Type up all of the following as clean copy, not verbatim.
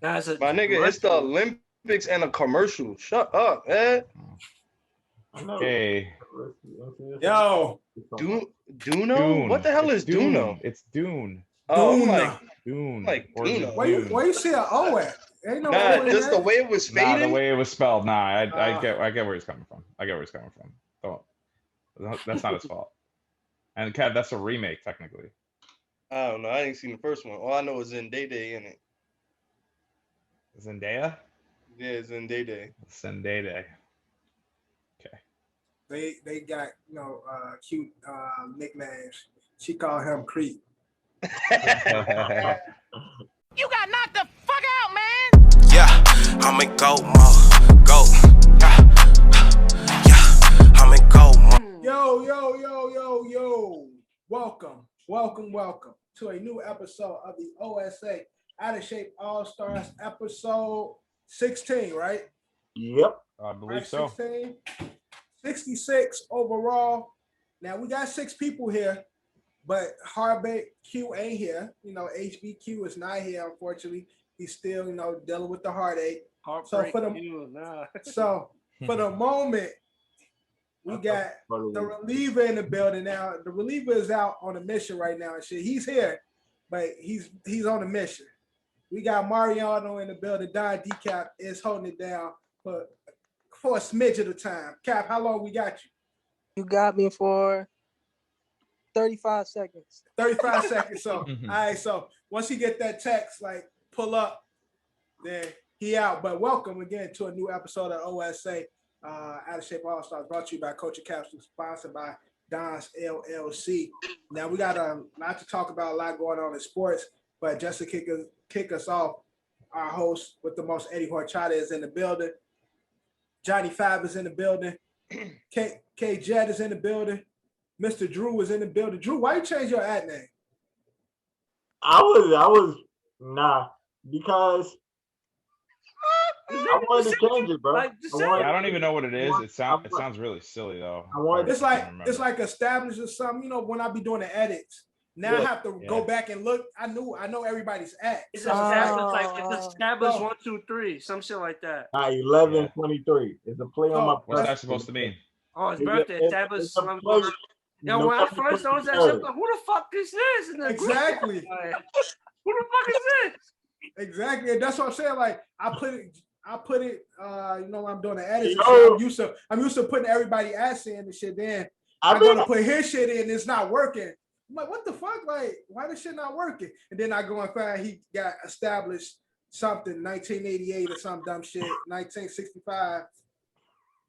My nigga, it's the Olympics and a commercial. Shut up, man. Hey. Yo. Duno? What the hell is Duno? It's Dune. Oh, Dune. Dune. Like Duno. Where you see an O at? Ain't no nah, O in just that. the way it was fading. Nah, the way it was spelled. Nah, I get where he's coming from. Don't. That's not his fault. And Kev, that's a remake technically. I don't know. I ain't seen the first one. All I know is Zendaya in it. Zendaya? Yeah, Zendaya. Zendaya. Okay. They got cute nicknames. She called him Creep. You got knocked the fuck out, man. Yeah, I'm in go mode. Go. Yeah, I'm in go mode. Yo. Welcome to a new episode of the OSA Out of Shape Allstars, episode 16, right? Yep. I believe so. 16, 66 overall. Now we got 6 people here, but Hardbait Q ain't here. HBQ is not here, unfortunately. He's still, dealing with the heartache. So for the moment, we got the reliever in the building now. The reliever is out on a mission right now and shit. He's here, but he's on a mission. We got Mariano in the building. Don Decap is holding it down for a smidge of the time. Cap, how long we got you? You got me for 35 seconds. 35 seconds. So, all right. So once he get that text, like pull up, then he out. But welcome again to a new episode of OSA Out of Shape All Stars, brought to you by Coach Capsule, sponsored by Don's LLC. Now we got a lot to talk about, a lot going on in sports. But just to kick us off, our host with the most, Eddie Horchata, is in the building. Johnny Five is in the building. K Jed is in the building. Mr. Drew is in the building. Drew, why you change your ad name? I was because I wanted to change it, bro. I don't even know what it is. It sounds really silly though. It's like established or something. When I be doing the edits, now I have to go back and look. I know everybody's at. It's established 1, 2, 3, some shit like that. 11/23. It's a play on my. What's that supposed to mean? Oh, his birthday. Established. Yo, when I first noticed that shit, like, who the fuck is this? Exactly. Who the fuck is this? Exactly. And that's what I'm saying. Like, I put it. When I'm doing the edits. I'm used to putting everybody ass in and shit. Then I'm gonna put his shit in. It's not working. I'm like, what the fuck? Like, why this shit not working? And then I go and find he got established something 1988 or some dumb shit 1965.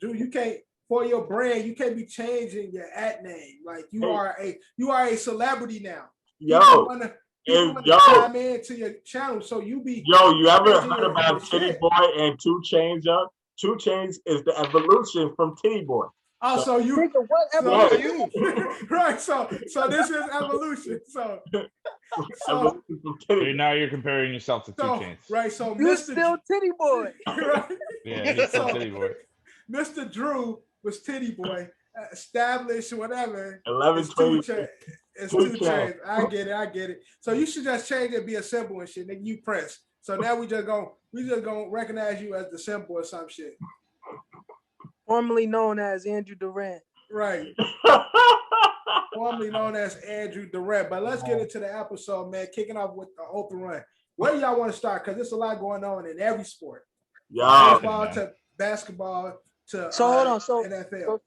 Dude, you can't. For your brand, you can't be changing your ad name. Like you are a celebrity now. People want to chime into your channel, so you be. You ever heard about Titty Boy and 2 Chainz? 2 Chainz is the evolution from Titty Boy. Oh, so you what evolution? Right? So this is evolution. So now you're comparing yourself to 2 Chainz. Right. So you're still Titty Boy. Right. Yeah, he's still Titty Boy. Mr. Drew was Titty Boy, established, whatever. 11/20. It's 2 Chainz. I get it. So you should just change it, be a symbol and shit. Nigga, you press. So now we just gonna recognize you as the symbol or some shit. Formerly known as Andrew Durant. Right. Formerly known as Andrew Durant. But let's get into the episode, man. Kicking off with the open run. Where y'all want to start? Because there's a lot going on in every sport. Baseball to basketball. So hold on. So NFL.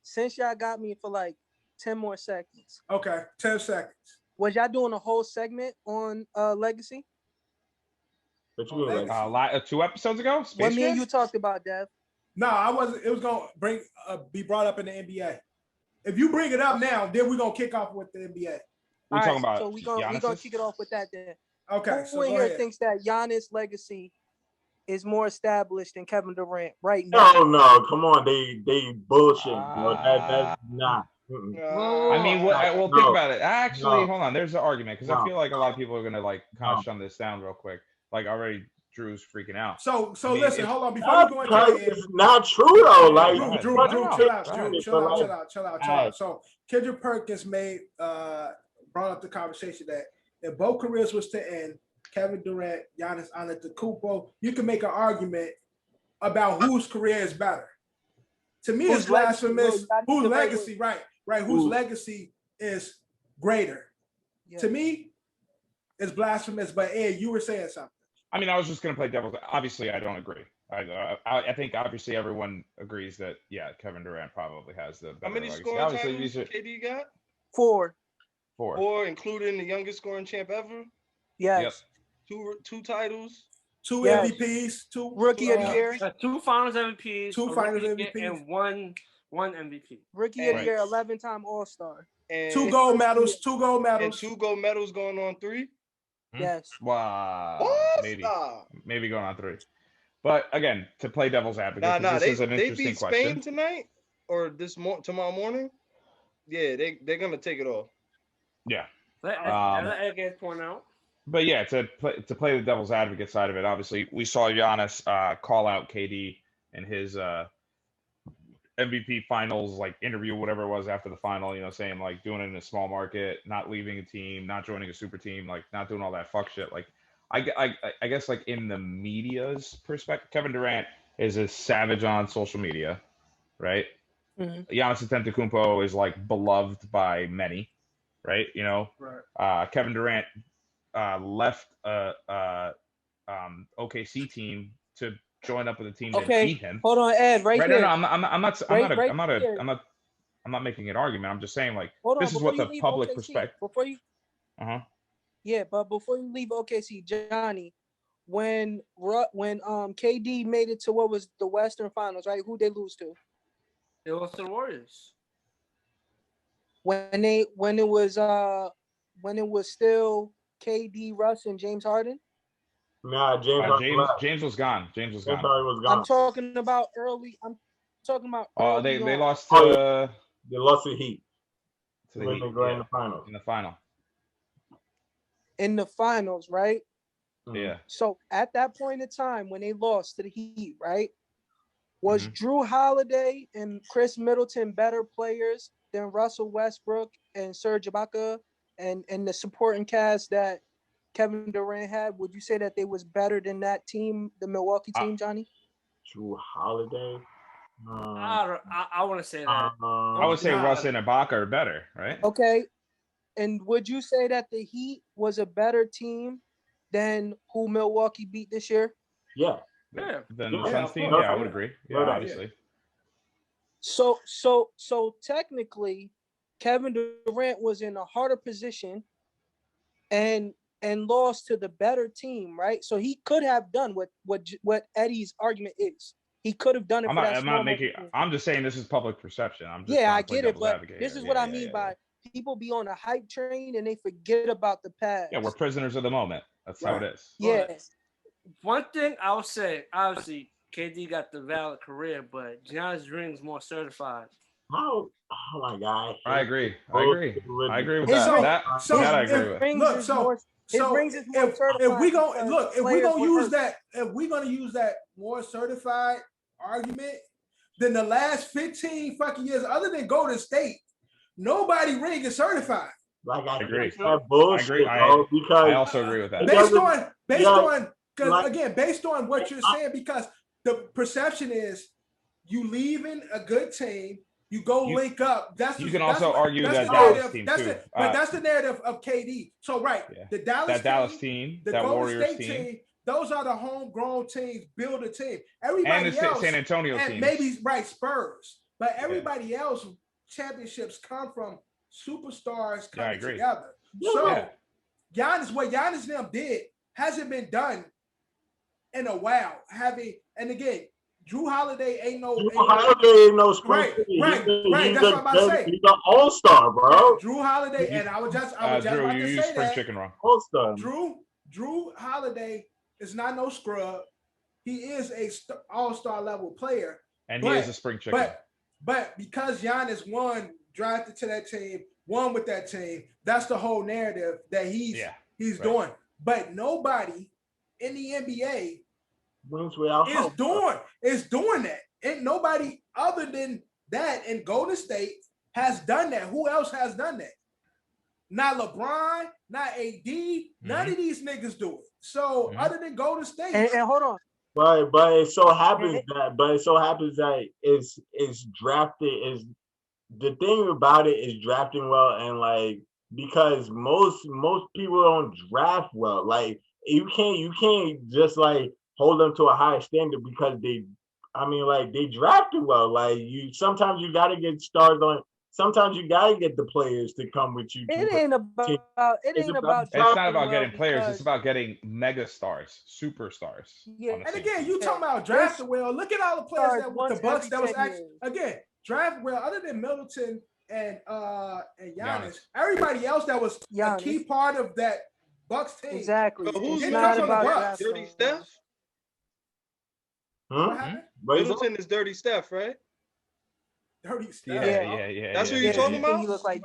Since y'all got me for like 10 more seconds. Okay, 10 seconds. Was y'all doing a whole segment on Legacy? What you mean, 2 episodes ago? What me and you talked about, Dev? No, I wasn't. It was gonna be brought up in the NBA. If you bring it up now, then we're gonna kick off with the NBA. We're talking about. So we're gonna kick it off with that then. Okay. Who in here thinks that Giannis' legacy is more established than Kevin Durant right now? No, come on, they bullshit, bro. That's not. I mean, think about it. Actually, hold on. There's an argument because I feel like a lot of people are gonna like kind of shun this down real quick. Like already, Drew's freaking out. So listen, hold on. Before you go into it, it's not true though. Like Drew, chill out. So Kendrick Perkins brought up the conversation that if both careers was to end, Kevin Durant, Giannis Antetokounmpo, you can make an argument about whose career is better. To me, it's blasphemous. Whose legacy, right? Whose legacy is greater? Yeah. To me, it's blasphemous. But Ed, you were saying something. I mean, I was just going to play devil's. Obviously, I don't agree. I think obviously everyone agrees that Kevin Durant probably has the better How many legacy. scoring titles KD got? 4. 4, including the youngest scoring champ ever. Yes. Yep. 2 titles. 2 MVPs. 2 rookie of the year. 2 Finals MVPs. 2 Finals MVPs and one MVP. Rookie of the year, 11-time All-Star. And 2 gold medals. 2 gold and medals. 2 gold medals going on 3. Yes. Wow. What? Maybe going on 3. But again, to play devil's advocate, this is an interesting question. They beat Spain tonight or tomorrow morning. Yeah, they're gonna take it off. Yeah. Let Ed point out. But yeah, to play the devil's advocate side of it, obviously we saw Giannis call out KD in his MVP finals interview, whatever it was after the final, saying doing it in a small market, not leaving a team, not joining a super team, not doing all that fuck shit. I guess in the media's perspective, Kevin Durant is a savage on social media, right? Mm-hmm. Giannis Antetokounmpo is beloved by many, right? Right. Kevin Durant left OKC team to join up with a team that beat him. Hold on, Ed. Right here. No, I'm not making an argument. I'm just saying this is what the public perspective. Before you. Yeah, but before you leave OKC, Johnny, when KD made it to what was the Western Finals, right? Who they lose to? It was the Warriors. When it was still KD, Russ, and James Harden. Nah, James was gone. James was gone. I'm talking about early. They lost to. They lost to Heat. To the Heat, in the finals. In the finals, right? Yeah. So at that point in time when they lost to the Heat, right? Was Drew Holiday and Chris Middleton better players than Russell Westbrook and Serge Ibaka and the supporting cast that Kevin Durant had? Would you say that they was better than that team, the Milwaukee team, Johnny? Drew Holiday? I want to say that. I would say Russ and Ibaka are better, right? Okay. And would you say that the Heat was a better team than who Milwaukee beat this year? Yeah. Then the Suns team? Yeah, I would agree. Yeah, obviously. So technically, Kevin Durant was in a harder position and lost to the better team, right? So he could have done what Eddie's argument is. He could have done it. I'm just saying this is public perception. I get it, but this is what I mean by people be on a hype train and they forget about the past. Yeah, we're prisoners of the moment. That's how it is. Yeah. One thing I'll say, obviously, KD got the valid career, but Giannis rings more certified. Oh my God. I agree with that. I agree with. If we're gonna use that more certified argument, then the last 15 fucking years, other than Golden State, nobody ring is certified. I agree. Bullshit, I also agree with that. Based on what you're saying, because the perception is you leaving a good team, you go link up. You can also argue that Dallas team too. But that's the narrative of KD. So the Dallas team, the Warriors team, those are the homegrown teams. Build a team. Everybody and the else, San Antonio team, maybe Spurs, but everybody else championships come from superstars coming together. So Giannis, what Giannis and them did hasn't been done in a while. And again, Drew Holiday ain't no scrub. Right. That's what I'm about to say. He's an all-star, bro. Drew Holiday, and I was just about to say that. Chicken wrong. All-star. Drew Holiday is not no scrub. He is a all-star level player. And he is a spring chicken. But because Giannis drafted to that team, won with that team, that's the whole narrative that he's doing. But nobody in the NBA is doing that. And nobody other than that in Golden State has done that. Who else has done that? not LeBron, not AD. None of these niggas do it. So other than Golden State, And hold on. But it so happens that it's drafted is the thing about it is drafting well, and like because most people don't draft well. Like you can't just like hold them to a higher standard because they drafted well. Like sometimes you gotta get stars on. Sometimes you gotta get the players to come with you. It ain't about. It's not about getting players. It's about getting mega stars, superstars. Yeah. And again, you talking about drafting well. Look at all the players that with the Bucks that was actually again draft well. Other than Middleton and Giannis, everybody else that was a key part of that Bucks team. Exactly. So who's not about Bucks? Dirty Steph? What happened? Middleton is Dirty Steph, right? Dirty Steph. Yeah. That's who you talking about? He look like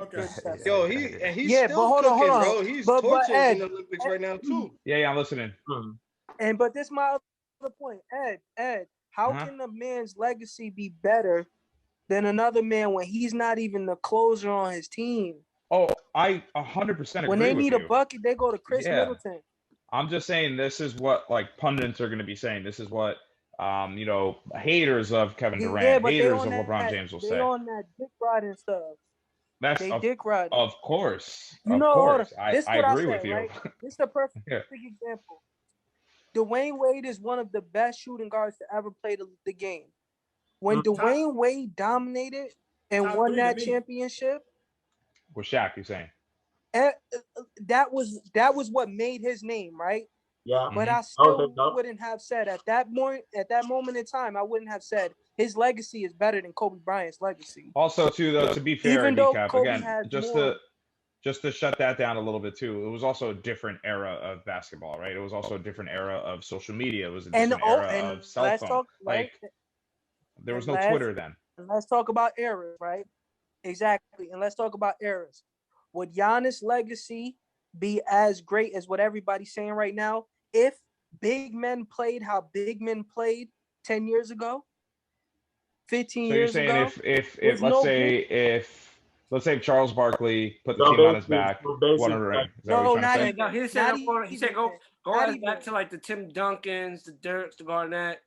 Yo, he's still cooking, bro. He's torching in the Olympics right now too. Yeah, I'm listening. But this is my other point, Ed. How can a man's legacy be better than another man when he's not even the closer on his team? Oh, I 100% agree. When they need with a you. bucket, they go to Chris Middleton. I'm just saying this is what like pundits are going to be saying. This is what haters of Kevin Durant, haters of LeBron James will say. They're on that dick riding stuff. Dick riding. Of course. I agree with you. Right? This is the perfect example. Dwayne Wade is one of the best shooting guards to ever play the game. When Dwayne Wade dominated and won that championship, with Shaq, you're saying? That was what made his name, right? Yeah. But I still wouldn't have said at that moment in time, I wouldn't have said his legacy is better than Kobe Bryant's legacy. Also, too, though, to be fair, even though Decap, Kobe again, has just to shut that down a little bit too, it was also a different era of basketball, right? It was also a different era of social media. It was a different era of cell phone. There was no Twitter then. Let's talk about eras, right? Exactly. And let's talk about eras. Would Giannis' legacy be as great as what everybody's saying right now if big men played how big men played 10 years ago? 15 years ago? So you're saying if let's say Charles Barkley put the team on his back, won a ring. He said go back to like the Tim Duncans, the Dirks, the Garnett,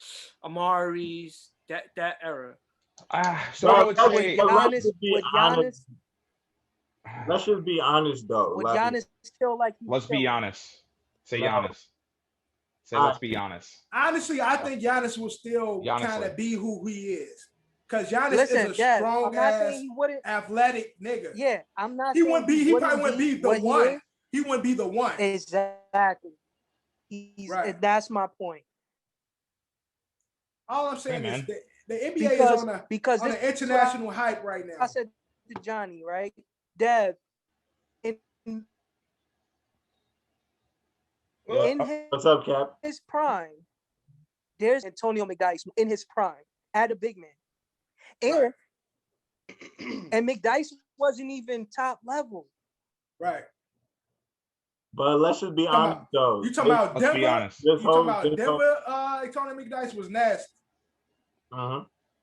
Amaris, that era. So I would say Giannis. Let's just be honest, though. Would Giannis still like? Let's be honest. Say Giannis. Say let's be honest. Honestly, I think Giannis will still kind of be who he is. Because Giannis is a strong ass, athletic nigga. Yeah, I'm not. He wouldn't be. He probably wouldn't be the one. He wouldn't be the one. Exactly. That's my point. All I'm saying is the NBA is on an international hype right now. I said to Johnny, right, Dev, what's up, Cap? His prime, there's Antonio McDyess in his prime at a big man, and McDyess wasn't even top level. Right. But let's just be honest, though. You talking about Denver? Be honest. You talking about Denver? Antonio McDyess was nasty.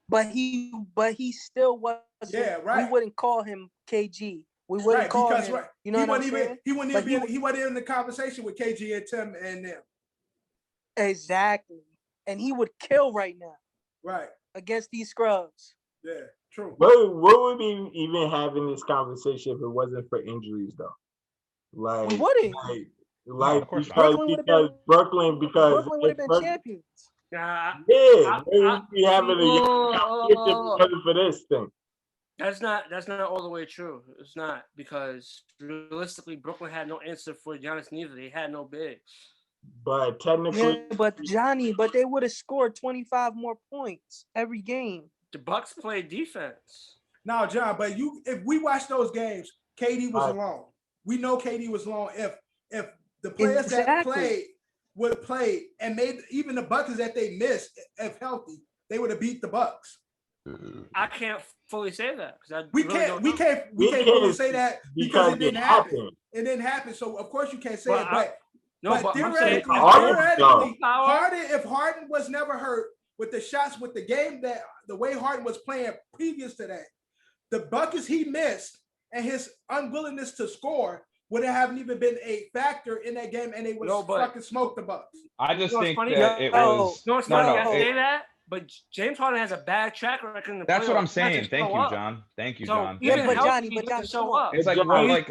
But he still wasn't. Yeah, right. We wouldn't call him KG. We wouldn't call him. Right. You know what I'm saying? He wasn't in the conversation with KG and Tim and them. Exactly, and he would kill right now. Right. Against these scrubs. Yeah, true. What would we even have in this conversation if it wasn't for injuries, though? Like we wouldn't. Because Brooklyn would have been champions. We having a for this thing. That's not all the way true. It's not, because realistically, Brooklyn had no answer for Giannis neither. They had no big. But technically, but they would have scored 25 more points every game. The Bucks played defense. No, John, but if we watch those games, KD was alone. We know KD was alone. If the players that played would have played and made even the buckets that they missed, if healthy, they would have beat the Bucks. I can't fully say that because we can't fully say that because it didn't happen. It didn't happen, so of course you can't say it. But theoretically, if Harden was never hurt with the shots, with the game that the way Harden was playing previous to that, the buckets he missed and his unwillingness to score would have even been a factor in that game, and they would fucking smoke the Bucks. I just think funny? that it was. No, it's funny. I say that, but James Harden has a bad track record in the playoffs. That's what I'm saying. Thank you, John. Thank you, John. But Johnny, show up. It's like, real quick,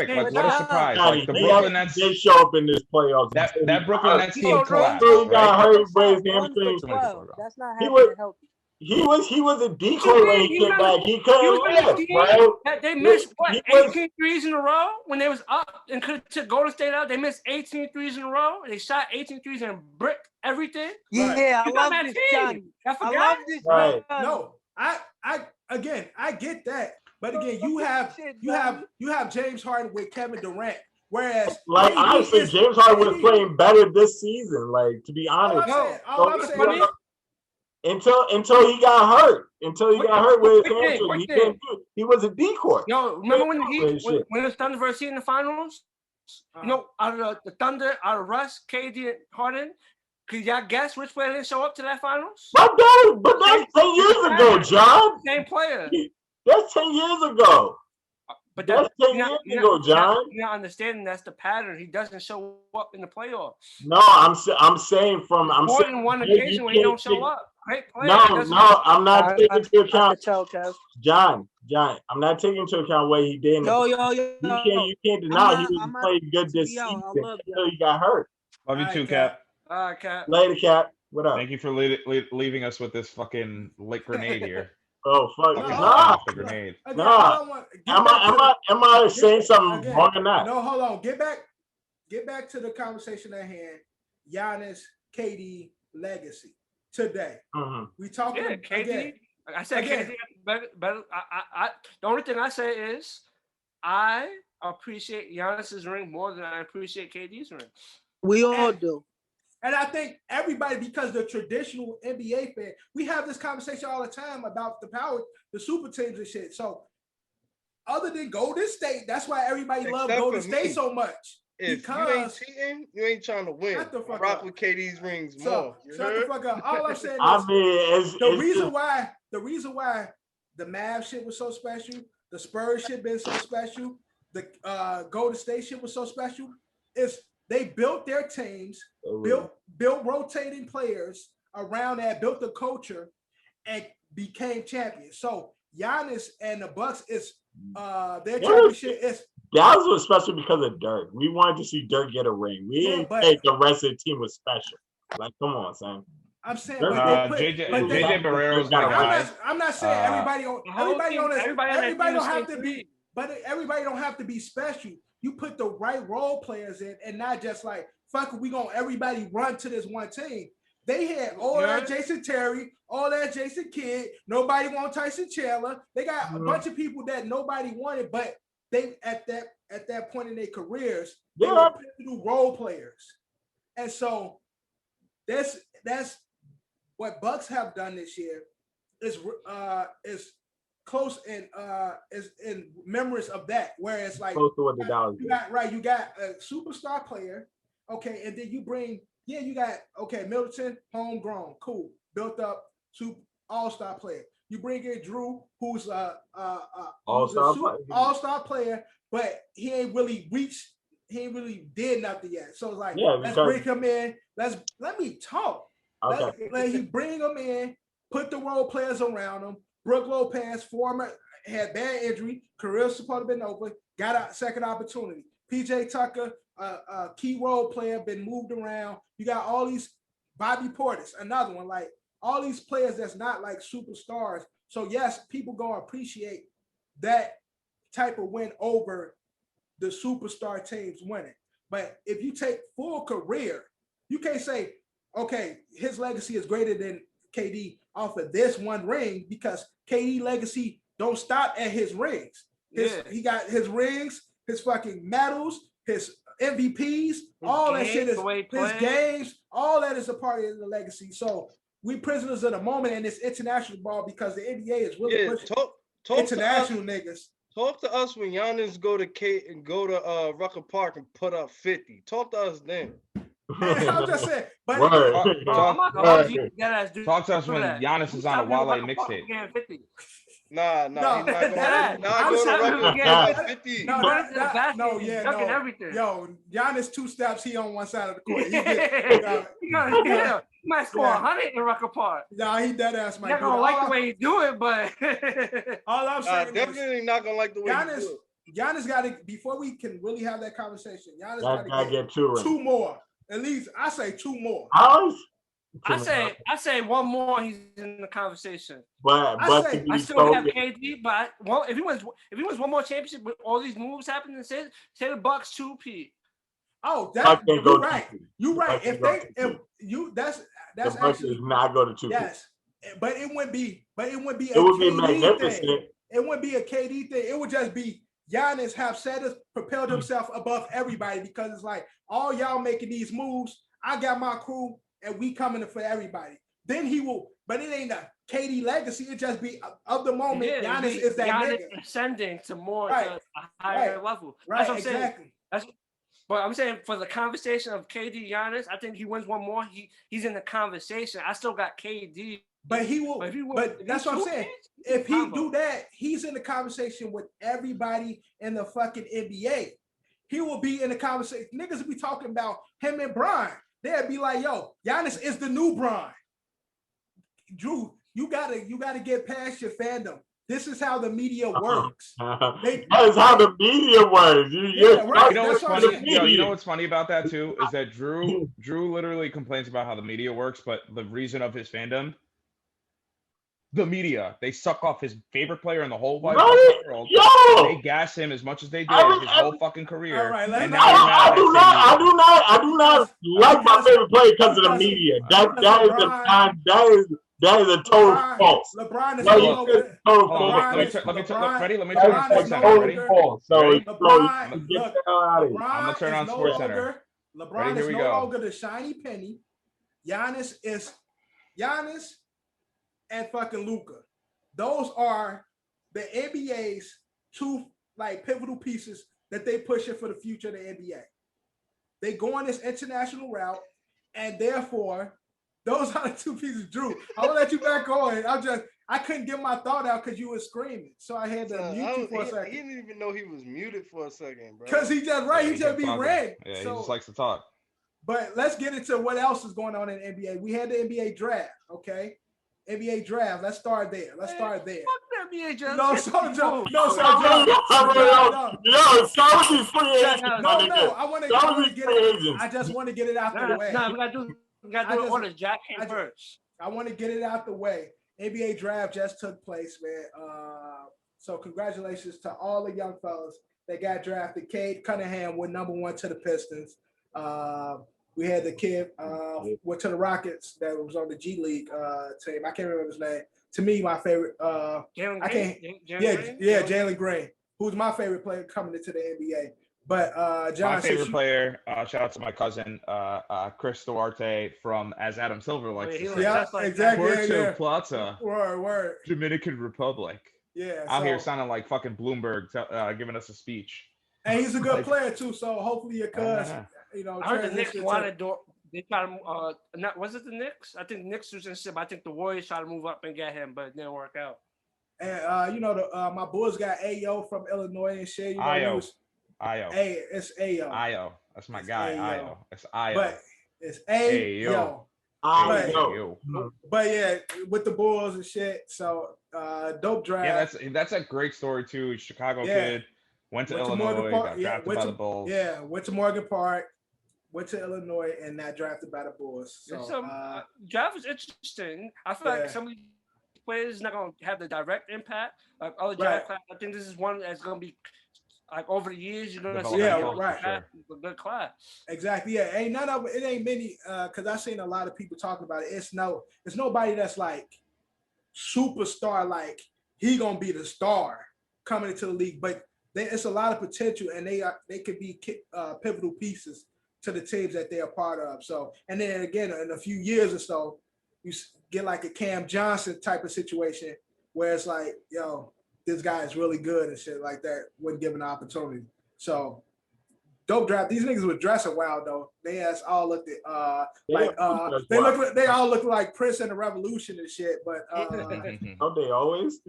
like what a surprise! Like the Brooklyn Nets, they show up in this playoffs. That Brooklyn Nets team collapsed. He got hurt with his hamstring. That's not happening healthy. He was a decoy when he came back. He couldn't live, bro. They missed 18 threes in a row when they was up and could have Golden State out. They missed 18 threes in a row. They shot 18 threes and bricked everything. Yeah, I love this, Johnny. I love this. Right. No, I get that, but again, you have James Harden with Kevin Durant, whereas like honestly, James Harden was playing better this season. Like to be honest, all I'm saying is. Until he got hurt. Until he got hurt with his hamstring, he couldn't do it. He was a decoy. Yo, remember when the Thunder versus Heat in the finals? You know, out of the Thunder, out of Russ, KD, and Harden. Could y'all guess which player didn't show up to that finals? But that's 10 years ago, John. Same player. That's 10 years ago. But that's 10 years ago, John. You're not understanding that's the pattern. He doesn't show up in the playoffs. No, I'm saying from more than one occasion when he don't show up. Great player. No, I'm not taking into account. John, I'm not taking into account what he did. You can't deny he was playing good this season until he got hurt. Love you too, Cap. All right, Cap. Later, Cap. What up? Thank you for leaving us with this fucking lit grenade here. Oh fuck! Nah. The grenade. Nah. Am I saying something wrong or not? No, hold on. Get back to the conversation at hand. Giannis, KD legacy today. We talking KD. Again. I said KD better. The only thing I say is I appreciate Giannis's ring more than I appreciate KD's ring. We all do. And I think everybody, because the traditional NBA fan, we have this conversation all the time about the super teams and shit. So other than Golden State, that's why everybody loves Golden State so much. If you ain't cheating, you ain't trying to win. Rock with KD's rings more. Shut the fuck up. All I'm saying is the reason why the Mavs shit was so special, the Spurs shit been so special, the Golden State shit was so special, is they built their teams, built rotating players around that, built the culture, and became champions. So Giannis and the Bucks is their championship is. Dallas was special because of Dirk. We wanted to see Dirk get a ring. We didn't think the rest of the team was special. Like, come on, son. I'm saying, JJ Barrero's got a rise. I'm not saying everybody don't have to be, but everybody don't have to be special. You put the right role players in, and not just like fuck it, we gonna everybody run to this one team. They had all that Jason Terry, all that Jason Kidd. Nobody want Tyson Chandler. They got a bunch of people that nobody wanted, but they at that point in their careers, they were pivotal role players. And so that's what Bucks have done this year is close and is in memories of that, where it's like close to what the Dallas you got a superstar player, okay, and then you bring you got Middleton, homegrown, cool, built up all-star player. You bring in Drew, who's all-star player, but he ain't really did nothing yet. So it's like, let's bring him in. Let me talk. Okay. Let he bring him in, put the role players around him. Brook Lopez, former, had bad injury, career supposed to have been over, got a second opportunity. PJ Tucker, key role player, been moved around. You got all these, Bobby Portis, another one, like all these players that's not like superstars. So yes, people gonna appreciate that type of win over the superstar teams winning. But if you take full career, you can't say, okay, his legacy is greater than KD off of this one ring, because KD legacy don't stop at his rings. He got his rings, his fucking medals, his MVPs, all that shit is his games, all that is a part of the legacy. So we prisoners of the moment in this international ball, because the NBA is really pushing international niggas. Talk to us when Giannis go to Rucker Park and put up 50. Talk to us then. I'm just saying. But talk to us when Giannis is on a Wale mixtape. Nah, he's not going to Nah. 50. Everything. Yo, Giannis 2 steps, he on one side of the court. He might score 100 in Rucker Park. Nah, he dead ass might. Not gonna like the way he do it, but all I'm saying definitely not gonna like the way he do it. Giannis got to, before we can really have that conversation, Giannis got to get two more. At least I say 2 more. I say one more. He's in the conversation. But I still have KD. But if he wins one more championship with all these moves happening, say the Bucks 2-peat. Oh, you're right. You're right. That's the Bucks does not go to 2-peat. Yes, but it wouldn't be. It would be magnificent. Thing. It wouldn't be a KD thing. It would just be Giannis propelled himself above everybody because it's like all y'all making these moves. I got my crew. And we coming for everybody. Then he will, but it ain't a KD legacy. It just be of the moment. Yeah, Giannis is that Giannis nigga ascending to more to a higher level. Right, That's what I'm exactly. saying. But I'm saying for the conversation of KD Giannis, I think he wins one more. He's in the conversation. I still got KD. But he will. But that's what I'm saying. If he do that, he's in the conversation with everybody in the fucking NBA. He will be in the conversation. Niggas will be talking about him and Brian. They'd be like, yo, Giannis is the new Bron. Drew, you gotta get past your fandom. This is how the media works. That is how the media works. Right. You know what's funny about that too is that Drew literally complains about how the media works, but the reason of his fandom, the media, they suck off his favorite player in the whole wide world. They gas him as much as they did his whole fucking career. Right, I do not like my favorite player because of the media. That is a total false. LeBron is no longer. Freddie, let me turn on Sports Center. Ready? I'm gonna turn on Sports Center. LeBron is no longer the shiny penny. Giannis and fucking Luka. Those are the NBA's 2 pivotal pieces that they pushing for the future of the NBA. They go on this international route, and therefore, those are the 2 pieces. Drew, I'll let you back on. I couldn't get my thought out because you were screaming, so I had to mute you for a second. He didn't even know he was muted for a second, bro. Because he just be red. Yeah, he just likes to talk. But let's get into what else is going on in the NBA. We had the NBA draft, okay? NBA draft. Let's start there. Fuck the NBA draft. No, start with these free agents. No. I just want to get it out the way. No, we gotta do it on the Jack first. I want to get it out the way. NBA draft just took place, man. So congratulations to all the young fellas that got drafted. Cade Cunningham went number 1 to the Pistons. We had the kid went to the Rockets that was on the G League team. I can't remember his name. To me, my favorite. Jalen Green, who's my favorite player coming into the NBA. But John, my favorite player. Shout out to my cousin Chris Duarte from, as Adam Silver likes to say, exactly. Puerto Plata, word. Dominican Republic. Yeah, out here sounding like fucking Bloomberg, giving us a speech. And he's a good player too. So hopefully your cuz. I heard the Knicks wanted they try to was it the Knicks? I think the Knicks was interested, but I think the Warriors tried to move up and get him, but it didn't work out. And my Bulls got Ayo from Illinois and shit. Ayo. It's Ayo. Ayo. That's my guy. Ayo. It's Ayo. But it's Ayo. But yeah, with the Bulls and shit. So dope draft. Yeah, that's a great story too. Chicago kid. Went to Illinois, got drafted by the Bulls. Yeah, went to Morgan Park, went to Illinois, and not drafted by the Bulls. So draft was interesting. I feel like some of these players not gonna have the direct impact like other draft class. I think this is one that's gonna be like over the years you're gonna see a good class. Exactly. Yeah, ain't none of it. It ain't many because I've seen a lot of people talking about it. It's nobody that's like superstar, like he gonna be the star coming into the league, but it's a lot of potential, and they could be pivotal pieces to the teams that they're a part of. So, and then again, in a few years or so, you get like a Cam Johnson type of situation where it's like, yo, this guy is really good and shit like that when given the opportunity. So, dope draft. These niggas were dressing wild though. They all looked at they all look like Prince and the Revolution and shit. But don't they always?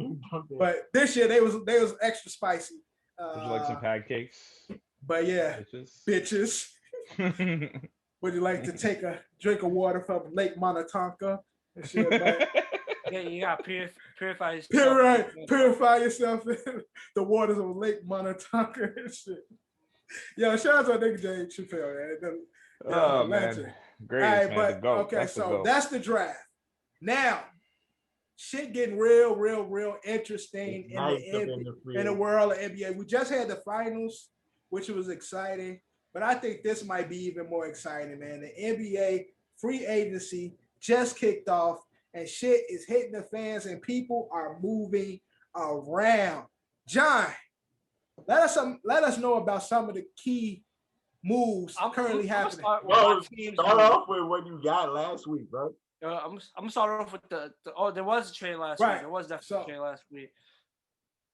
But this year they was extra spicy. Would you like some pancakes? But yeah, bitches. Would you like to take a drink of water from Lake Minnetonka and shit? But, yeah, you got purify yourself. Purify yourself in the waters of Lake Minnetonka and shit. Yo, shout out to nigga Jay Chappelle, man. Oh man, great. Right, but okay, so that's the draft. Now, shit getting real interesting in the world of NBA. We just had the finals, which was exciting, but I think this might be even more exciting, man. The NBA free agency just kicked off, and shit is hitting the fans, and people are moving around. John, let us know about some of the key moves currently happening. Start off with what you got last week, bro. I'm gonna start off with the there was a trade last week. There was definitely a trade last week.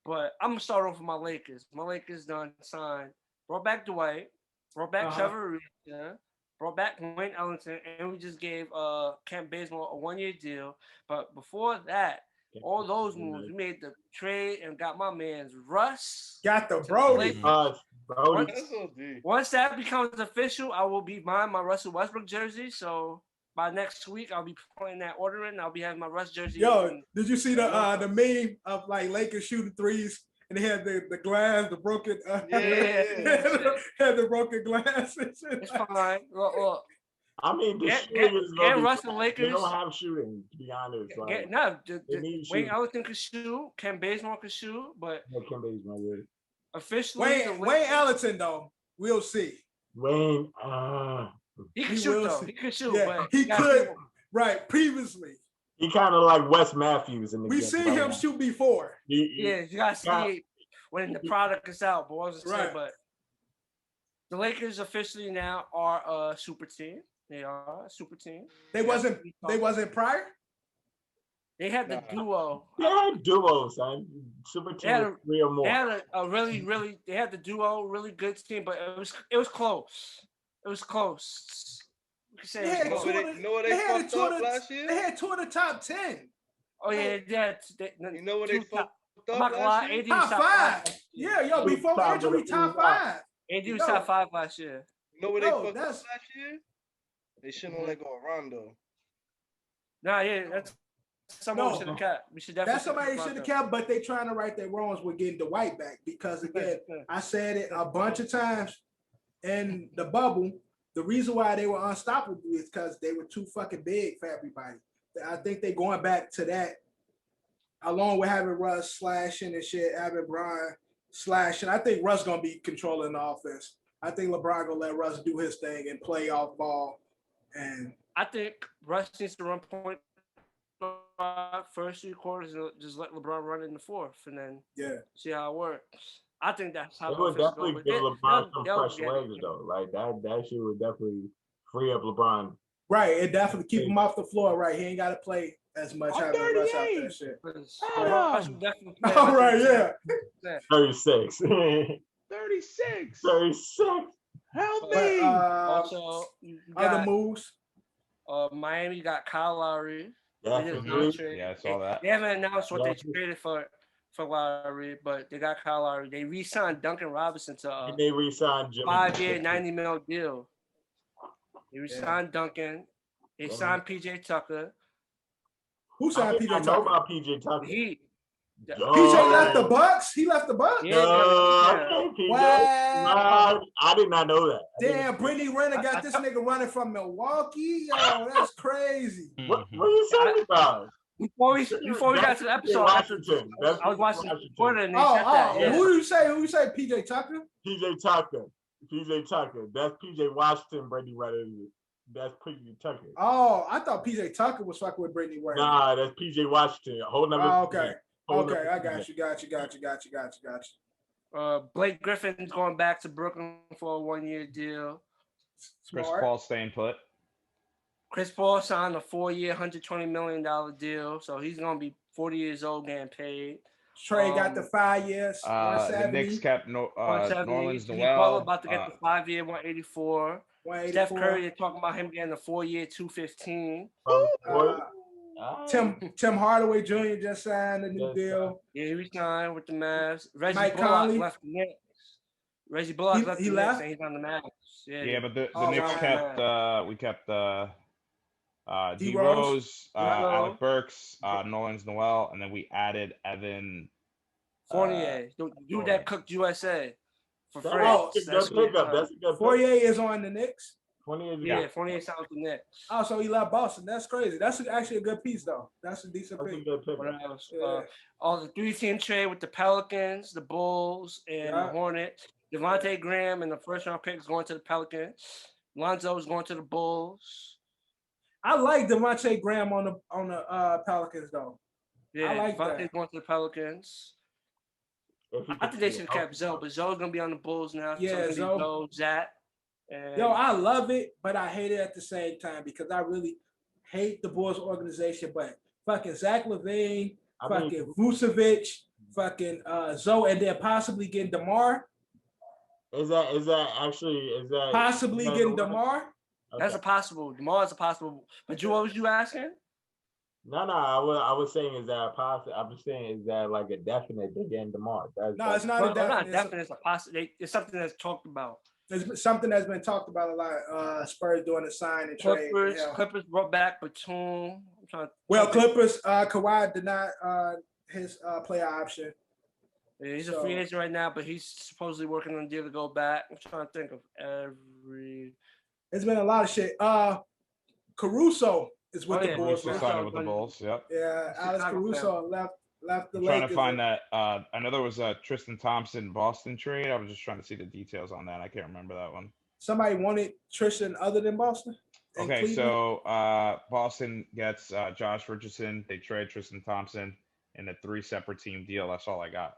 But I'm gonna start off with my Lakers. My Lakers done signed, brought back Dwight, brought back Trevor Ariza, brought back Wayne Ellington, and we just gave Kent Bazemore a 1-year deal. But before that, all those moves, we made the trade and got my man's Russ. Got the Brody. Once that becomes official, I will be buying my Russell Westbrook jersey. So by next week, I'll be putting that order in. I'll be having my Russ jersey. Yo, did you see the meme of like Lakers shooting threes and they had the glass, the broken had the broken glass. It's fine. Look. I mean, the shooting is Russell Lakers. They don't have shooting, to be honest. Wayne Ellington could shoot. Ken Bazemore could shoot, but Ken Bazemore would. Officially, Wayne Ellington though, we'll see. Wayne, he can shoot though. He could shoot. Yeah, but he could. Right, previously. He kind of like Wes Matthews in the We seen him shoot before. You gotta see it when the product is out, boys. But the Lakers officially now are a super team. They are a super team. They wasn't prior. They had the duo. They had duos, son. Super team, 3 or more. They had a really. They had the duo, really good team, but it was close. It was close. You could say they fucked up last year? They had 2 of the top 10. Oh yeah, you know what they fucked up last year? Top 5. Yeah, yo, before injury, top 5. AD was top 5 last year. You know what they fucked up last year? They shouldn't have let go of Rondo. Nah, yeah, that's somebody should have kept. We should definitely. That's somebody should have kept, but they trying to right their wrongs with getting Dwight back because again, I said it a bunch of times in the bubble. The reason why they were unstoppable is because they were too fucking big for everybody. I think they're going back to that, along with having Russ slashing and shit, having Brian slashing. I think Russ gonna be controlling the offense. I think LeBron gonna let Russ do his thing and play off ball. And I think Russ needs to run point first 3 quarters and just let LeBron run in the fourth, and then see how it works. I think that's how it would definitely give LeBron some fresh legs though. Like that shit would definitely free up LeBron. Right, it definitely keep him off the floor. Right, he ain't got to play as much. Having Russ out that shit. All right, yeah. 36. 36. 36. Help me. Also, other moves. Miami got Kyle Lowry. Yeah, I saw that. They haven't announced what they traded for Lowry, but they got Kyle Lowry. They re-signed Duncan Robinson to they re-signed Jimi. 5-year, $90 million deal. They re-signed Duncan. They signed PJ Tucker. Who signed PJ Tucker? I know about PJ Tucker. PJ left the Bucks. He left the Bucks. Wow. I did not know that. Damn, Brittany Renner got this nigga running from Milwaukee. Yo, that's crazy. What are you talking about? Before we got to the episode, Washington. I was watching Twitter and they said that. Yeah. Who you say? PJ Tucker? PJ Tucker. That's PJ Washington. Brittany Renner. That's PJ Tucker. Oh, I thought PJ Tucker was fucking with Brittany Renner. Nah, that's PJ Washington. Okay. Okay, I got you. Blake Griffin's going back to Brooklyn for a 1-year deal. Chris Paul staying put. Chris Paul signed a 4-year, $120 million deal, so he's gonna be 40 years old getting paid. Trey got the 5 years. The Knicks kept Norland's Jimmy Noel. Butler about to get the 5-year 184. 184. Steph Curry, they're talking about him getting the 4-year 215. Tim Hardaway Jr. just signed a new deal. Yeah, he signed with the Mavs. Reggie Mike Bullock Conley left the Knicks. Reggie Bullock left the Knicks and he's on the Mavs. Yeah, but the Knicks kept we kept D Rose, Alec Burks, Norland's Noel, and then we added Evan Fournier. Dude that cooked USA for free. That's a good pick. Fournier is on the Knicks. Fournier sounds with the Knicks. Oh, so he left Boston. That's crazy. That's actually a good piece, though. That's a decent pick. What else? All the 3-team trade with the Pelicans, the Bulls, and the Hornets. Devontae Graham and the first-round pick is going to the Pelicans. Lonzo is going to the Bulls. I like Devontae Graham on the Pelicans, though. Yeah, I like Devontae's that. going to the Pelicans. I think they should have kept Zoe, but Zoe's going to be on the Bulls now. Yeah, so Zoe, Zach. Yo, I love it, but I hate it at the same time because I really hate the Bulls organization. But fucking Zach LaVine, fucking Vucevic, fucking Zoe, and then possibly getting DeMar. Is that possibly getting DeMar? Okay. That's a possible. DeMar is a possible. But what was you asking? No, I was saying is that possible? I was saying is that like a definite they're getting DeMar? No, it's not a definite. Not definite. It's a possible. It's something that's talked about. It's something that's been talked about a lot. Spurs doing a sign and trade. Clippers brought back Batum. Clippers. Kawhi did not his player option. Yeah, he's a free agent right now, but he's supposedly working on a deal to go back. I'm trying to think of every. It's been a lot of shit. Caruso is with the Bulls. Caruso signed with the Bulls. Yep. Yeah, Alex Caruso left the Lakers. Trying to find that. I know there was a Tristan Thompson Boston trade. I was just trying to see the details on that. I can't remember that one. Somebody wanted Tristan other than Boston? Okay, Cleveland? So Boston gets Josh Richardson. They trade Tristan Thompson in a 3 separate team deal. That's all I got.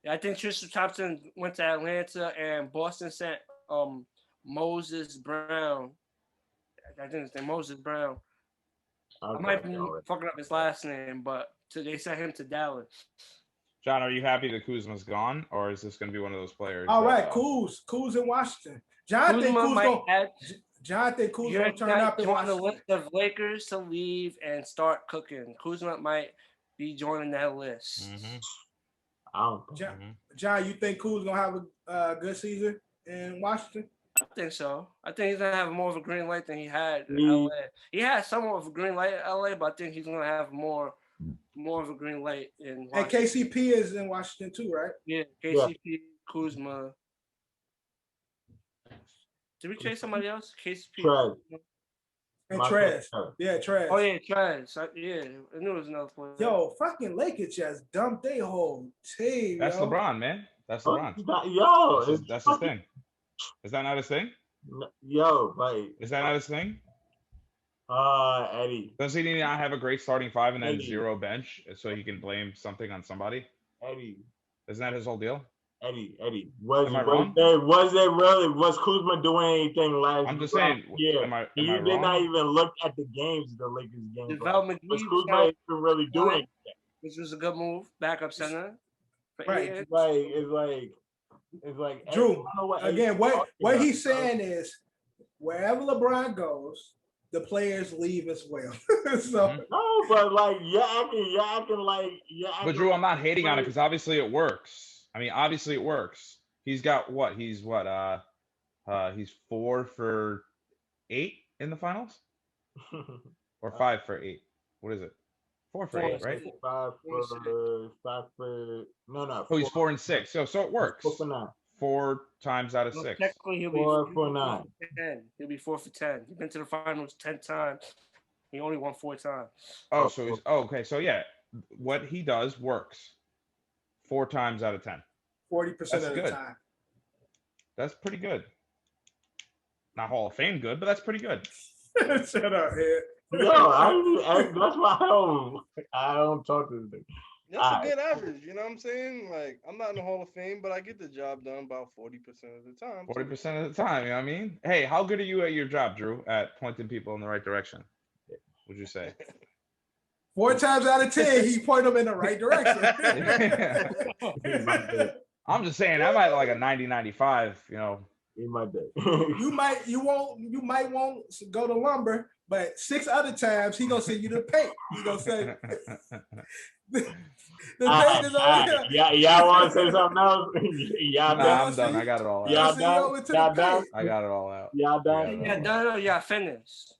Yeah, I think Tristan Thompson went to Atlanta and Boston sent Moses Brown. I think his name Moses Brown. I might be fucking up his last name, but they sent him to Dallas. John, are you happy that Kuzma's gone, or is this going to be one of those players? All right, Kuz in Washington. John think Kuz going to turn up in Washington. The list of Lakers to leave and start cooking. Kuzma might be joining that list. John, you think Kuz going to have a good season in Washington? I think so. I think he's gonna have more of a green light than he had in LA. He had somewhat of a green light in LA, but I think he's gonna have more of a green light in Washington. And KCP is in Washington too, right? Yeah, KCP, Kuzma. Did we trade somebody else? KCP. And Trez. Yeah, Trez. Oh yeah, Trez. Yeah, I knew it was another player. Yo, fucking Lakers just dumped their whole team. That's LeBron, man. That's LeBron. That's his thing. Is that not his thing? Is that not his thing? Eddie. Does he not have a great starting 5 and then 0 bench so he can blame something on somebody? Eddie. Isn't that his whole deal? Eddie. Was Kuzma doing anything last? I'm just saying. Yeah. Am I you did not even look at the games, the Lakers games. Was Kuzma even really doing anything? Which was a good move, backup center. Right. It's like Drew. Again, what he's saying is, wherever LeBron goes, the players leave as well. So no, but like you're acting like. But Drew, I'm not hating on it because obviously it works. I mean, obviously it works. He's got what? He's 4 for 8 in the finals, or 5 for 8. What is it? 4 for 8, right? 5 for no. Oh, he's 4 and 6. So it works. 4 for 9. 4 times out of 6. Technically, he'll be 4 for 9. 10. He'll be 4 for 10. He's been to the finals 10 times. He only won 4 times. Oh, so he's okay. So yeah, what he does works 4 times out of 10. 40% of the time. That's pretty good. Not Hall of Fame good, but that's pretty good. Shut up, Ed. No, that's why I don't talk to them. That's a good average, you know what I'm saying? Like, I'm not in the Hall of Fame, but I get the job done about 40% of the time. 40% of the time, you know what I mean? Hey, how good are you at your job, Drew, at pointing people in the right direction? Would you say? 4 times out of 10, he point them in the right direction. I'm just saying, I might like a 90-95, you know. He might be. you might won't go to lumber, but 6 other times he gonna send you to the paint. He gonna say the paint is over here. Yeah, y'all want to say something else? I'm done. I got it all out. Y'all done? I got it all out. Y'all done? Yeah, done. Y'all finished.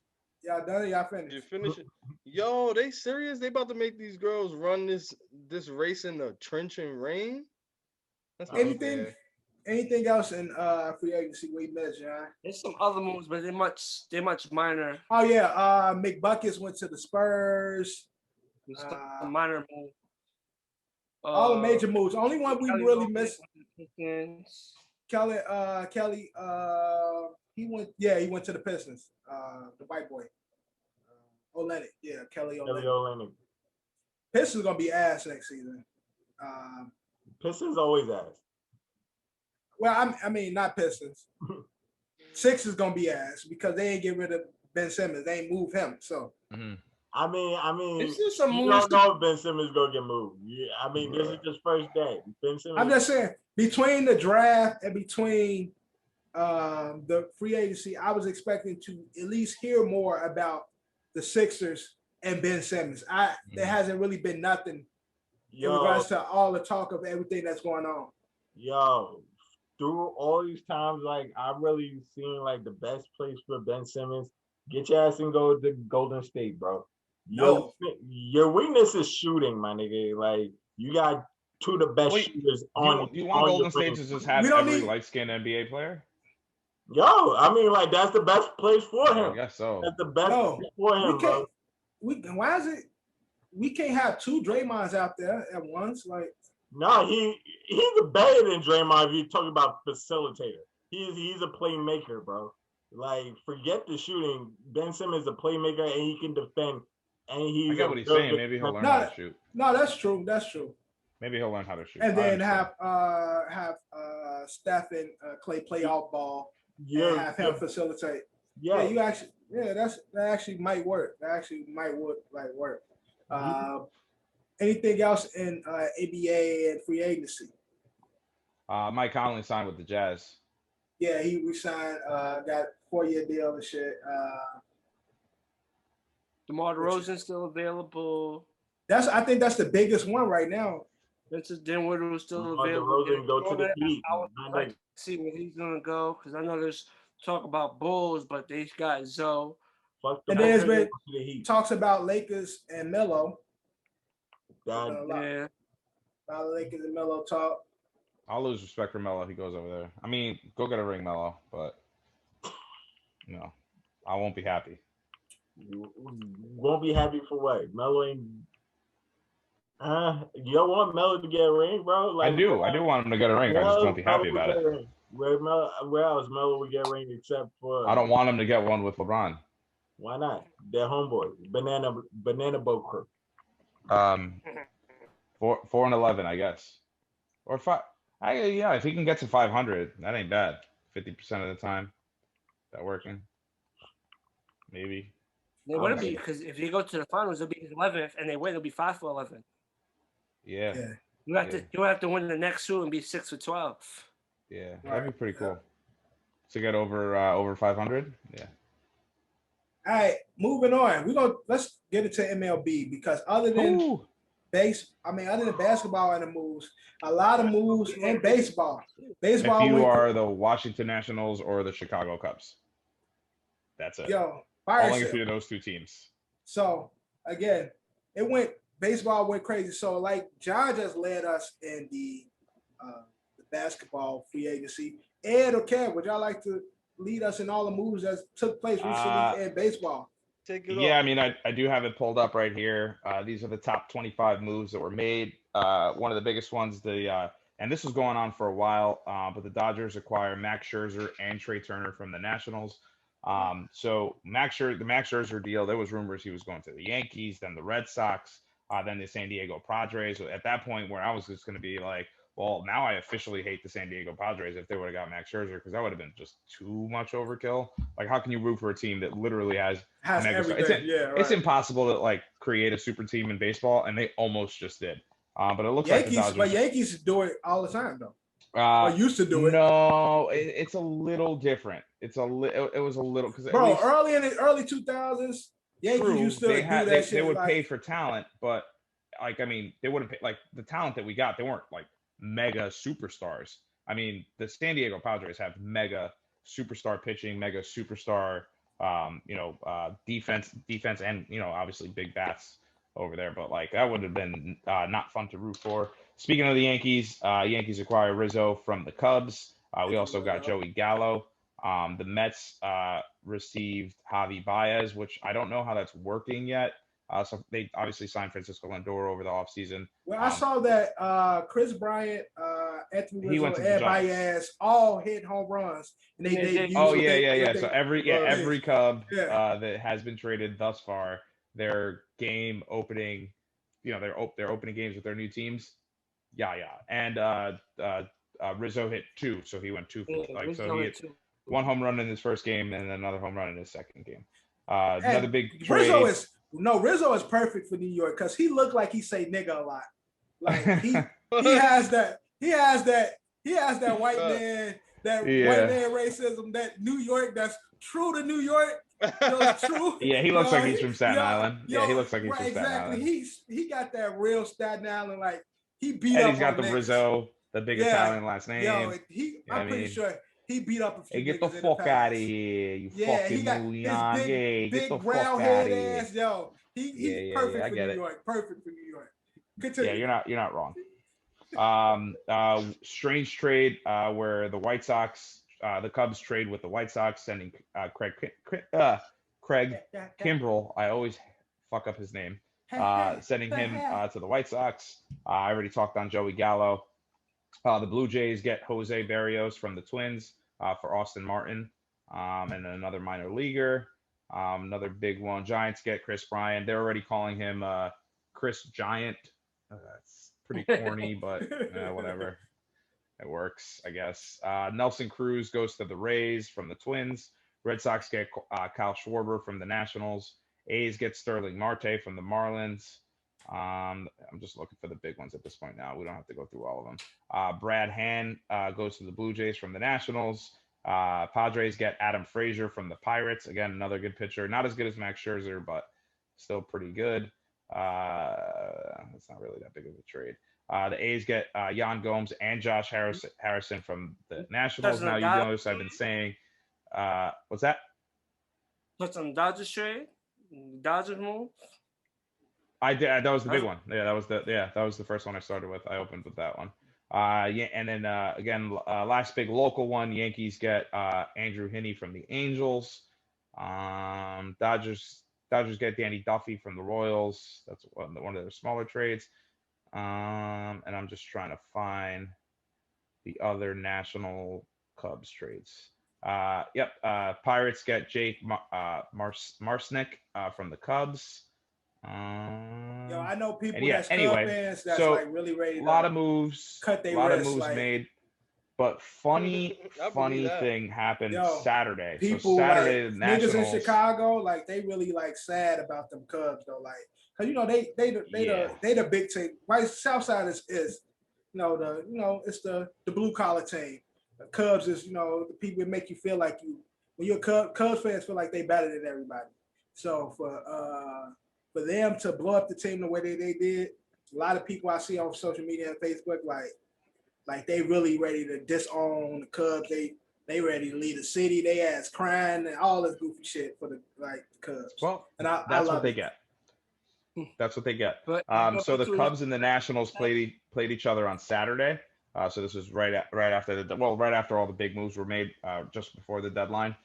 Y'all done? Y'all finished? You finish it? Yo, they serious? They about to make these girls run this race in the trenching rain? That's Anything else in free agency we missed, John? There's some other moves, but they're much minor. Oh yeah, McBuckets went to the Spurs. A minor move. All the major moves. Only one we really missed. Kelly. He went. Yeah, he went to the Pistons. The white boy. Olynyk. Yeah, Kelly Olynyk. Pistons gonna be ass next season. Pistons always ass. Well, I mean, not Pistons. Six is gonna be ass because they ain't get rid of Ben Simmons. They ain't move him. So. I mean, it's just some you don't know if Ben Simmons gonna get moved. Yeah, I mean, this is his first day. Ben Simmons. I'm just saying, between the draft and between the free agency, I was expecting to at least hear more about the Sixers and Ben Simmons. There hasn't really been nothing in regards to all the talk of everything that's going on. Yo, through all these times, like I've really seen like the best place for Ben Simmons. Get your ass and go to Golden State, bro. Your weakness is shooting, my nigga. Like you got 2 of the best shooters on. You want Golden State to just have every light-skinned NBA player? Yo, I mean, like that's the best place for him. I guess so. That's the best place for him, bro. Why is it we can't have 2 Draymonds out there at once? Like, no, he's better than Draymond if you're talking about facilitator. He's a playmaker, bro. Like, forget the shooting. Ben Simmons is a playmaker and he can defend. And I get what he's saying. Maybe he'll learn how to shoot. No, that's true. That's true. Maybe he'll learn how to shoot. And then have Steph and Clay play off ball. Yeah, and have him facilitate. Yeah, that actually might work. That actually might work. Anything else in ABA and free agency? Mike Conley signed with the Jazz. Yeah, he resigned. Got 4-year deal and shit. DeMar DeRozan still available. I think that's the biggest one right now. Vincent Dinwiddie still available. DeRozan go to the Heat. I would like to see where he's gonna go because I know there's talk about Bulls, but they got Zoe. And there's been talks about Lakers and Melo. Yeah. A lot of Lakers and Melo talk. I'll lose respect for Melo if he goes over there. I mean, go get a ring, Melo, but no, I won't be happy. You won't be happy for what? Melo ain't. You don't want Melo to get a ring, bro? Like, I do want him to get a ring. I just won't be happy about it. Where else Melo would get a ring except for? I don't want him to get one with LeBron. Why not? They're homeboys. Banana boat crew. 4-11, I guess, or 5. If he can get to 500, that ain't bad. 50% of the time, that working. Maybe. They wouldn't be because if they go to the finals, it'll be his 11th, and they win, it'll be 5 for 11. Yeah. You have to win the next 2 and be 6 for 12. Yeah, that'd be pretty cool. To get over 500. Yeah. All right, moving on. Let's get into MLB because other than basketball and the moves, a lot of moves in baseball. Baseball. If you are the Washington Nationals or the Chicago Cubs, that's it. Only if you're those 2 teams. So again, baseball went crazy. So like John just led us in the basketball free agency. Ed or Kev, would y'all like to lead us in all the moves that took place recently in baseball? I mean, I do have it pulled up right here. These are the top 25 moves that were made. One of the biggest ones, and this was going on for a while, but the Dodgers acquire Max Scherzer and Trey Turner from the Nationals. So the Max Scherzer deal, there was rumors he was going to the Yankees, then the Red Sox, then the San Diego Padres. So at that point where I was just going to be like, well, now I officially hate the San Diego Padres if they would have got Max Scherzer because that would have been just too much overkill. Like, how can you root for a team that literally has everything? It's impossible to create a super team in baseball, and they almost just did. But it looks Yankees, like the Dodgers. But Yankees do it all the time, though. Or used to do it. No, it's a little different. It was a little because bro, early in the early 2000s, Yankees used to do that shit. They would pay for talent, but like I mean, they wouldn't pay like the talent that we got. They weren't like mega superstars. I mean, the San Diego Padres have mega superstar pitching, mega superstar, defense, and obviously big bats over there. But like that would have been not fun to root for. Speaking of the Yankees, Yankees acquire Rizzo from the Cubs. We also got Joey Gallo. The Mets received Javi Baez, which I don't know how that's working yet. So they obviously signed Francisco Lindor over the offseason. Well, I saw that Chris Bryant, Anthony Rizzo, and Baez all hit home runs. And they So every Cub that has been traded thus far, their game opening, their opening games with their new teams. And Rizzo hit 2, so he went 2 for so he hit 1 home run in his first game and another home run in his second game. Another big trade. Rizzo is perfect for New York because he looked like he say nigga a lot. Like he has that white man white man racism, that New York that's true to New York. True. Yeah, he looks like he's from Staten Island. He looks like he's from Staten Island. He got that real Staten Island, like he beat and up. He's got the niggas. Rizzo, the big Italian last name. I'm pretty sure he beat up a few. Hey, get the fuck out of here, you fucking Mulian. Big get the brown fuck head out of here. ass, yo. He's perfect for New York. Perfect for New York. Continue. Yeah, you're not wrong. Strange trade where the White Sox, the Cubs trade with the White Sox, sending Craig Kimbrell. I always fuck up his name. Sending him to the White Sox. I already talked on Joey Gallo. The Blue Jays get Jose Barrios from the Twins for Austin Martin, and then another minor leaguer. Another big one. Giants get Chris Bryant. They're already calling him Chris Giant. That's pretty corny, but whatever. It works, I guess. Nelson Cruz goes to the Rays from the Twins. Red Sox get Kyle Schwarber from the Nationals. A's get Sterling Marte from the Marlins. I'm just looking for the big ones at this point now. We don't have to go through all of them. Brad Hand goes to the Blue Jays from the Nationals. Padres get Adam Frazier from the Pirates. Again, another good pitcher. Not as good as Max Scherzer, but still pretty good. It's not really that big of a trade. The A's get Yan Gomes and Josh Harrison from the Nationals. Now, you notice I've been saying, what's that? What's on Dodgers trade? Dodgers move? I did. That was the big one. That was the first one I started with. I opened with that one. And then again, last big local one. Yankees get Andrew Heaney from the Angels. Dodgers get Danny Duffy from the Royals. That's one of their smaller trades. And I'm just trying to find the other National Cubs trades. Pirates get Jake Marsnick from the Cubs. I know people that's Cub fans that's like really ready. A lot of moves, cut their a lot wrists, of moves made. But funny thing happened Saturday. People so Saturday, like, the Nationals, niggas in Chicago, like they really like sad about them Cubs though, like because they the big team. Right, Southside is it's the blue collar team. The Cubs is the people that make you feel like when you're Cubs fans feel like they better than everybody. So for them to blow up the team the way they did, a lot of people I see on social media and Facebook like they really ready to disown the Cubs. They ready to leave the city. They ass crying and all this goofy shit for the Cubs. Well, that's what they get. That's what they get. So the Cubs and the Nationals played each other on Saturday. So this was right after all the big moves were made, just before the deadline.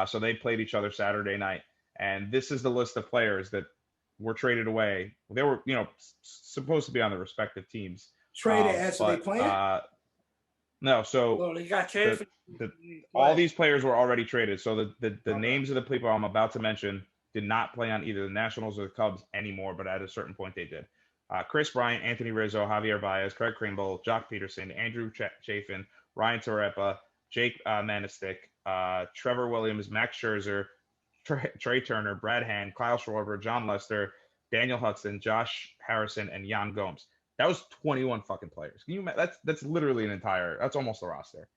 So they played each other Saturday night, and this is the list of players that were traded away. They were, supposed to be on their respective teams. Traded as they playing? No, so he got traded. All these players were already traded. So the names of the people I'm about to mention did not play on either the Nationals or the Cubs anymore, but at a certain point they did. Chris Bryant, Anthony Rizzo, Javier Baez, Craig Kimbrell, Jock Peterson, Andrew Chafin, Ryan Terepa, Jake Manistic, Trevor Williams, Max Scherzer, Trey Turner, Brad Hand, Kyle Schwarber, John Lester, Daniel Hudson, Josh Harrison, and Jan Gomes. That was 21 fucking players. Can you imagine? That's literally that's almost a roster.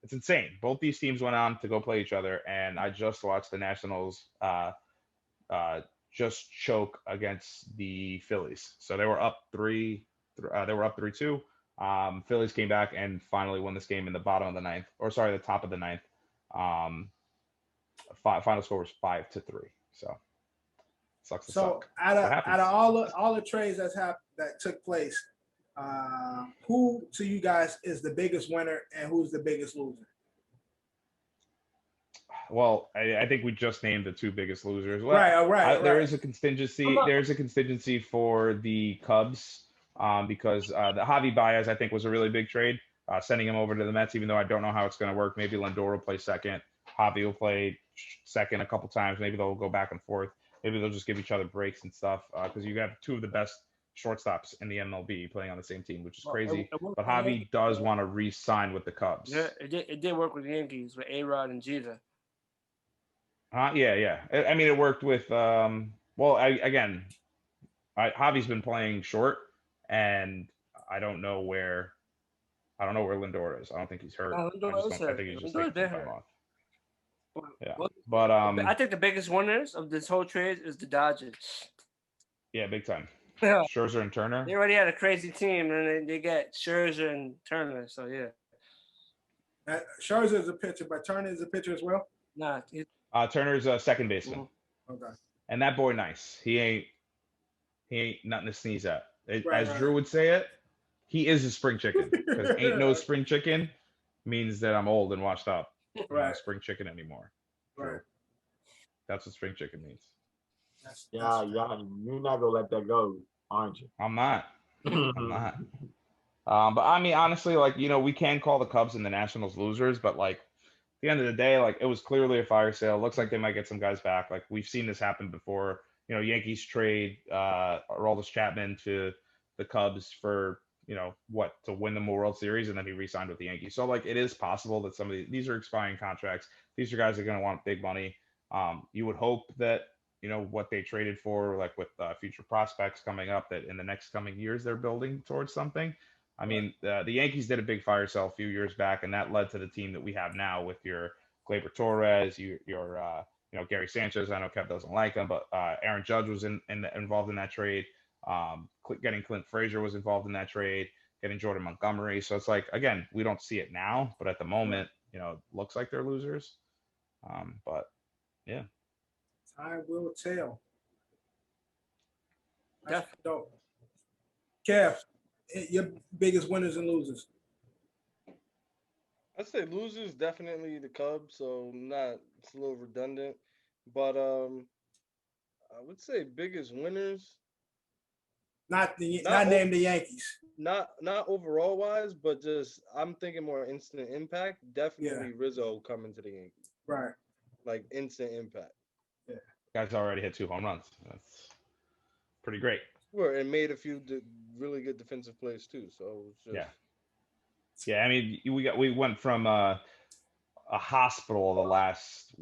It's insane. Both these teams went on to go play each other, and I just watched the Nationals just choke against the Phillies. So they were up 3-2. Phillies came back and finally won this game in the top of the ninth. Final score was 5-3. So sucks to suck. Out of all the trades that took place, who to you guys is the biggest winner and who's the biggest loser? Well, I think we just named the two biggest losers. Well, right. There is a contingency. There's a contingency for the Cubs because the Javi Baez, I think, was a really big trade. Sending him over to the Mets, even though I don't know how it's going to work. Maybe Lindor will play second. Javi will play second a couple times. Maybe they'll go back and forth. Maybe they'll just give each other breaks and stuff because you have two of the best shortstops in the MLB playing on the same team, which is crazy. But Javi does want to re-sign with the Cubs. Yeah, it did work with the Yankees with A-Rod and Jeter. Yeah. I mean, it worked with Javi's been playing short, and I don't know where Lindor is. I don't think he's hurt. I think he's just taking time off. Yeah, but I think the biggest winners of this whole trade is the Dodgers. Yeah, big time. Yeah. Scherzer and Turner. They already had a crazy team, and they get Scherzer and Turner. So yeah. Scherzer is a pitcher, but Turner is a pitcher as well. Nah. Turner's a second baseman. Mm-hmm. Okay. And that boy nice. He ain't nothing to sneeze at. As Drew would say it, he is a spring chicken. Because ain't no spring chicken means that I'm old and washed up. I'm not a spring chicken anymore. Right. That's what spring chicken means. Yeah, you're not gonna let that go, aren't you? I'm not. I'm not. But I mean, honestly, like, we can call the Cubs and the Nationals losers, but like, at the end of the day, like, it was clearly a fire sale. Looks like they might get some guys back. Like, we've seen this happen before. Yankees trade Aroldis Chapman to the Cubs for to win the World Series, and then he re-signed with the Yankees. So like, it is possible that these are expiring contracts. These are guys that are going to want big money. You would hope that what they traded for, like with future prospects coming up, that in the next coming years they're building towards something. I mean, the Yankees did a big fire sale a few years back, and that led to the team that we have now with your Gleyber Torres, your Gary Sanchez. I know Kev doesn't like him, but Aaron Judge was involved in that trade. Getting Clint Frazier was involved in that trade. Getting Jordan Montgomery. So it's like, again, we don't see it now, but at the moment, it looks like they're losers. But yeah. Time will tell. That's dope. Kev, your biggest winners and losers? I'd say losers definitely the Cubs, so it's a little redundant. But I would say biggest winners. Not name the Yankees. Not overall wise, but just I'm thinking more instant impact. Definitely Rizzo coming to the Yankees. Right. Like instant impact. Yeah. Guy's already hit 2 home runs. That's pretty great. Well, and made a few really good defensive plays too. So yeah. I mean, we went from a hospital the last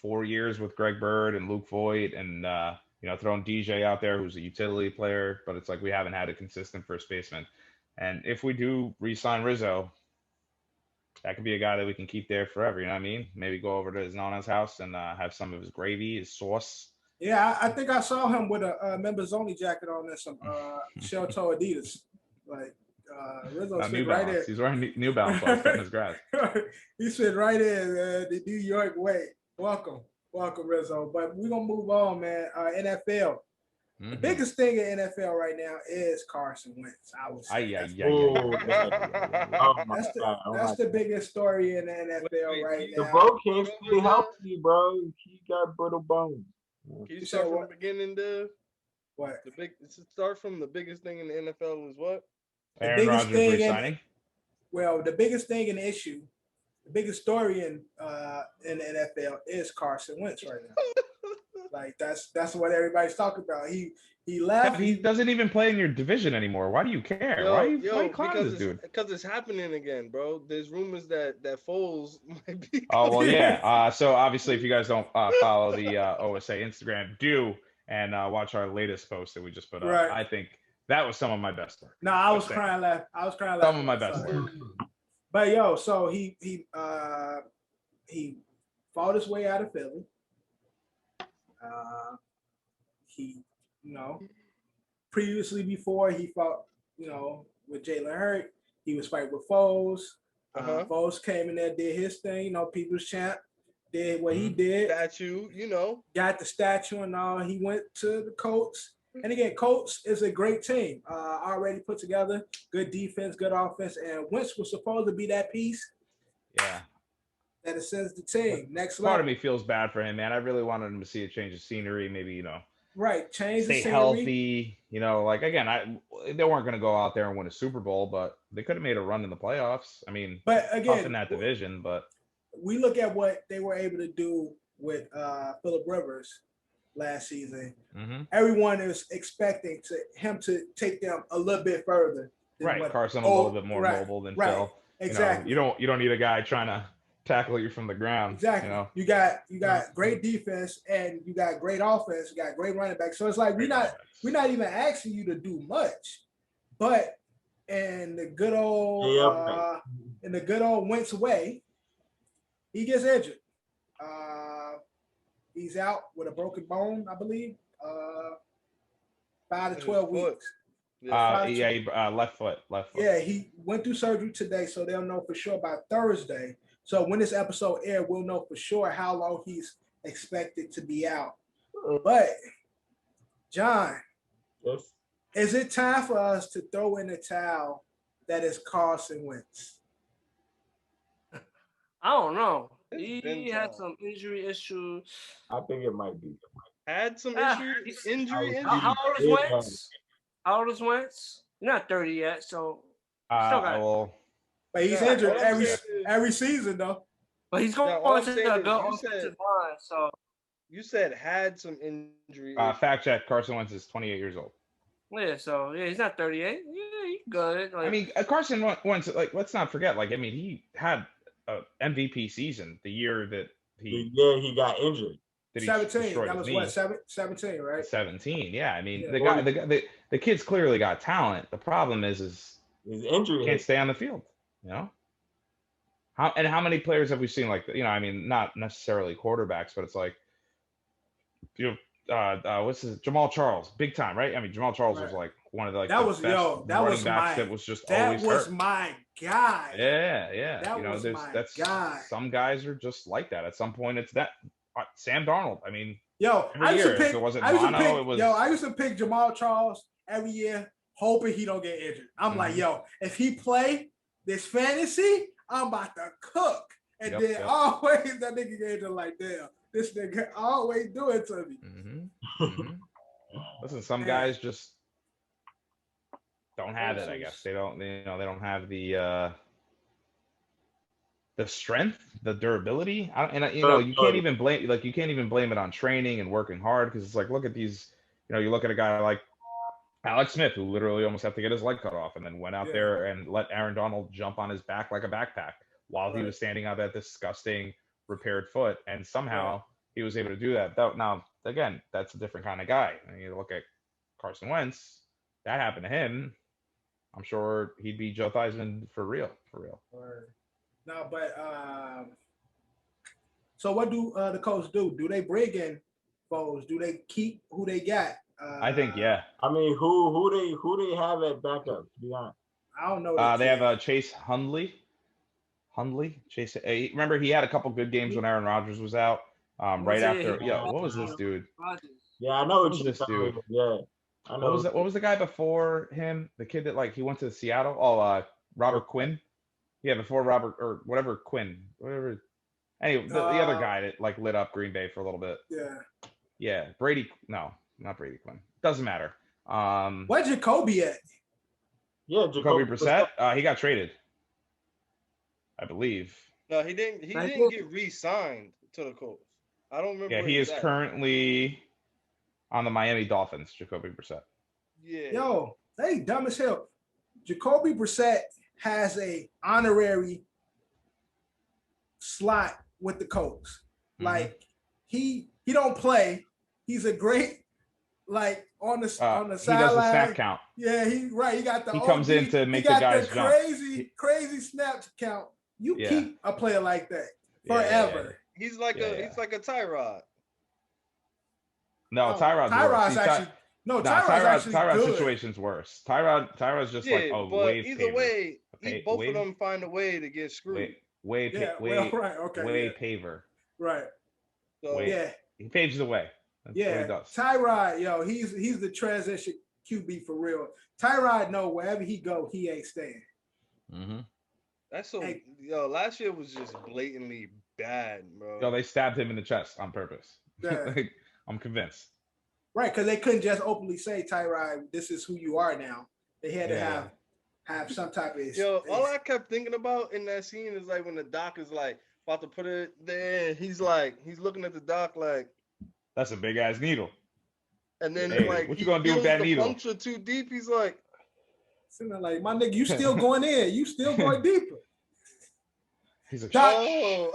4 years with Greg Bird and Luke Voigt and throwing DJ out there who's a utility player, but it's like we haven't had a consistent first baseman. And if we do re-sign Rizzo, that could be a guy that we can keep there forever. You know what I mean? Maybe go over to his Nana's house and have some of his gravy, his sauce. Yeah, I think I saw him with a members only jacket on and some shell toe Adidas. Like Rizzo's fit right there. He's wearing New Balance while cutting his grass. He's fit right in, man. The New York way. Welcome, Rizzo. But we're gonna move on, man. NFL. The biggest thing in NFL right now is Carson Wentz. I would say that's the biggest story in the NFL right now. The bro can't stay healthy, bro. He got brittle bones. Can you start from the beginning, Dev? What? Start from the biggest thing in the NFL is what? Aaron Rodgers resigning. Well, the biggest thing in the issue, the biggest story in the NFL is Carson Wentz right now. Like that's what everybody's talking about. He left. He doesn't even play in your division anymore. Why do you care? Why are you clowning this dude? Because it's happening again, bro. There's rumors that Foles might be. Oh well, yeah. So obviously, if you guys don't follow the OSA Instagram, do and watch our latest post that we just put up. Right. I think that was some of my best work. No, I was crying laughing. Some of my best work. But yo, so he fought his way out of Philly. He, previously before he fought, with Jalen Hurt, he was fighting with Foles. Foles came in there, did his thing, People's Champ, did what he did. Statue, Got the statue and all. He went to the Colts. And again, Colts is a great team, already put together, good defense, good offense, and Wentz was supposed to be that piece. Yeah. That it says the team next level. Part of me feels bad for him, man. I really wanted him to see a change of scenery, maybe right, change stay the scenery. healthy. Again, they weren't going to go out there and win a Super Bowl, but they could have made a run in the playoffs. I mean, but again, tough in that division, but we look at what they were able to do with Phillip Rivers last season. Everyone is expecting him to take them a little bit further. Right, Carson a little bit more mobile than Phil. Exactly. You don't need a guy trying to tackle you from the ground. Exactly. You got great defense and you got great offense. You got great running back. So it's like we're not even asking you to do much, but in the good old Wentz way, he gets injured. He's out with a broken bone, I believe. 5 to 12 weeks. Left foot. Yeah, he went through surgery today, so they'll know for sure by Thursday. So when this episode airs, we'll know for sure how long he's expected to be out. But John, yes, is it time for us to throw in the towel that is Carson Wentz? I don't know. He had some injury issues. I think it might be. Had some injury. How old is Wentz? How old is Wentz? Not 30 yet, so still got. But he's injured every season though. But he's going to the offensive line. So you said had some injury. Fact check: Carson Wentz is 28 years old. Yeah, so he's not 38. Yeah, he's good. I mean, Carson Wentz. Let's not forget. He had an MVP season the year that he got injured. 17. That was what 17, right? 17. Yeah. I mean, the kid's clearly got talent. The problem is his injury. Can't stay on the field. How many players have we seen not necessarily quarterbacks, but it's like what's his Jamal Charles, big time, right? I mean, Jamal Charles was like one of the best running backs that was just always hurt. My guy. Yeah. That's guy. Some guys are just like that. At some point, it's that Sam Darnold. I mean, I used to pick Jamal Charles every year, hoping he don't get injured. I'm like, if he play this fantasy, I'm about to cook. And then always that nigga get injured like, damn, this nigga always do it to me. Listen, some guys just don't have it. I guess they don't. They don't have the strength, the durability. You can't even blame it on training and working hard, because it's like, look at these. You look at a guy like Alex Smith, who literally almost had to get his leg cut off, and then went out there and let Aaron Donald jump on his back like a backpack while he was standing on that disgusting repaired foot, and somehow he was able to do that. Now, again, that's a different kind of guy. And you look at Carson Wentz, that happened to him. I'm sure he'd be Joe Theismann for real. No, but so what do the Colts do? Do they bring in foes? Do they keep who they got? I think I mean, who they have at backup? To be honest, I don't know. They have Chase Hundley. Chase. Remember, he had a couple good games when Aaron Rodgers was out. Right after, what was this dude? Yeah, I know what this dude. Yeah, I know. What was the guy before him? The kid that he went to Seattle. Oh, Robert Quinn. Yeah, before Robert or whatever Quinn, whatever. Anyway, the other guy that lit up Green Bay for a little bit. Yeah. Brady. No, not Brady Quinn. Doesn't matter. Where's Jacoby at? Yeah, Jacoby Brissett. He got traded, I believe. No, he didn't. He didn't get re-signed to the Colts. I don't remember. Yeah, he is currently on the Miami Dolphins. Jacoby Brissett. Yeah. Yo, they dumb as hell. Jacoby Brissett has a honorary slot with the Colts. Like he don't play. He's a great like on the He does sideline. the snap count. Yeah, he got the. He comes in to make the guys jump. Crazy snap count. You keep a player like that forever. He's like a Tyrod. No, Tyrod's actually. Tyrod's situation's worse. Tyrod's just like a wave. Either way, both of them find a way to get screwed. Way paver. Right. So, he paves the way. That's what he does. Tyrod, he's the transition QB for real. Tyrod, wherever he go, he ain't staying. Mm-hmm. That's so. Last year was just blatantly bad, bro. Yo, they stabbed him in the chest on purpose. Yeah. I'm convinced. Right, because they couldn't just openly say, Tyrod, this is who you are now. They had to have some type of. All I kept thinking about in that scene is like when the doc is like about to put it there, he's looking at the doc like, that's a big ass needle. And then like, what you gonna do with that needle? Puncture too deep. He's like, my nigga, you still going in? You still going deeper? He's like, I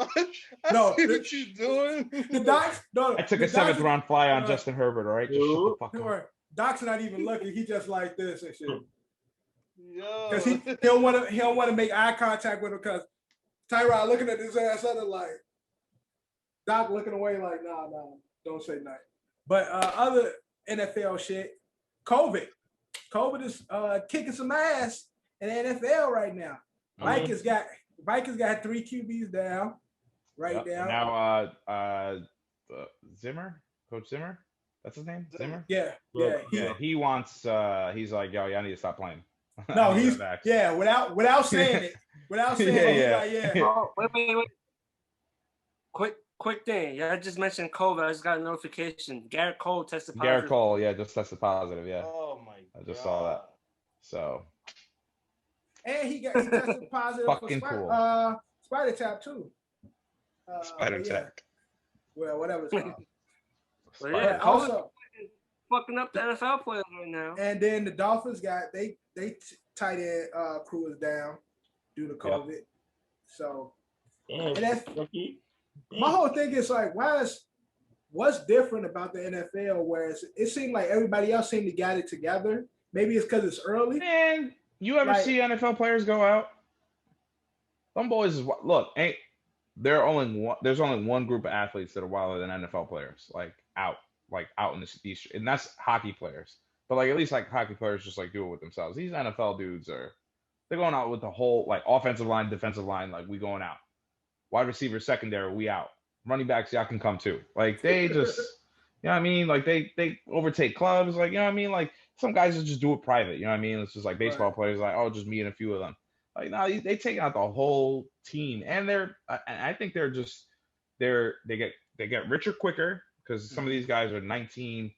see what you doing. The docs, I took a 7th round fly on Justin Herbert. All right, just shut the fuck up. Doc's not even looking. He just like this and shit. Because he don't want to make eye contact with him because Tyrod looking at his ass other like Doc looking away like nah, don't say nothing. But other NFL shit, COVID is kicking some ass in the NFL right now. Vikings got 3 QBs down now. Now Zimmer, Coach Zimmer, that's his name. Zimmer. Yeah. He wants. He's like, yo, I need to stop playing. No, he's without saying it. Without saying it, Oh, wait. Quick thing. I just mentioned COVID. I just got a notification. Garrett Cole tested positive. Garrett Cole, just tested positive. Yeah. Oh my God. I just saw that. So. And he tested positive fucking for Spider Tap too. Spider Tap. Well, whatever it's called. But also fucking up the NFL players right now. And then the Dolphins got they tight end crew is down due to COVID. Yep. So and that's my whole thing is like, what's different about the NFL? Whereas it seemed like everybody else seemed to get it together. Maybe it's because it's early. Man, you ever see NFL players go out? Some boys look. There's only one group of athletes that are wilder than NFL players. Like out in the East, and that's hockey players. But like at least like hockey players just like do it with themselves. These NFL dudes they're going out with the whole like offensive line, defensive line. Like we going out. Wide receiver, secondary, we out. Running backs, y'all can come too. Like they just, you know what I mean? Like they overtake clubs. Like, you know what I mean? Like some guys just do it private. You know what I mean? It's just like baseball players, like, oh, just me and a few of them. Like, no, they take out the whole team, and I think they get richer quicker because some of these guys are 19,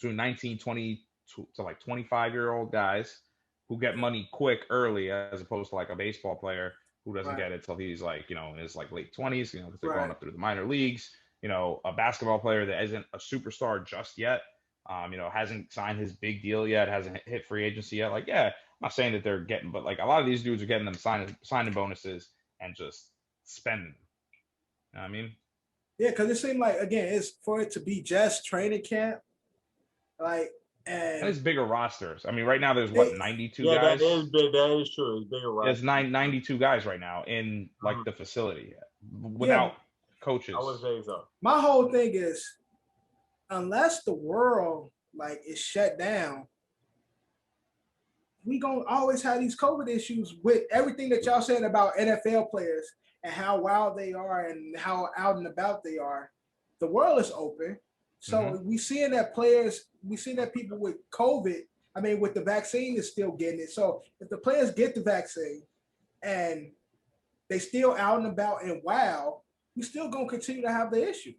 20 to like 25-year-old guys who get money quick early, as opposed to like a baseball player who doesn't get it till he's like, in his like late 20s, because they're going up through the minor leagues. A basketball player that isn't a superstar just yet, hasn't signed his big deal yet, hasn't hit free agency yet. Like, yeah, I'm not saying that they're getting, but like a lot of these dudes are getting them signing bonuses and just spending. You know what I mean? Yeah, because it seemed like, again, it's for it to be just training camp. Like, and it's bigger rosters. I mean, right now there's 92 guys. That is big. That is true. It's bigger rosters. There's 92 guys right now in like the facility without coaches. I would say so. My whole thing is, unless the world like is shut down, we gonna always have these COVID issues with everything that y'all saying about NFL players and how wild they are and how out and about they are. The world is open. So we seeing that people with COVID, with the vaccine is still getting it. So if the players get the vaccine and they still out and about and wild, we still gonna continue to have the issue.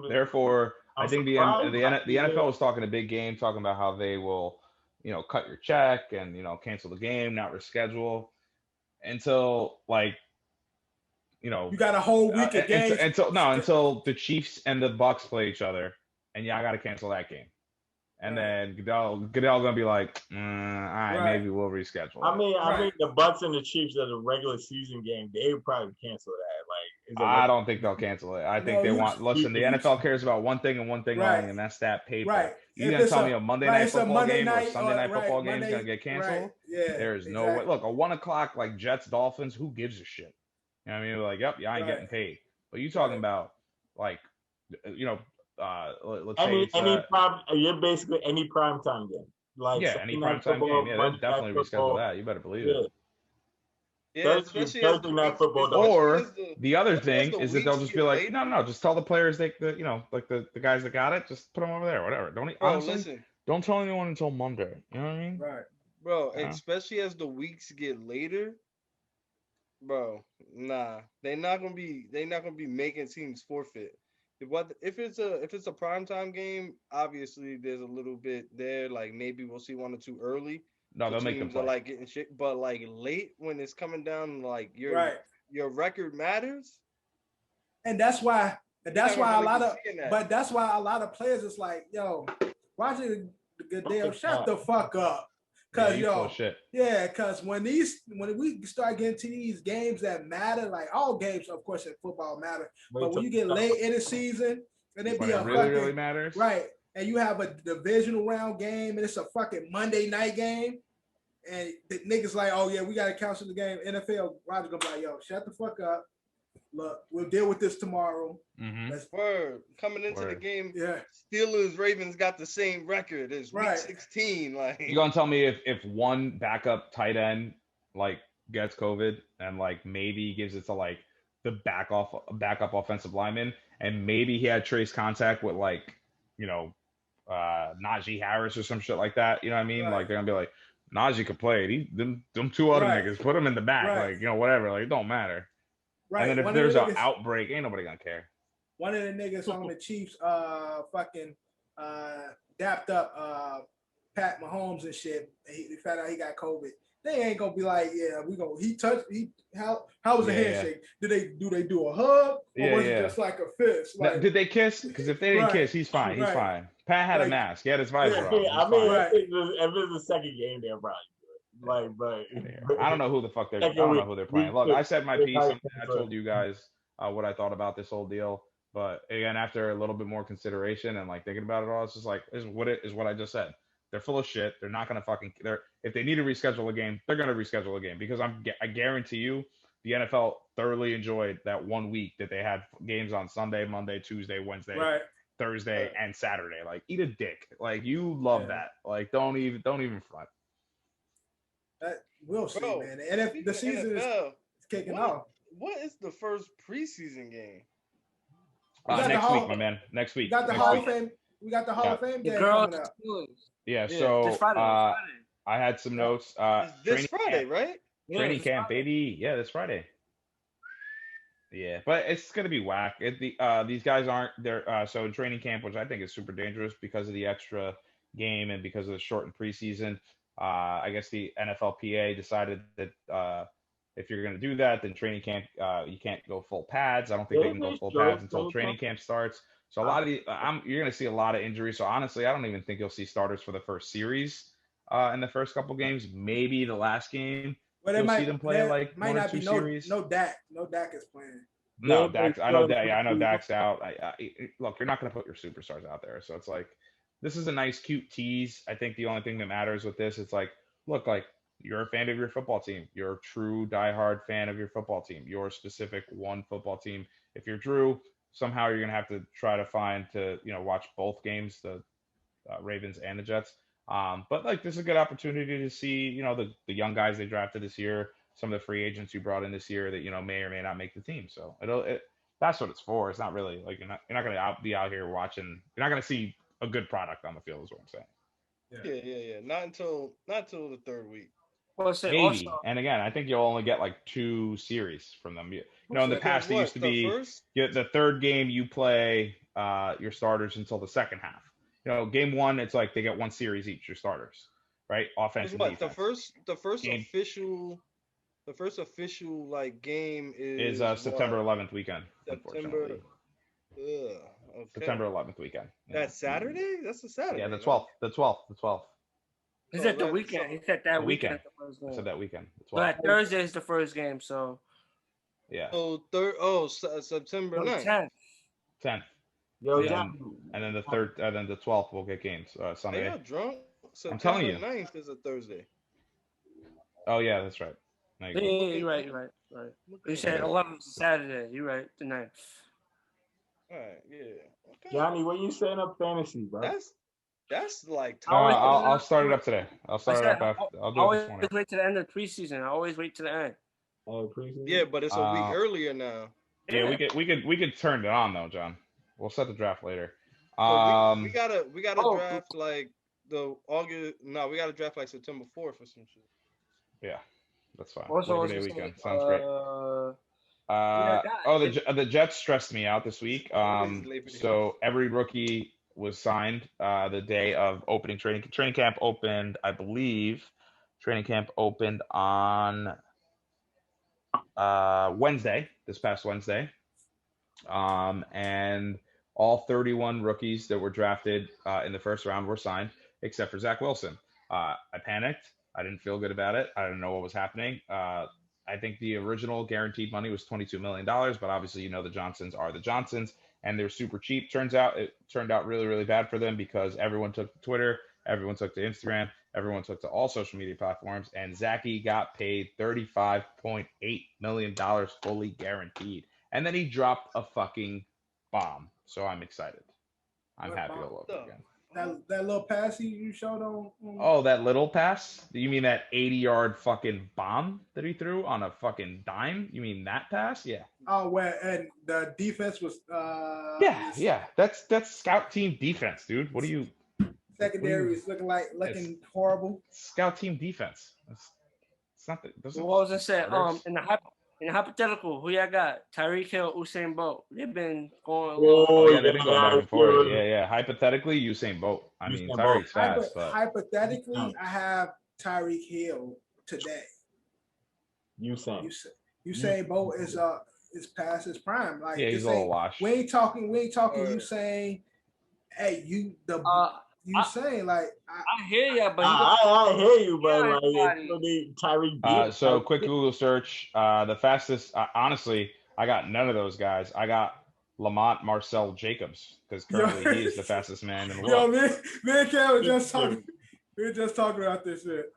Therefore, I think the NFL is talking a big game, talking about how they will, cut your check and cancel the game, not reschedule until like. You got a whole week of games until the Chiefs and the Bucks play each other, and I got to cancel that game. And then Goodell gonna be like, all right, maybe we'll reschedule. I mean, the Bucks and the Chiefs as a regular season game, they would probably cancel that. Like I don't think they'll cancel it. I think they want. Listen, the NFL cares about one thing and one thing only, and that's that paper. Right. You gonna tell me a Monday night football game or Sunday night football game is gonna get canceled? Right. Yeah. There's no way. Look, a 1 o'clock like Jets Dolphins. Who gives a shit? You know what I mean? Like, yep, I ain't getting paid. But you talking about like, let's say you're basically any primetime game. Like any primetime game. Yeah, they'll definitely reschedule that. You better believe it. Yeah, Thursday night football. Or the other thing is that they'll just be like, no, just tell the players like the guys that got it, just put them over there, whatever. Don't tell anyone until Monday. You know what I mean? Right, bro. Especially as the weeks get later, bro. Nah, they're not gonna be making teams forfeit. If it's a primetime game, obviously there's a little bit there. Like maybe we'll see 1 or 2 early. No, they'll make them play. Like getting shit, but like late when it's coming down, like your record matters, and that's why a lot of players is like, yo, Roger Goodell, shut the fuck up, cause cause when we start getting to these games that matter, like all games, of course, in football matter, but when you get late in the season and it be a really matters, right? And you have a divisional round game, and it's a fucking Monday night game, and the niggas like, oh yeah, we gotta cancel the game. NFL, Roger gonna be like, yo, shut the fuck up. Look, we'll deal with this tomorrow. That's word. Coming into the game, Steelers Ravens got the same record as week 16. Like, you gonna tell me if one backup tight end like gets COVID and like maybe gives it to like the backup offensive lineman, and maybe he had trace contact with like, Najee Harris or some shit like that. You know what I mean? Like they're gonna be like, Najee could play. Them 2 other niggas, put them in the back. Like, whatever. Like, it don't matter. Right. And then if there's an outbreak, ain't nobody gonna care. One of the niggas on the Chiefs fucking dapped up Pat Mahomes and shit. He found out he got COVID. They ain't gonna be like, yeah, how was the handshake? Do they do a hug? Or was it just like a fist? Like, now, did they kiss? Because if they didn't kiss, he's fine. He's fine. Pat had a mask. He had his visor on. I mean, if it's the second game, they're probably good. Like, but I don't know who the fuck I don't know who they're playing. Look, I said my piece. I told you guys what I thought about this whole deal. But again, after a little bit more consideration and like thinking about it all, it's just like is what I just said. They're full of shit. They're not gonna if they need to reschedule a game, they're gonna reschedule a game because I guarantee you the NFL thoroughly enjoyed that 1 week that they had games on Sunday, Monday, Tuesday, Wednesday, Thursday, and Saturday. Like, eat a dick. Like, you love that. Like, don't even front. We'll see, man. And if the season is kicking off, what is the first preseason game? Next week, my man. Next week. We got the Hall of Fame. We got the Hall of Fame game coming up. Yeah, so I had some notes. This Friday, right? Training camp, baby. Yeah, this Friday. Yeah, but it's gonna be whack. These guys aren't there. So in training camp, which I think is super dangerous because of the extra game and because of the shortened preseason. I guess the NFLPA decided that if you're gonna do that, then training camp you can't go full pads. I don't think they can go full pads until training camp starts. So a lot of you're going to see a lot of injuries. So honestly, I don't even think you'll see starters for the first series in the first couple games. Maybe the last game. But you'll see them play like might 1 not or 2 be series. No Dak. No Dak is playing. No, Dak. I know that. Yeah, I know Dak's out. Look, you're not going to put your superstars out there. So it's like, this is a nice, cute tease. I think the only thing that matters with this, it's like, look, like you're a fan of your football team. You're a true diehard fan of your football team. Your specific one football team. If you're Drew, somehow you're going to have to try to find to, watch both games, the Ravens and the Jets. But like, this is a good opportunity to see, the young guys they drafted this year, some of the free agents you brought in this year that, may or may not make the team. So that's what it's for. It's not really like, you're not going to be out here watching. You're not going to see a good product on the field is what I'm saying. Yeah. Not until the third week. Well, maybe. And again, I think you'll only get like 2 series from them. In the past, it used to be the third game you play your starters until the second half. Game 1, it's like they get 1 series each, your starters, right? Offense and defense. The first official like game is September 11th weekend. September. Okay. September 11th weekend. That's Saturday. That's a Saturday. Yeah, the 12th. The 12th. He said the weekend. He said that weekend. I said that weekend. But Thursday is the first game, so Yeah. September 9th. 10th. Yo, and then the 3rd, and then the 12th we'll get games. Sunday. Are you drunk? I'm telling you. 9th is a Thursday. Oh yeah, that's right. Yeah, you're right. You said 11th is Saturday. You're right. The 9th. All right, yeah. Okay. Johnny, what you setting up fantasy, bro? That's like. I'll start it up today. I'll start it up after. I'll do it this morning. I always wait to the end of the preseason. I always wait to the end. Oh, preseason. Yeah, but it's a week earlier now. Yeah, we could turn it on though, John. We'll set the draft later. So we gotta draft like the August. No, we gotta draft like September 4th or some shit. Yeah, that's fine. Also, Labor Day weekend sounds great. The Jets stressed me out this week. So every rookie was signed the day of opening training. Training camp opened, I believe. Training camp opened on Wednesday, this past Wednesday. And all 31 rookies that were drafted in the first round were signed, except for Zach Wilson. I panicked. I didn't feel good about it. I didn't know what was happening. I think the original guaranteed money was $22 million, but obviously, the Johnsons are the Johnsons, and they're super cheap. It turned out really, really bad for them because everyone took to Twitter, everyone took to Instagram, everyone took to all social media platforms, and Zachy got paid $35.8 million fully guaranteed. And then he dropped a fucking bomb. So I'm excited. I'm happy all over again. That little pass you showed on. Oh, that little pass? You mean that 80-yard fucking bomb that he threw on a fucking dime? You mean that pass? Yeah. Oh, well, and the defense was. Yeah. That's scout team defense, dude. What are you? Secondary is looking horrible. Scout team defense. It's not that. What was I saying? In the hypothetical, who y'all got? Tyreek Hill, Usain Bolt. They've been going. They've been going back and forth. Yeah. Hypothetically, Usain Bolt. I mean, Tyreek's fast. But hypothetically, I have Tyreek Hill today. Usain Bolt is past his prime. Like, yeah, he's a little washed. We ain't talking Usain. Hey, Usain, like I hear you, but I hear you, but Tyreek. So quick Google search. The fastest. Honestly, I got none of those guys. I got Lamont Marcel Jacobs because currently he is the fastest man in the world. Me and Cam were just talking. We were just talking about this shit.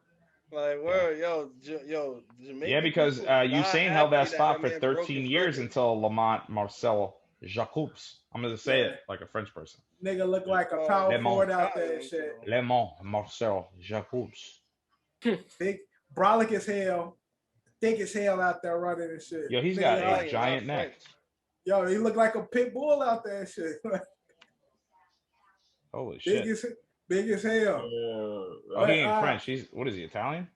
Like, yo, Jamaican. Yeah, because Usain held that spot for 13 years until Lamont Marcel Jacobs. I'm gonna say it like a French person. Nigga look like a power forward out there and shit. Lamont Marcel Jacobs. Big, brolic as hell, thick as hell out there running and shit. Yo, he's got a giant neck. Yo, he look like a pit bull out there and shit. Holy shit. Big as hell. Oh, he ain't French. What is he, Italian?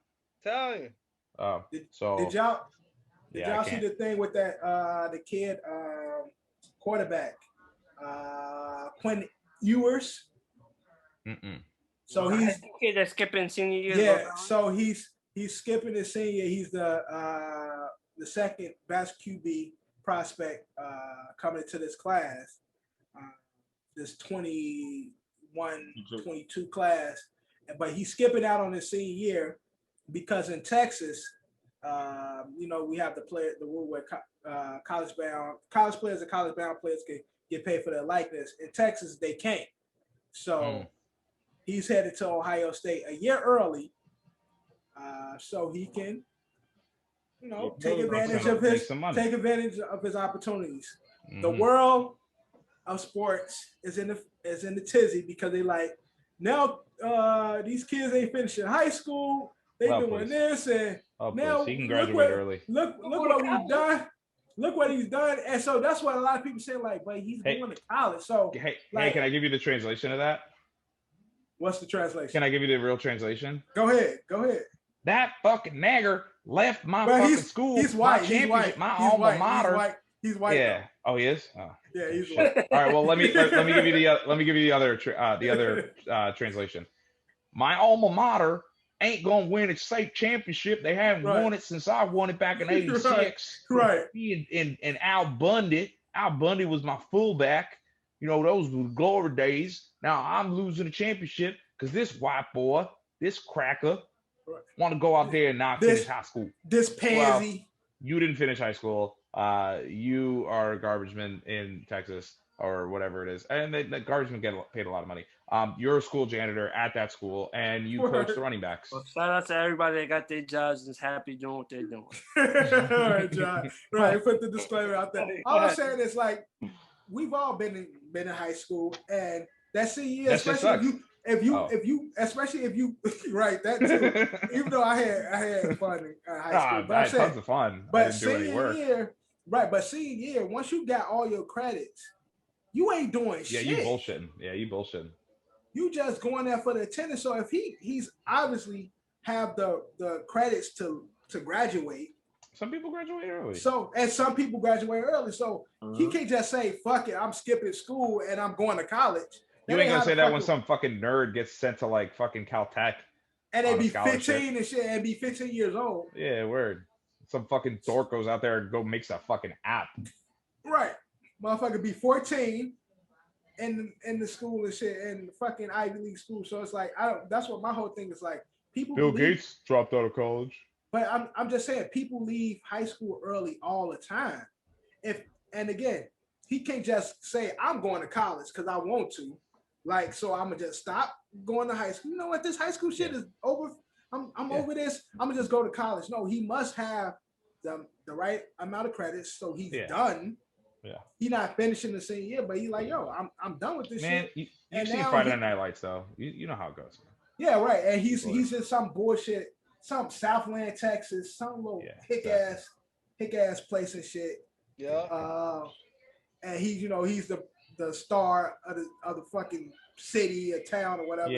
Italian. Oh, did y'all see the thing with that the kid quarterback Quinn Ewers? So he's the kid that's skipping senior year. Yeah, so he's skipping his senior year. He's the second best QB prospect coming into this class. This 21-22 class, but he's skipping out on his senior year because in Texas, we have the rule where college players and college bound players can get paid for their likeness. In Texas, they can't. So he's headed to Ohio State a year early, so he can, take advantage of his opportunities. The world of sports is in the tizzy because they like now these kids ain't finishing high school. They doing this and now he can graduate early. Look what we've done. Look what he's done. And so that's what a lot of people say, like, but he's going to college. So hey, can I give you the translation of that? What's the translation? Can I give you the real translation? Go ahead. That fucking nagger left my fucking school. He's white. My alma mater. He's white. Yeah. Oh, he is. Oh. Yeah, he's white. All right. Well, let me give you the other translation. My alma mater ain't gonna win a state championship. They haven't won it since I won it back in '86. Right. And Al Bundy. Al Bundy was my fullback. Those were glory days. Now I'm losing the championship because this white boy, this cracker, want to go out there and not finish high school. This pansy. Well, you didn't finish high school. you are a garbage man in Texas or whatever it is, and the garbage men get paid a lot of money. You're a school janitor at that school, and you coach the running backs. Well, shout out to everybody that got their jobs and is happy doing what they're doing. Right, John. Right, put the disclaimer out there. All I'm saying is, like, we've all been in high school, and that senior year, especially if you right, that too. Even though I had fun in high school, but I had tons of fun. But I didn't do any work. Year, right? But senior year, once you got all your credits, you ain't doing shit. Yeah, you bullshitting. Yeah, you bullshitting. You just going there for the attendance. So if he's obviously have the credits to graduate. Some people graduate early. So and some people graduate early. So he can't just say, fuck it, I'm skipping school and I'm going to college. You ain't gonna say that when some fucking nerd gets sent to like fucking Caltech. And they be 15 and shit and be 15 years old. Yeah, word. Some fucking dork goes out there and makes a fucking app. Right. Motherfucker be 14 in the school and shit, and fucking Ivy League school. So it's like, that's what my whole thing is like. People Bill Gates dropped out of college. But I'm just saying, people leave high school early all the time. And again, he can't just say, I'm going to college because I want to. Like, so I'm gonna just stop going to high school. You know what? This high school shit is over. I'm over this. I'm gonna just go to college. No, he must have the right amount of credits, so he's done. Yeah, he not finishing the same year, but he like, yo, I'm done with this shit. Man, you've seen Friday Night Lights though. You know how it goes. Man. Yeah, right. And he's in some bullshit, some Southland, Texas, some little hick ass place and shit. Yeah. And he's the star of the fucking city or town or whatever.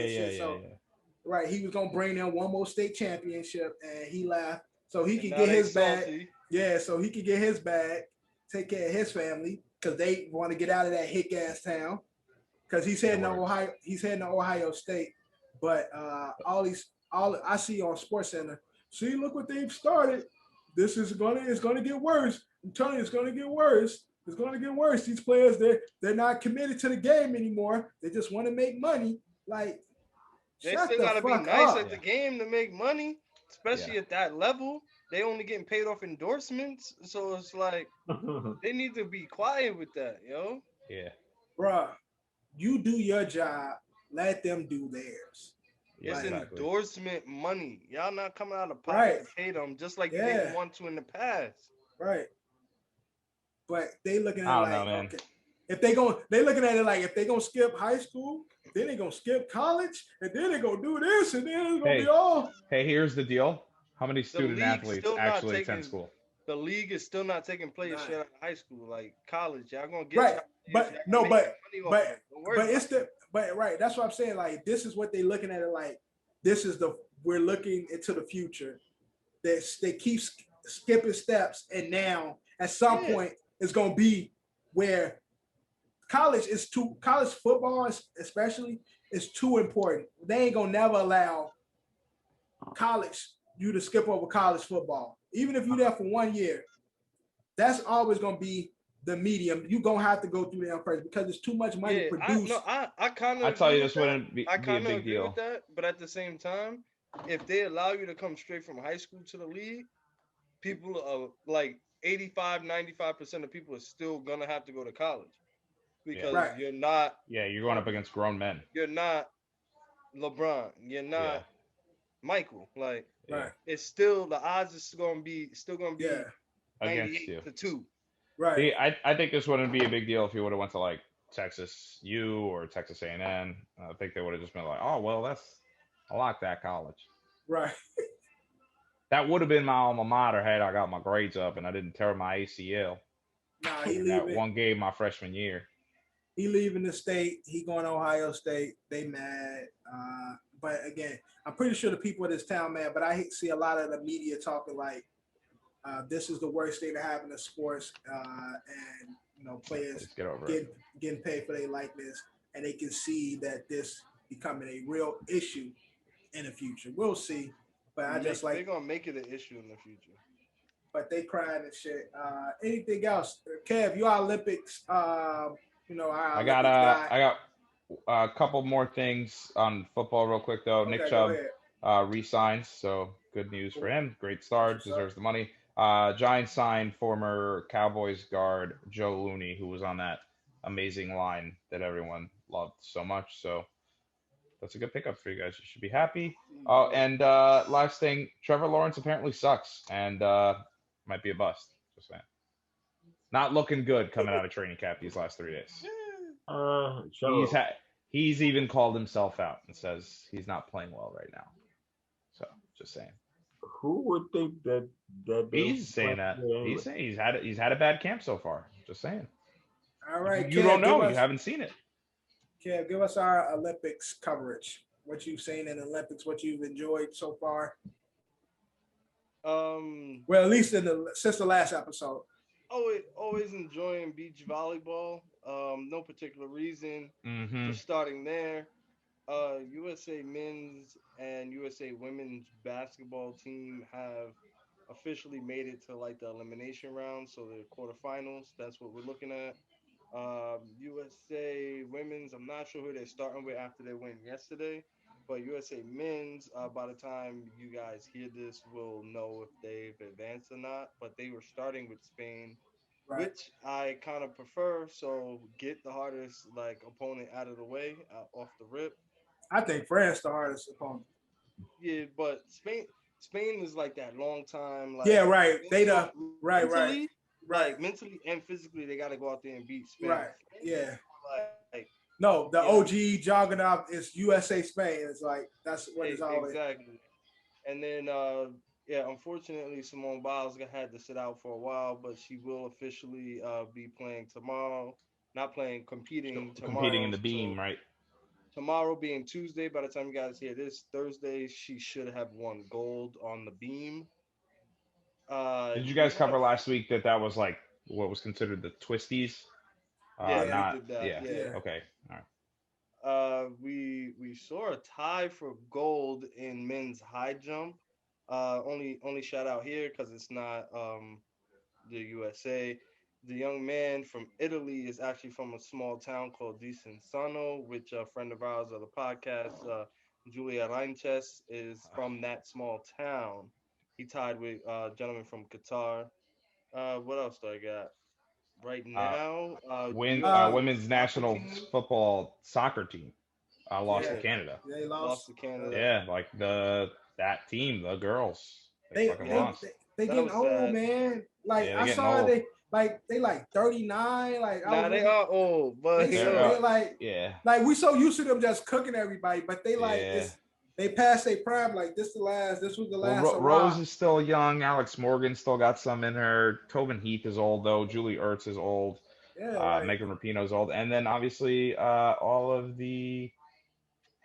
Right, he was gonna bring them one more state championship, and he left so he could get his bag. Yeah, so he could get his bag, take care of his family, because they want to get out of that hick ass town. Because he's heading to Ohio. He's heading to Ohio State, but all I see on SportsCenter. See, look what they've started. It's gonna get worse. I'm telling you, it's gonna get worse. It's going to get worse. These players, they're not committed to the game anymore. They just want to make money. Like, they still got to be nice at the game to make money, especially at that level. They only getting paid off endorsements. So it's like, they need to be quiet with that, yo. Yeah. Bruh, you do your job. Let them do theirs. Yeah, it's endorsement money. Y'all not coming out of pocket to pay them just like they didn't want to in the past. Right. But they looking at it like, okay, they looking at it like, if they gonna skip high school, then they gonna skip college, and then they gonna do this, and then it's gonna be all. Hey, here's the deal. How many student athletes actually attend school? The league is still not taking players straight out of high school, like college. Y'all gonna get right, but that's what I'm saying. Like, this is what they looking at it like. This is we're looking into the future. They keep skipping steps, and now at some point, it's gonna be where college football especially is too important. They ain't gonna never allow you to skip over college football. Even if you're there for 1 year, that's always gonna be the medium. You're gonna have to go through them first because it's too much money to produce. I kind of. I tell you, this wouldn't be a big deal. With that, but at the same time, if they allow you to come straight from high school to the league, people are like 85-95% of people are still gonna have to go to college because you're not. Yeah, you're going up against grown men. You're not LeBron. You're not Michael. Like, it's still the odds is gonna be 98-2. Right. See, I think this wouldn't be a big deal if you would have went to like Texas U or Texas A&M. I think they would have just been like, oh well, I like that college. Right. That would have been my alma mater had I got my grades up and I didn't tear my ACL. Nah, that one game my freshman year. He leaving the state. He going to Ohio State. They mad. But again, I'm pretty sure the people of this town mad. But I see a lot of the media talking like this is the worst thing to happen in sports, and players getting paid for their likeness, and they can see that this becoming a real issue in the future. We'll see. But I just like they're gonna make it an issue in the future. But they crying and shit. Anything else, Kev? You are Olympics. I got a couple more things on football real quick though. Okay, Nick Chubb re-signs, so good news for him. Great start, deserves the money. Giants signed former Cowboys guard Joe Looney, who was on that amazing line that everyone loved so much. So that's a good pickup for you guys. You should be happy. Oh, and last thing, Trevor Lawrence apparently sucks and might be a bust. Just saying. Not looking good coming out of training camp these last 3 days. He's even called himself out and says he's not playing well right now. So just saying. Who would think that he's saying that? He's saying he's had a bad camp so far. Just saying. All right, you don't know. You haven't seen it. Kev, give us our Olympics coverage. What you've seen in the Olympics, what you've enjoyed so far. Well, at least since the last episode. Always enjoying beach volleyball. No particular reason. Just starting there. USA men's and USA women's basketball team have officially made it to like the elimination round, so the quarterfinals. That's what we're looking at. USA women's, I'm not sure who they're starting with after they win yesterday, but USA men's, by the time you guys hear this, will know if they've advanced or not. But they were starting with Spain, which I kind of prefer. So get the hardest opponent out of the way off the rip. I think France the hardest opponent. Yeah, but Spain is like that long time. Like, yeah, right. They mentally and physically, they got to go out there and beat Spain. Right. Yeah. No, the OG juggernaut is USA Spain. It's like that's what it's always. Exactly. And then unfortunately, Simone Biles had to sit out for a while, but she will officially be playing tomorrow. Competing tomorrow. Competing in the beam, right? Tomorrow being Tuesday, by the time you guys hear this, Thursday, she should have won gold on the beam. Did you guys cover last week that was like what was considered the twisties? Yeah. Okay. All right. We saw a tie for gold in men's high jump. Only shout out here because it's not the USA. The young man from Italy is actually from a small town called Desenzano, which a friend of ours of the podcast, Julia Reinches, is from that small town. He tied with a gentleman from Qatar. What else do I got? Right now, women's national football soccer team lost to Canada. They lost to Canada. Yeah, like that team, the girls. They fucking lost. They getting old, man. Like I saw they 39. Like they are old, but like we so used to them just cooking everybody, but they they passed their prime. Like this was the last. Rose is still young. Alex Morgan still got some in her. Tobin Heath is old though. Julie Ertz is old. Yeah, Megan Rapinoe is old, and then obviously all of the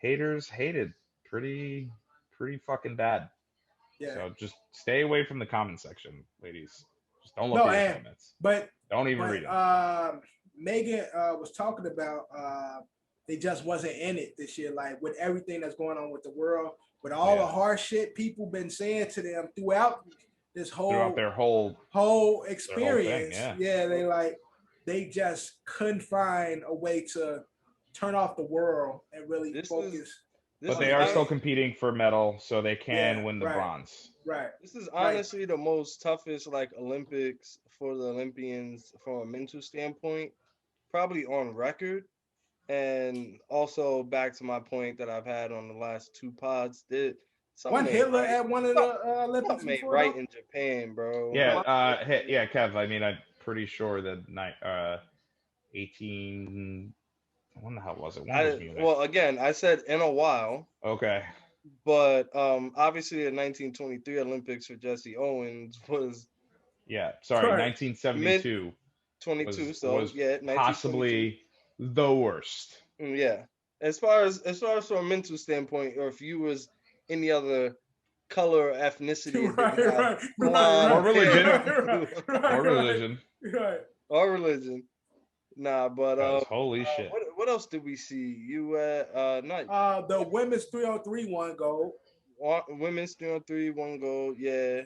haters hated pretty fucking bad. Yeah. So just stay away from the comment section, ladies. Just don't look at the comments. But don't even read them. Megan was talking about they just wasn't in it this year, like with everything that's going on with the world, with all the harsh shit people been saying to them throughout this their whole experience. Their whole thing, they just couldn't find a way to turn off the world and really focus. But they are still competing for medal, so they can win the bronze. Right. This is honestly the most toughest Olympics for the Olympians from a mental standpoint, probably on record. And also back to my point that I've had on the last two pods, one Hitler at one of the Olympics made right in Japan, bro. Yeah, Kev. I mean, I'm pretty sure that 18. When the hell was it? Well, again, I said in a while. Okay. But obviously, the 1923 Olympics for Jesse Owens was. Yeah, sorry, 1972. 22. Was possibly the worst. Yeah, as far as from a mental standpoint, or if you was any other color or ethnicity, or religion. Nah, but holy shit. What else did we see? You the women's 3-on-3 won gold. Women's 3-on-3 won gold, yeah.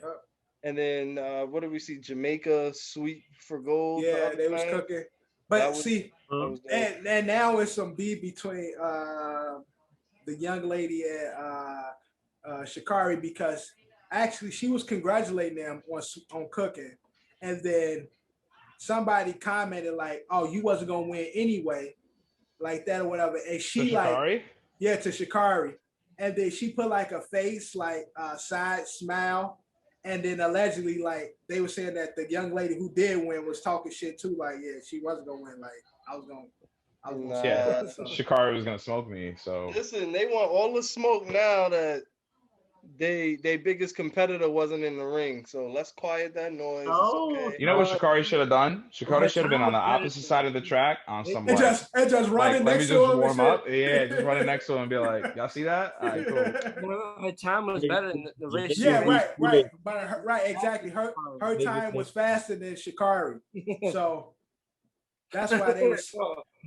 And then what did we see? Jamaica sweep for gold. Yeah, they was cooking. But and now it's some beef between the young lady at Sha'Carri because actually she was congratulating them on cooking, and then somebody commented like, "Oh, you wasn't gonna win anyway," like that or whatever, and she like, yeah, to Shikari, and then she put like a face like side smile. And then allegedly, like they were saying that the young lady who did win was talking shit too. Like, yeah, she wasn't gonna win. Like, I was gonna. Yeah, Shikari was gonna smoke me. So listen, they want all the smoke now that their biggest competitor wasn't in the ring. So let's quiet that noise. Oh, it's okay. you know what Shikari should have done? Shikari should have been on the opposite side of the track on some like, just running like, next to him. Let me just warm up. Yeah, just running next to him and be like, y'all see that? All right, cool. Her time was better than the race. Yeah, right. But exactly. Her time was faster than Shikari. So that's why they was.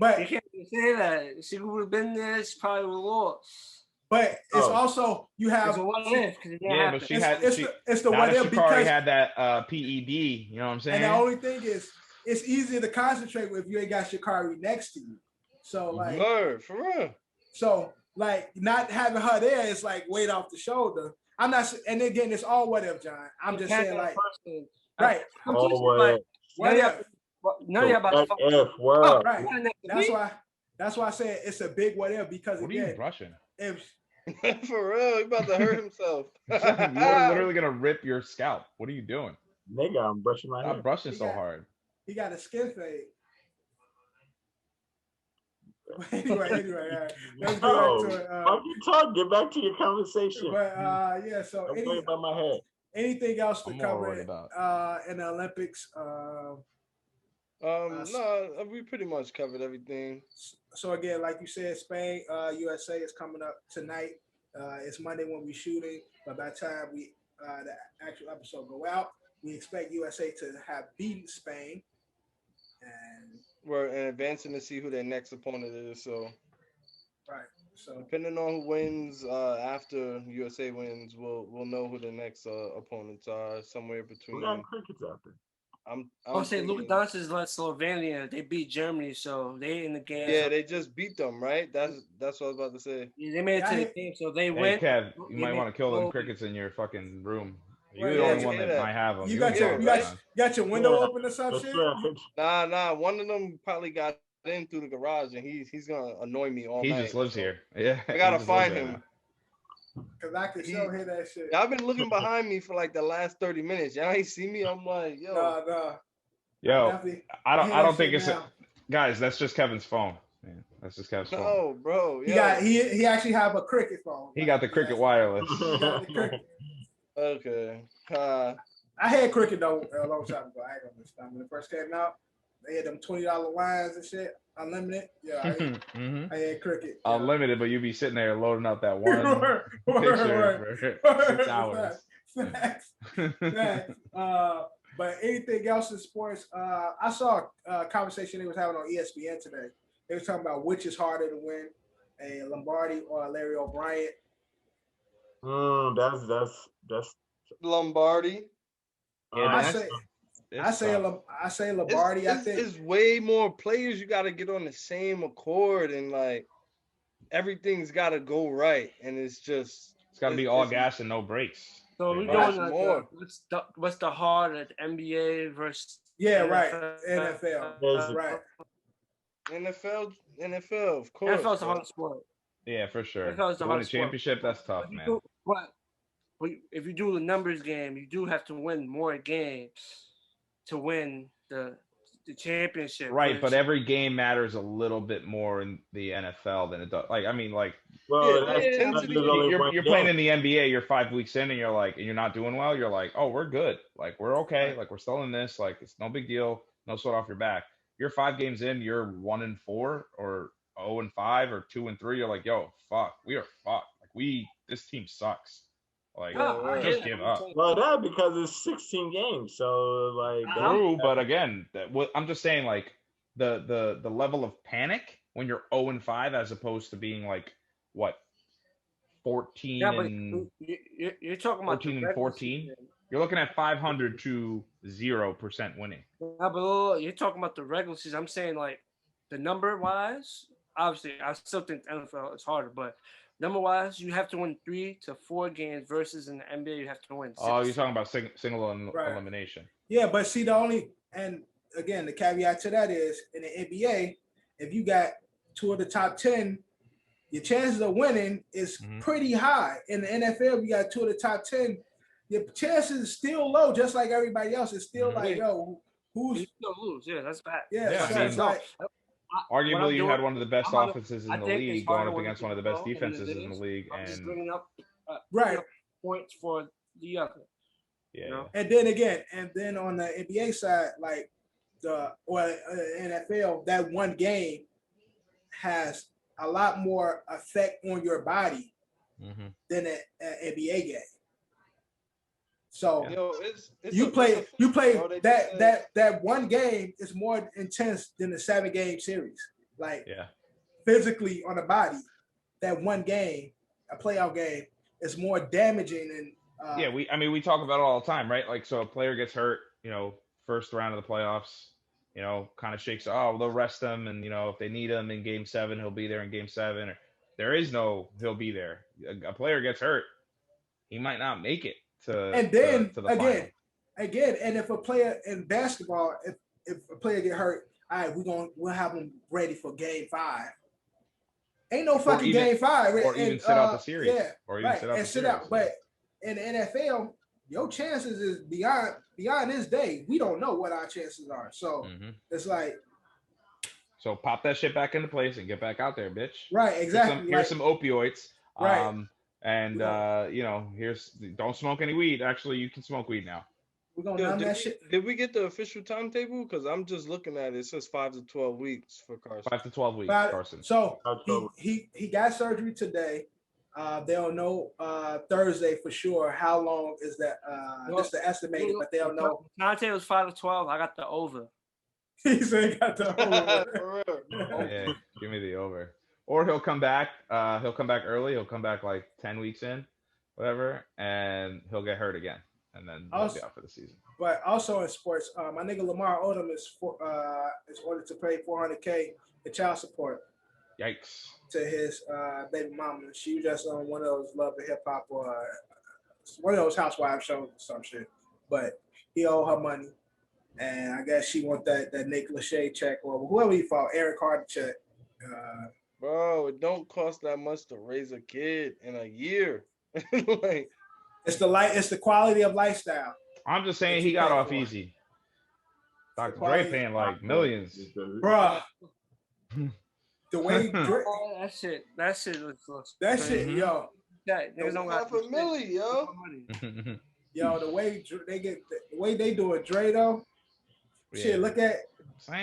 But you can't say that. She would have been there. She probably would have lost. But it's also you have it's a what if, yeah, but she had it's the what if because had that PED. You know what I'm saying? And the only thing is, it's easier to concentrate with if you ain't got Shikari next to you. So like, for real. So like, not having her there is like weight off the shoulder. I'm not, and again, it's all what if, John. I'm just saying like, right? What if? None of about world. Right. That's why I said it's a big what if because what again, are you brushing? For real, he about to hurt himself. You're literally gonna rip your scalp. What are you doing? Nigga, I'm brushing my hair. Stop brushing so hard. He got a skin fade. Anyway, all right. Let's go back to it. Get back to your conversation. But yeah, so I'm worried about my head. Anything else to cover in the Olympics? No, we pretty much covered everything. So again, like you said, Spain, USA is coming up tonight. It's Monday when we're shooting, but by the time we the actual episode go out, we expect USA to have beaten Spain, and we're advancing to see who their next opponent is. So, right. So depending on who wins after USA wins, we'll know who the next opponents are. Somewhere between. We got crickets out there. I'll say Luka Doncic led Slovenia. They beat Germany, so they in the game. Yeah, they just beat them, right? That's what I was about to say. Yeah, they made it to the game, so they went. Kev, you might want to kill them crickets in your fucking room. You're the only one that might have them. You got your window open or some shit? Nah. One of them probably got in through the garage, and he's gonna annoy me all night. He just lives here. Yeah, I gotta find him. Cause I can show hear that shit. I've been looking behind me for like the last 30 minutes. Y'all ain't see me. I'm like, yo. Nah. Yo, I don't think it's guys. That's just Kevin's phone. Man, that's just Kevin's phone. No, bro. He actually have a cricket phone. He got the cricket wireless. Okay. I had cricket though a long time ago. I ain't gonna miss time when it first came out. They had them $20 lines and shit, unlimited. Yeah, I had cricket. Unlimited, but you be sitting there loading up that one picture for 6 hours. Facts. But anything else in sports? I saw a conversation they was having on ESPN today. They were talking about which is harder to win, a Lombardi or a Larry O'Brien. That's Lombardi. Yeah, I say Lombardi. I think it's way more players. You got to get on the same accord, and like everything's got to go right. And it's got to be all gas and no brakes. So we're doing what's the hard at NBA versus NFL, right? NFL, of course. NFL's a hard sport. Yeah, for sure. NFL's a hard sport. Championship, that's tough, man. But if you do the numbers game, you do have to win more games to win the championship. Right, but every game matters a little bit more in the NFL than it does. Like, I mean, like, you're playing in the NBA, you're 5 weeks in, and you're like, and you're not doing well. You're like, oh, we're good. Like, we're okay. Like, we're still in this. Like, it's no big deal. No sweat off your back. You're 5 games in, you're 1-4 or 0-5 or 2-3. You're like, yo, fuck, we are fucked. Like, this team sucks. Like, just give up. Well, that because it's 16 games, so like. True, but again, I'm just saying, like, the level of panic when you're 0-5 as opposed to being like what 14 and you're talking about 14 and 14. You're looking at 500 to 0% winning. Yeah, but you're talking about the regular season. I'm saying like the number wise. Obviously, I still think the NFL is harder, but number wise, you have to win 3 to 4 games versus in the NBA you have to win 6. Oh, you're talking about single elimination. Yeah, but see and again the caveat to that is in the NBA, if you got 2 of the top 10, your chances of winning is pretty high. In the NFL, you got 2 of the top 10, your chances is still low, just like everybody else. It's still like, yo, who's you still lose? Yeah, that's bad. Yeah, I mean, like, arguably, you had one of the best offenses in the league going up against one of the best defenses in the league, and bringing up points for the other. Yeah. You know? And then on the NBA side, like NFL, that one game has a lot more effect on your body than an NBA game. So you play that one game is more intense than the 7-game series. Like physically on the body, that one game, a playoff game, is more damaging than we talk about it all the time, right? Like, so a player gets hurt, first round of the playoffs, kind of shakes. Oh, they'll rest him, and if they need him in Game 7, he'll be there in Game 7. Or there is no he'll be there. A player gets hurt, he might not make it to. And then to the final. And if a player in basketball, if a player get hurt, all right, we'll have him ready for Game 5. Ain't no fucking Game 5, or even sit out the series, or even sit out. But in the NFL, your chances is beyond this day. We don't know what our chances are. So it's like, so pop that shit back into place and get back out there, bitch. Right, exactly. Here's some opioids. Right. And here's don't smoke any weed. Actually, you can smoke weed now. We're gonna numb that shit. Did we get the official timetable? Because I'm just looking at it. It says 5 to 12 weeks for Carson. 5 to 12 weeks, Carson. So he got surgery today. They'll know Thursday for sure. How long is that? Just the estimated, but they'll know. Dante was 5 to 12. I got the over. He said he got the over. Yeah, give me the over. Or he'll come back. He'll come back early. He'll come back like 10 weeks in, whatever, and he'll get hurt again, and then he'll be out for the season. But also in sports, my nigga Lamar Odom is ordered to pay $400K in child support. Yikes. To his baby mama. She was just on one of those Love and Hip Hop or one of those housewives shows or some shit. But he owed her money. And I guess she want that Nick Lachey check or whoever he fought, Eric Carter check. Bro, it don't cost that much to raise a kid in a year. Like, it's the quality of lifestyle. I'm just saying he got off easy. Dr. Dre paying like millions. Bruh. The way Dre, that shit looks yo. Niggas don't got $500,000, yo. Yo, the way they do it, Dre though. Shit, look at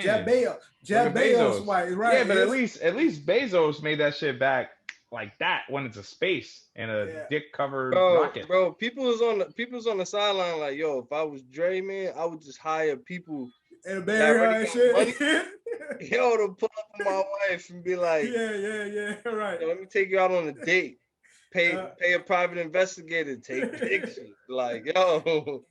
Jeff Bezos. Jeff Bezos, right? Yeah, but at least Bezos made that shit back like that when it's a space and a dick covered rocket. Bro, people was on the sideline like, yo, if I was Dre, man, I would just hire people and bury her and shit. Yo, to pull up on my wife and be like, yeah, right. Yo, let me take you out on a date. Pay a private investigator, take pictures. Like, yo.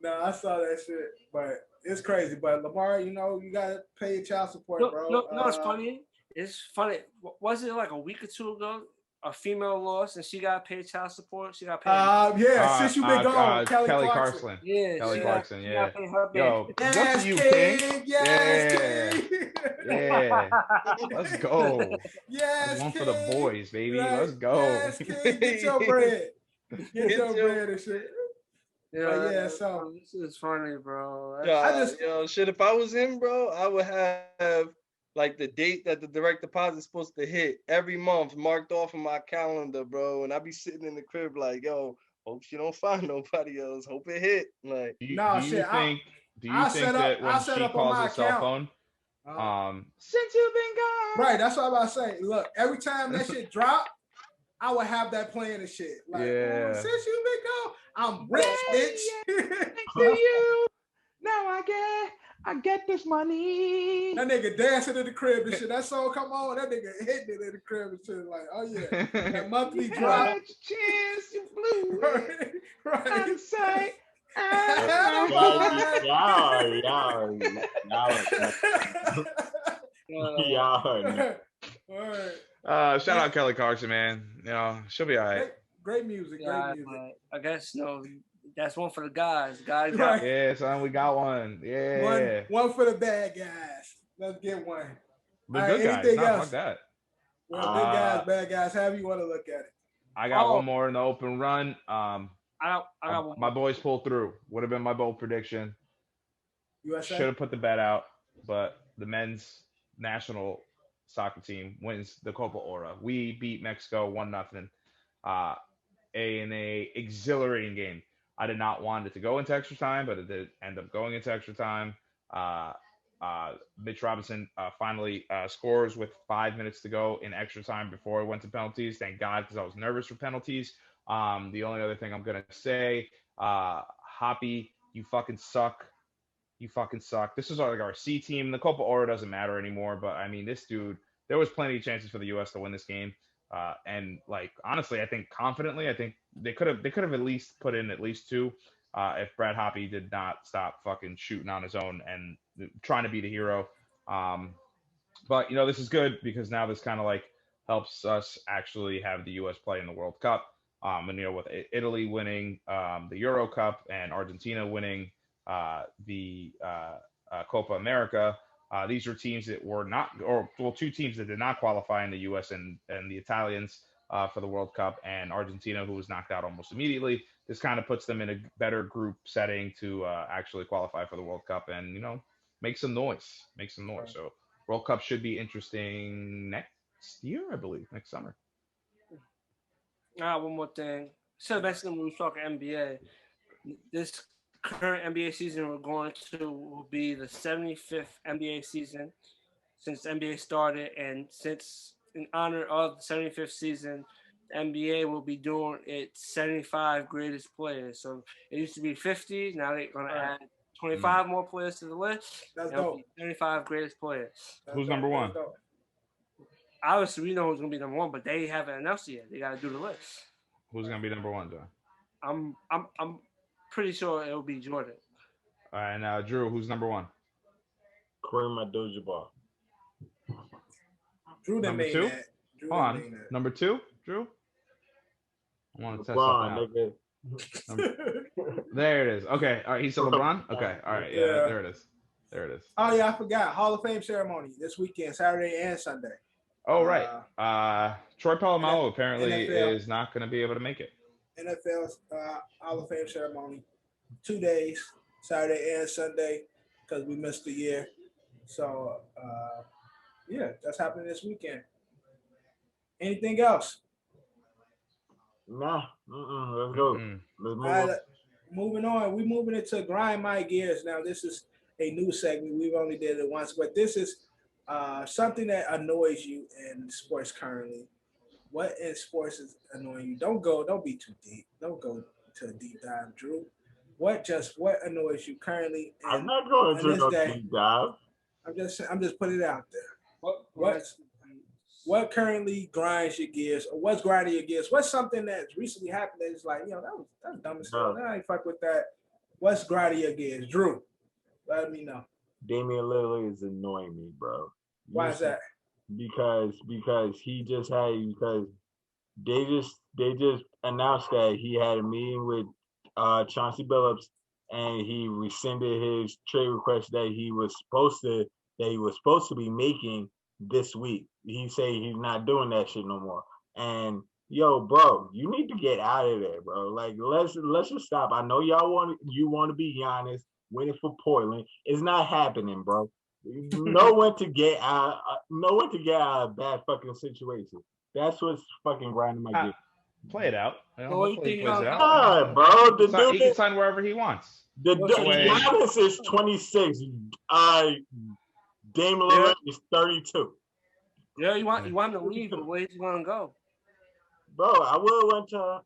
No, I saw that shit, but it's crazy. But Lamar, you gotta pay your child support, bro. No, it's funny. It's funny. Was it like a week or two ago? A female lost and she got paid child support. She got paid. Since you've been gone, Kelly Clarkson. Yeah, Kelly Clarkson. Yeah. Yo, good for you, King. Yes, King. Yeah. Let's go. Yes, one King. for the boys, baby. Right. Let's go. Yes, King. Get your bread. Get your bread and shit. Yeah, so this is funny, bro. Shit. If I was him, bro, I would have like the date that the direct deposit is supposed to hit every month marked off in my calendar, bro. And I be sitting in the crib like, yo, hope she don't find nobody else. Hope it hit. Like, do you think that when she calls her cell phone, since you've been gone, right? That's what I'm about to say. Look, every time that shit drop, I would have that playing and shit. Like, since you've been gone, I'm rich, bitch. Thanks to you, now I get this money. That nigga dancing in the crib and shit. That song come on, that nigga hitting it in the crib and shit. Like, oh yeah, that monthly drop. Chance you blew. Right. Hindsight. Shout out Kelly Clarkson, man. You know, she'll be all right. Great music. Yeah, Great music. I guess that's one for the guys. Guys, Right. Yeah, son, we got one. Yeah. One for the bad guys. Let's get one. The good guys. Not fuck that. Well, good guys, bad guys. However you want to look at it. I got one more in the open run. I got one. My boys pulled through. Would have been my bold prediction. USA? Should have put the bet out, but the men's national soccer team wins the Copa Oro. We beat Mexico 1-0. In a exhilarating game. I did not want it to go into extra time, but it did end up going into extra time. Mitch Robinson finally scores with 5 minutes to go in extra time before it went to penalties. Thank God, because I was nervous for penalties. The only other thing I'm going to say, Hoppy, you fucking suck. You fucking suck. This is our C team. The Copa Oro doesn't matter anymore, but I mean, this dude, there was plenty of chances for the U.S. to win this game. And like, honestly, I think confidently, I think they could have at least put in at least two if Brad Hoppy did not stop fucking shooting on his own and trying to be the hero. But, you know, this is good because now this kind of like helps us actually have the U.S. play in the World Cup. And, you know, with Italy winning the Euro Cup and Argentina winning the Copa America, these are teams that were not, two teams that did not qualify in the U.S. and the Italians for the World Cup, and Argentina, who was knocked out almost immediately. This kind of puts them in a better group setting to actually qualify for the World Cup and, you know, make some noise. So World Cup should be interesting next year, I believe, next summer. One more thing. So basically, we were talking NBA. This current NBA season we're going to will be the 75th NBA season since the NBA started, and since in honor of the 75th season, the NBA will be doing its 75 greatest players. So it used to be 50, now they're going to add 25 more players to the list. That's dope. 75 greatest players. Who's number one? Obviously, we know who's going to be number one, but they haven't announced it yet. They got to do the list. Who's going to be number one, John? I'm pretty sure it'll be Jordan. All right, now Drew, who's number one? Kareem Abdul-Jabbar. Drew didn't number make two? that. Drew Hold on. Number two, Drew? I want to test something out. There it is. Okay. All right. He said LeBron? Okay. All right. Yeah. There it is. Oh, yeah. I forgot. Hall of Fame ceremony this weekend, Saturday and Sunday. Oh, right. Troy Polamalu apparently NFL, is not going to be able to make it. NFL Hall of Fame ceremony. 2 days, Saturday and Sunday, because we missed the year. So, yeah, that's happening this weekend. Anything else? Nah. Let's go. Let's move on. Moving on. We're moving into Grind My Gears. Now, this is a new segment. We've only did it once, but this is something that annoys you in sports currently. What in sports is annoying you? Don't be too deep. Don't go to a deep dive, Drew. What annoys you currently? I'm not going to a deep dive. I'm just putting it out there. What currently grinds your gears, or what's grinding your gears? What's something that's recently happened that is like, that's dumb as hell. I ain't fuck with that. What's grinding your gears, Drew? Let me know. Damian Lillard is annoying me, bro. Why is that? Because they just announced that he had a meeting with Chauncey Billups, and he rescinded his trade request that he was supposed to be making this week. He said he's not doing that shit no more. And yo, bro, you need to get out of there, bro. Like, let's just stop. I know you want to be Giannis winning for Portland. It's not happening, bro. Know when to get out of bad fucking situation. That's what's fucking grinding my gears. Play it out. Bro. He can sign wherever he wants. Giannis is 26. Dame Lillard is 32. Yeah, you want him to leave, but where's he want to go? Bro, I would went to.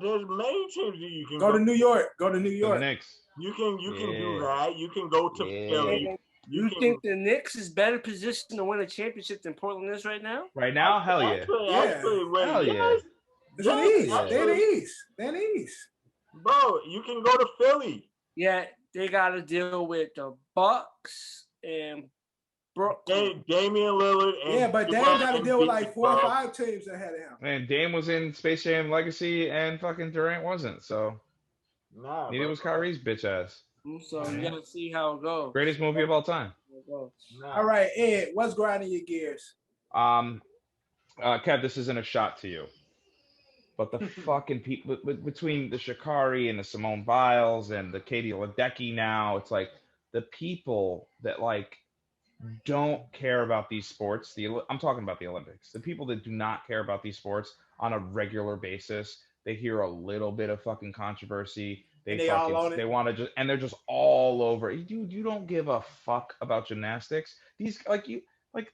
There's many teams you can go to New York. Go to New York. The Knicks. You can do that. You can go to Philly. You think the Knicks is better positioned to win a championship than Portland is right now? Right now, hell yeah. Hell yeah. They're in the East. Bro, you can go to Philly. Yeah, they got to deal with the Bucks and Brooklyn. Damian Lillard. Yeah, but Dame got to deal with like 4 or 5 teams ahead of him. Man, Dame was in Space Jam Legacy, and fucking Durant wasn't. So neither was Kyrie's bitch ass. So you gotta see how it goes. Greatest movie of all time. All right, Ed, what's grinding your gears? Kev, this isn't a shot to you, but the fucking people between the Sha'Carri and the Simone Biles and the Katie Ledecky now, it's like the people that like don't care about these sports. I'm talking about the Olympics. The people that do not care about these sports on a regular basis. They hear a little bit of fucking controversy. They want to just, and they're just all over. You don't give a fuck about gymnastics. These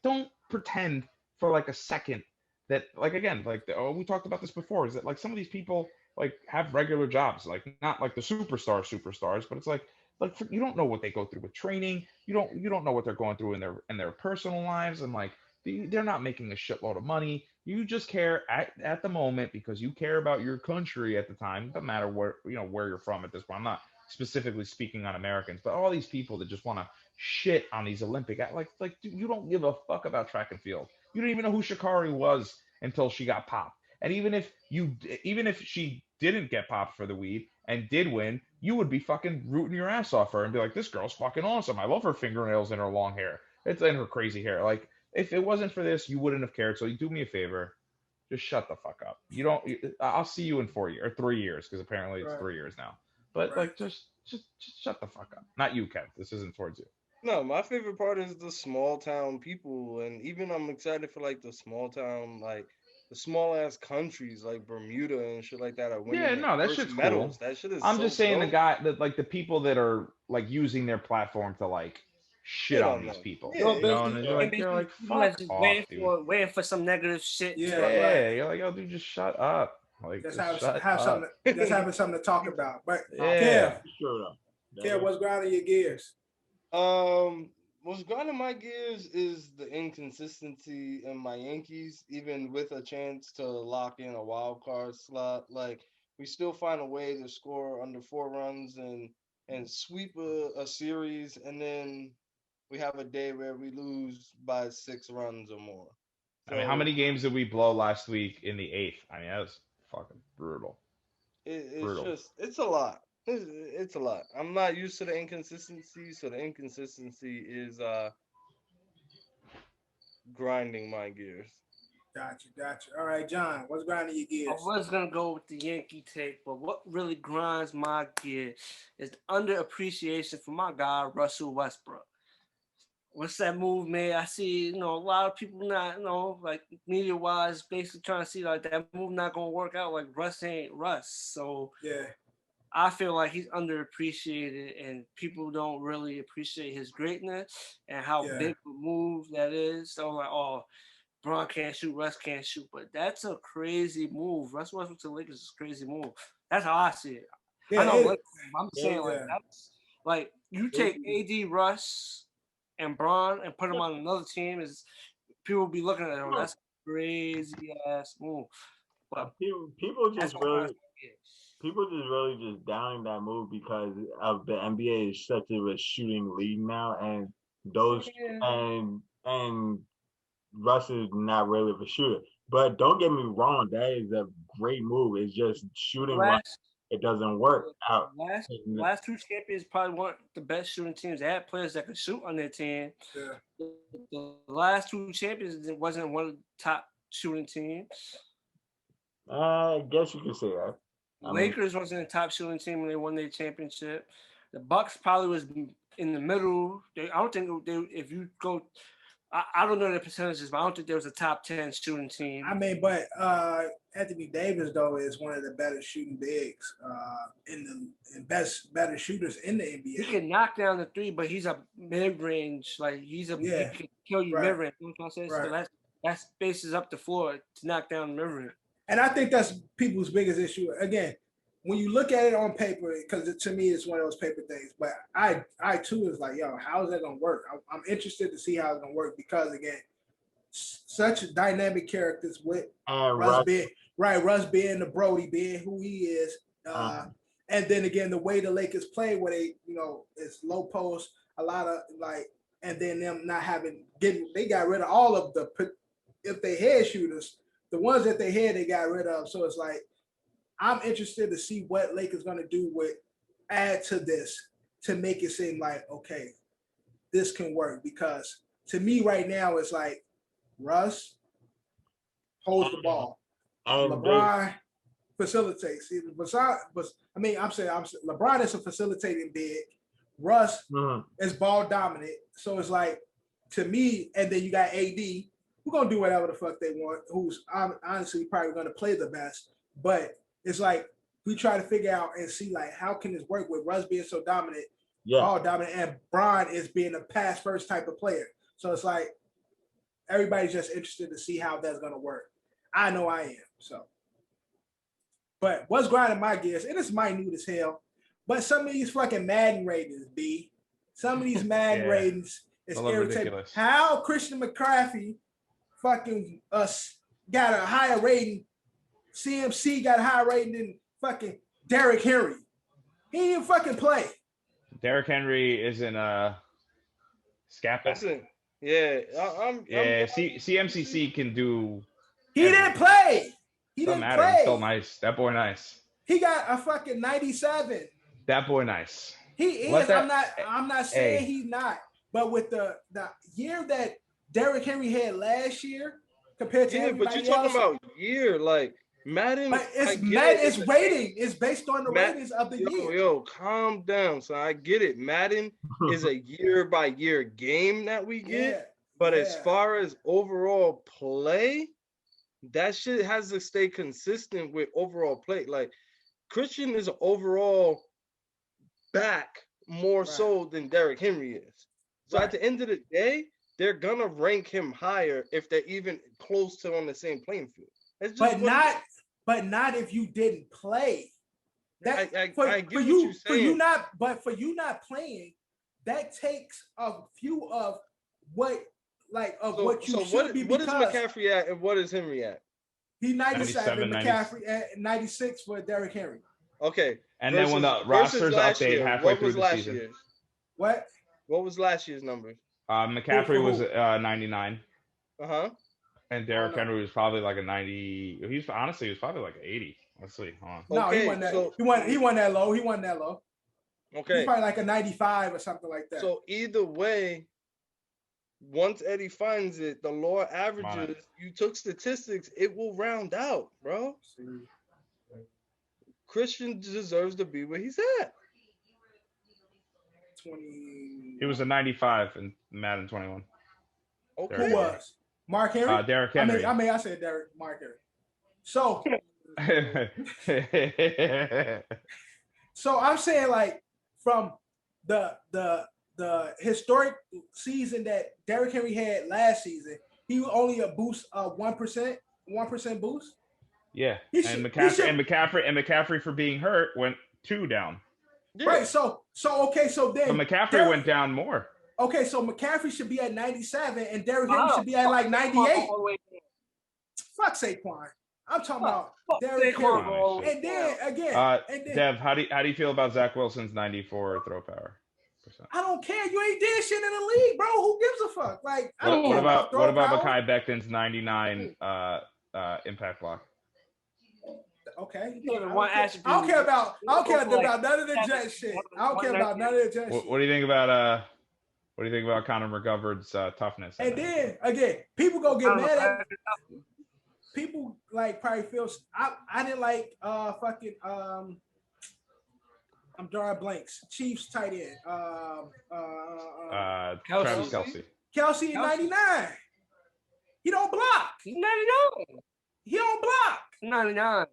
don't pretend for like a second that we talked about this before. Is that like some of these people like have regular jobs, like not like the superstars, but it's like you don't know what they go through with training. You don't know what they're going through in their personal lives, and like they're not making a shitload of money. You just care at the moment because you care about your country at the time. Doesn't matter where you're from at this point. I'm not specifically speaking on Americans, but all these people that just want to shit on these Olympic, dude, you don't give a fuck about track and field. You don't even know who Sha'Carri was until she got popped. And even if she didn't get popped for the weed and did win, you would be fucking rooting your ass off her and be like, this girl's fucking awesome. I love her fingernails and her long hair. It's in her crazy hair. Like, if it wasn't for this, you wouldn't have cared. So you do me a favor, just shut the fuck up. I'll see you in 4 years or 3 years, because apparently it's 3 years now. But like, just shut the fuck up. Not you, Kev. This isn't towards you. No, my favorite part is the small town people, and even I'm excited for like the small town, like the small ass countries like Bermuda and shit like that are winning. Yeah, no, that shit's medals. Cool. That shit is. I'm just saying the people that are like using their platform to like shit on these people. Yeah, and you're like, fuck off, dude. Waiting for some negative shit. Yeah, you're like, oh, dude, just shut up. Like, just having something to talk about. But yeah, Kev, what's grinding your gears? What's grinding my gears is the inconsistency in my Yankees, even with a chance to lock in a wild card slot. Like, we still find a way to score under 4 runs and sweep a series, and then we have a day where we lose by 6 runs or more. So, I mean, how many games did we blow last week in the 8th? I mean, that was fucking brutal. It's a lot. It's a lot. I'm not used to the inconsistency, so the inconsistency is grinding my gears. Gotcha. All right, John, what's grinding your gears? I was gonna go with the Yankee take, but what really grinds my gear is the underappreciation for my guy Russell Westbrook. What's that move, man? I see, a lot of people not, like media-wise, basically trying to see like that move not gonna work out. Like Russ ain't Russ, so yeah. I feel like he's underappreciated, and people don't really appreciate his greatness and how big a move that is. So like, oh, Bron can't shoot, Russ can't shoot, but that's a crazy move. Russ Westbrook to the Lakers is a crazy move. That's how I see it. Yeah, I know. I'm saying that's like you take AD, Russ, and Bron and put them on another team, is people will be looking at them. That's a crazy ass move. But people just really just downing that move because of the NBA is such a shooting league now, and and Russ is not really a shooter. But don't get me wrong, that is a great move. It's just shooting it doesn't work out. Last 2 champions probably weren't the best shooting teams. They had players that could shoot on their team. Yeah. The last 2 champions wasn't one of the top shooting teams. I guess you could say that. Lakers wasn't a top shooting team when they won their championship. The Bucks probably was in the middle. I don't think if you go, I don't know the percentages, but I don't think there was a top 10 shooting team. I mean, but Anthony Davis though is one of the better shooting bigs, better shooters in the NBA. He can knock down the 3, but he's a mid range. Like he can kill you mid range. You know what I'm saying? So that spaces up the floor to knock down the mid range. And I think that's people's biggest issue. Again, when you look at it on paper, because to me it's one of those paper things. But I too is like, yo, how is that gonna work? I'm interested to see how it's gonna work because again, such dynamic characters with Russ being the Brody being who he is, and then again the way the Lakers play, where they it's low post, a lot of like and then them not they got rid of all of if they had shooters, the ones that they had, they got rid of. So it's like, I'm interested to see what Lakers going to do with add to this to make it seem like, okay, this can work. Because to me right now, it's like Russ holds the ball. LeBron facilitates. LeBron is a facilitating big. Russ is ball dominant. So it's like, to me, and then you got AD, who's going to do whatever the fuck they want, who's honestly probably going to play the best. But it's like, we try to figure out and see, like, how can this work with Russ being so dominant, ball dominant, and Bron is being a pass first type of player. So it's like, everybody's just interested to see how that's going to work. I know I am. So, but what's grinding my gears, and it's minute as hell, but some of these fucking Madden ratings, B. Some of these Madden ratings is irritating. Ridiculous. How Christian McCaffrey fucking got a higher rating, CMC got a higher rating than fucking Derrick Henry. He didn't even fucking play. Derrick Henry is in scat back. CMCC can do. He didn't play. He didn't play. He's still nice. That boy nice. He got a fucking 97. That boy nice. He is. I'm not saying he's not. But with the year that Derrick Henry had last year compared to everybody but you're talking about year, like Madden. But it's rating. It's based on the ratings of the year. Yo, calm down. So I get it. Madden is a year by year game that we get. But as far as overall play, that shit has to stay consistent with overall play. Like Christian is overall back more so than Derrick Henry is. So at the end of the day, they're gonna rank him higher if they're even close to on the same playing field. But not if you didn't play. I get what you're saying. For you not playing, that takes a few of what you should be. What is McCaffrey at and what is Henry at? He's 97, McCaffrey at 96 for Derrick Henry. Okay. And then when the rosters update halfway through the season. Year's? What was last year's numbers? McCaffrey was 99. And Derrick Oh, no. Henry was probably like a 90. He was probably like 80. Let's see. Hold on. No, he wasn't that. He wasn't that low. He wasn't that low. Okay. He's probably like a 95 or something like that. So either way, once Eddie finds it, the law averages. You took statistics, it will round out, bro. Christian deserves to be where he's at. 20. He was a 95 in Madden 21. Okay. Who was? Mark Henry? Derrick Henry. I said Mark Henry. So, so I'm saying, like, from the historic season that Derrick Henry had last season, he was only a boost of 1% boost. Yeah, McCaffrey for being hurt went 2 down. Yeah. Right. So okay. So then McCaffrey went down more. Okay, so McCaffrey should be at 97 and Derrick Henry should be at like 98. Fuck Saquon. I'm talking about Derrick Henry. And then again, Dev, how do you feel about Zach Wilson's 94 throw power? I don't care. You ain't did shit in the league, bro. Who gives a fuck? Like, what about Mekhi Becton's 99 impact block? Okay. I don't care about none of the Jet shit. I don't care about none of the Jet shit. What do you think about Connor McGovern's toughness? And then again, people go get mad at people. Like probably feel I didn't like I'm drawing blanks. Chiefs tight end. Travis Kelce. Kelce in 99. He don't block. He's 99. He don't block. 99.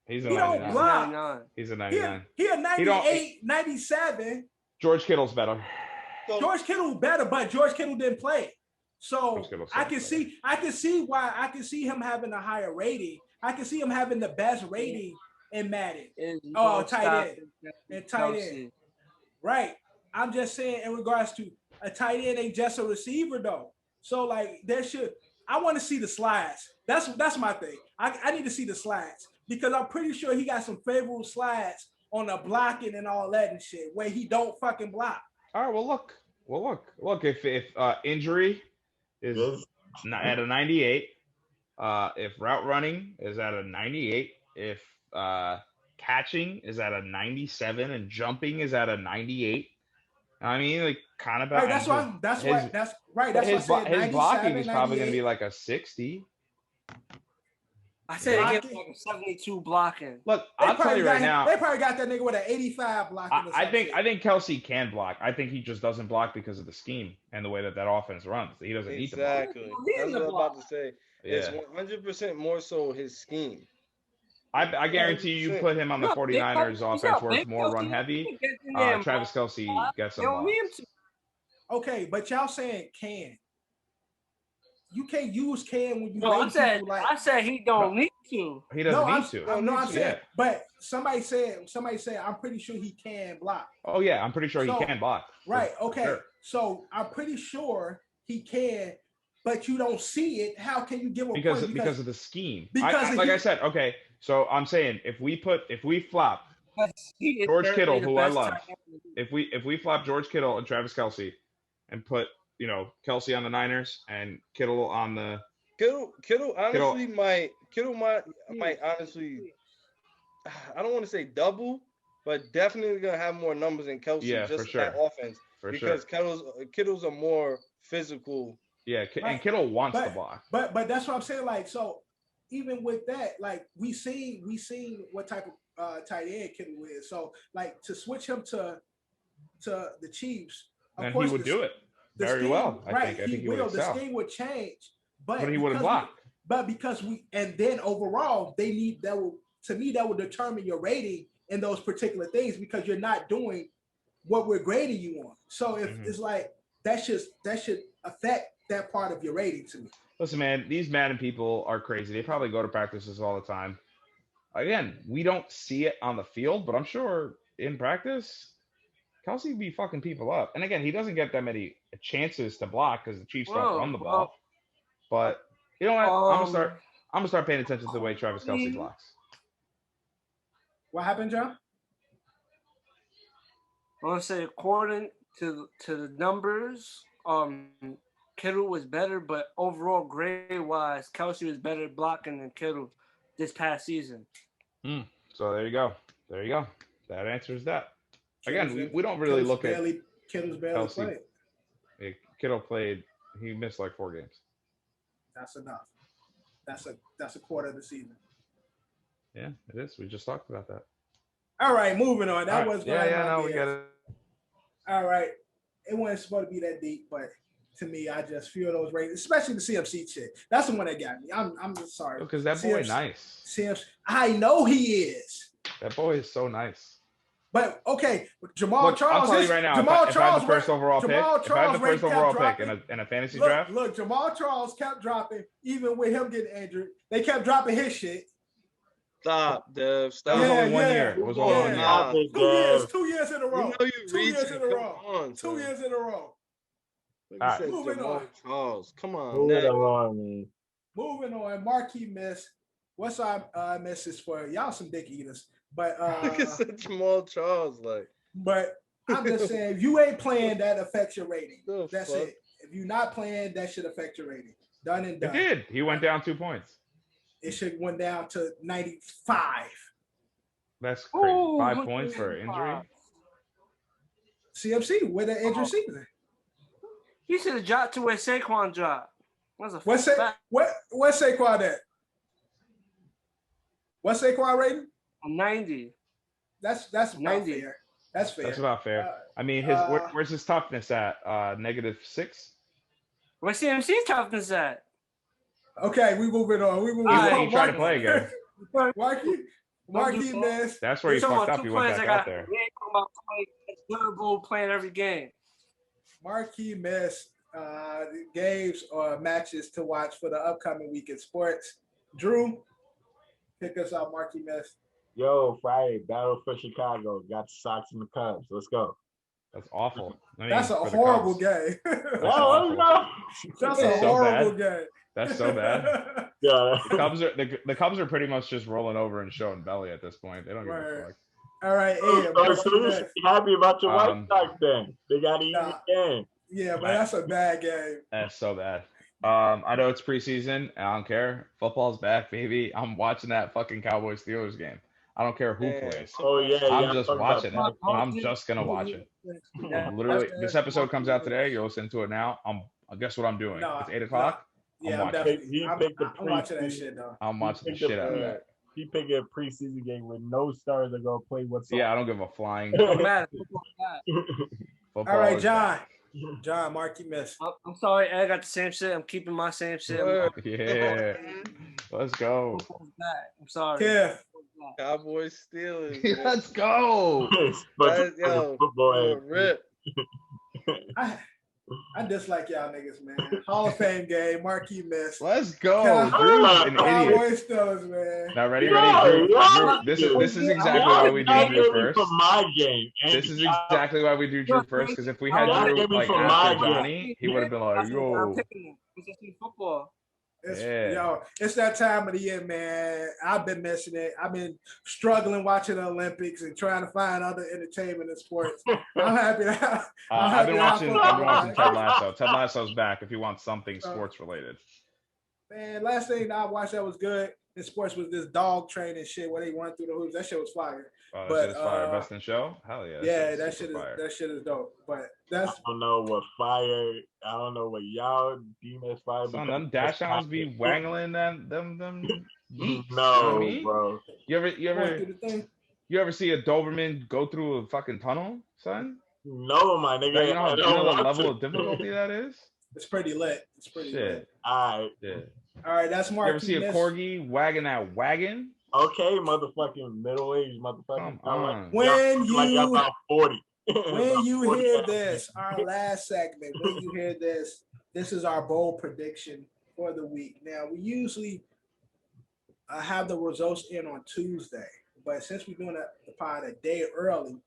He's a he 99. Don't block. He's a 99. He a 98, 97. George Kittle's better. George Kittle better, but George Kittle didn't play. So I can see why I can see him having a higher rating. I can see him having the best rating in Madden. Tight end. Right. I'm just saying in regards to a tight end ain't just a receiver though. So like I want to see the slides. That's my thing. I need to see the slides because I'm pretty sure he got some favorable slides on the blocking and all that and shit where he don't fucking block. All right, well Well, look. If injury is at a 98, if route running is at a 98, if catching is at a 97, and jumping is at a 98. I mean, like kind of. Right. That's why I said his blocking is probably going to be like a 60. I said they get like a 72 blocking. Look, I'll tell you right now. They probably got that nigga with an 85 blocking. I think Kelsey can block. I think he just doesn't block because of the scheme and the way that offense runs. He doesn't need to block. Exactly. That's what I'm about to say. Yeah. It's 100% more so his scheme. I guarantee you put him on the 49ers offense where it's more run heavy. Travis Kelsey gets some blocks. Okay, but y'all saying can. You can't use can when you. No, I said he don't need to. He doesn't need to. I'm saying, but somebody said I'm pretty sure he can block. Oh yeah, I'm pretty sure he can block. Right. Okay. Sure. So I'm pretty sure he can, but you don't see it. How can you give a because of the scheme? I said, okay. So I'm saying if we flop George Kittle, who I love, if we flop George Kittle and Travis Kelsey, and put Kelsey on the Niners and Kittle on the Kittle honestly might honestly, I don't want to say double, but definitely gonna have more numbers than Kelsey just for that offense because Kittle's a more physical. Yeah, and Kittle wants the block. But that's what I'm saying. Like, so even with that, like we seen what type of tight end Kittle is. So like to switch him to the Chiefs, of course he would do it very well. I think he will. The scheme would change, but he wouldn't block. But because then overall they need that will determine your rating in those particular things because you're not doing what we're grading you on. So if it's like that should affect that part of your rating to me. Listen, man, these Madden people are crazy. They probably go to practices all the time. Again, we don't see it on the field, but I'm sure in practice, Kelsey be fucking people up. And again, he doesn't get that many chances to block because the Chiefs don't run the ball. But you know what? I'm gonna start paying attention to the way Travis Kelsey blocks. What happened, John? I want to say according to the numbers, Kittle was better, but overall grade-wise, Kelsey was better blocking than Kittle this past season. So there you go. That answers that. Again, we don't really look at Kittle's barely played. Yeah, Kittle played. He missed like 4 games. That's enough. That's a quarter of the season. Yeah, it is. We just talked about that. All right, moving on. That was we get it. All right, it wasn't supposed to be that deep, but to me, I just feel those ratings, especially the CMC chick. That's the one that got me. I'm just sorry. Because that boy nice. CMC, I know he is. That boy is so nice. But okay, Jamal Charles. I'll tell you right now. If I have the first overall pick in a fantasy draft. Look, Jamal Charles kept dropping, even with him getting injured. They kept dropping his shit. Stop. That was only 1 year. It was only 1 year. 2 years in a row. 2 years in a row. 2 years in a row. Right. Moving on. Charles, come on. Moving on. Marquee Miss. What's our message for y'all? Some dick eaters. But look at Jamal Charles, like. But I'm just saying, if you ain't playing, that affects your rating. That's it. If you're not playing, that should affect your rating. Done and done. It did. He went down 2 points. It should went down to 95. That's crazy. Ooh, 5 points for injury. CMC with an injury season. He should have dropped to where Saquon dropped. What's Saquon at? What's Saquon rating? 90. That's 90. Fair. That's fair. That's about fair. I mean, where's his toughness at? -6. Where's CMC's toughness at? Okay, we moving on. He tried to play again. Marquee Miss. That's where he fucked up. He went back out there. We ain't talking about playing every game. Marquee Miss games or matches to watch for the upcoming week in sports. Drew, pick us up, Marquee Miss. Yo, Friday, Battle for Chicago. Got the Sox and the Cubs. Let's go. That's awful. That's a horrible game. That's a horrible game. That's so bad. Yeah. The Cubs are pretty much just rolling over and showing belly at this point. They don't give a fuck. All right, so you should be happy about your White Sox then. They got an easy game. Yeah, but that's a bad game. That's so bad. I know it's preseason. I don't care. Football's back, baby. I'm watching that fucking Cowboys Steelers game. I don't care who plays. Oh yeah, I'm just watching it. I'm just gonna watch it. Yeah, Literally, this episode comes out today. You're listening to it now. Guess what I'm doing? No, It's 8 o'clock. Yeah, I'm watching that shit though. I'm watching the shit out of that. He picked a preseason game with no stars that gonna play whatsoever. Yeah, I don't give a flying. Don't matter. All right, John, Marquee Miss. I'm sorry, I got the same shit. I'm keeping my same shit. Yeah, let's go. I'm sorry. Yeah. Cowboys Steelers. Let's go. Football rip. I dislike y'all niggas, man. Hall of Fame game, Marquee Miss. Let's go. Drew's an idiot. Steelers, man. Now ready? Drew, this is exactly why we do Drew first. For my game. This is exactly why we do Drew first, because if we had Drew like after Johnny, he would have been like, yo. Football. It's that time of the year, man. I've been missing it. I've been struggling watching the Olympics and trying to find other entertainment and sports. I'm happy that I've been watching Ted Lasso. Ted Lasso's back if you want something sports related. Man, last thing I watched that was good in sports was this dog training shit where they went through the hoops. That shit was fire. Oh, that shit is fire. Best in show? Hell yeah. Yeah, that shit is dope. But that's I don't know what fire. I don't know what y'all deem as fire. Son, them dash hounds be wangling them yeets. No, you know bro. You ever see a Doberman go through a fucking tunnel, son? No, my nigga. You know the level of difficulty that is? It's pretty lit. It's pretty lit. All right. Yeah. All right, that's Mark. You ever see a corgi wagging that wagon? Okay, motherfucking middle-aged motherfucker. Come on. When you like about 40. When you hear this, our last segment, when you hear this, this is our bold prediction for the week. Now, we usually have the results in on Tuesday, but since we're doing the pod a day early,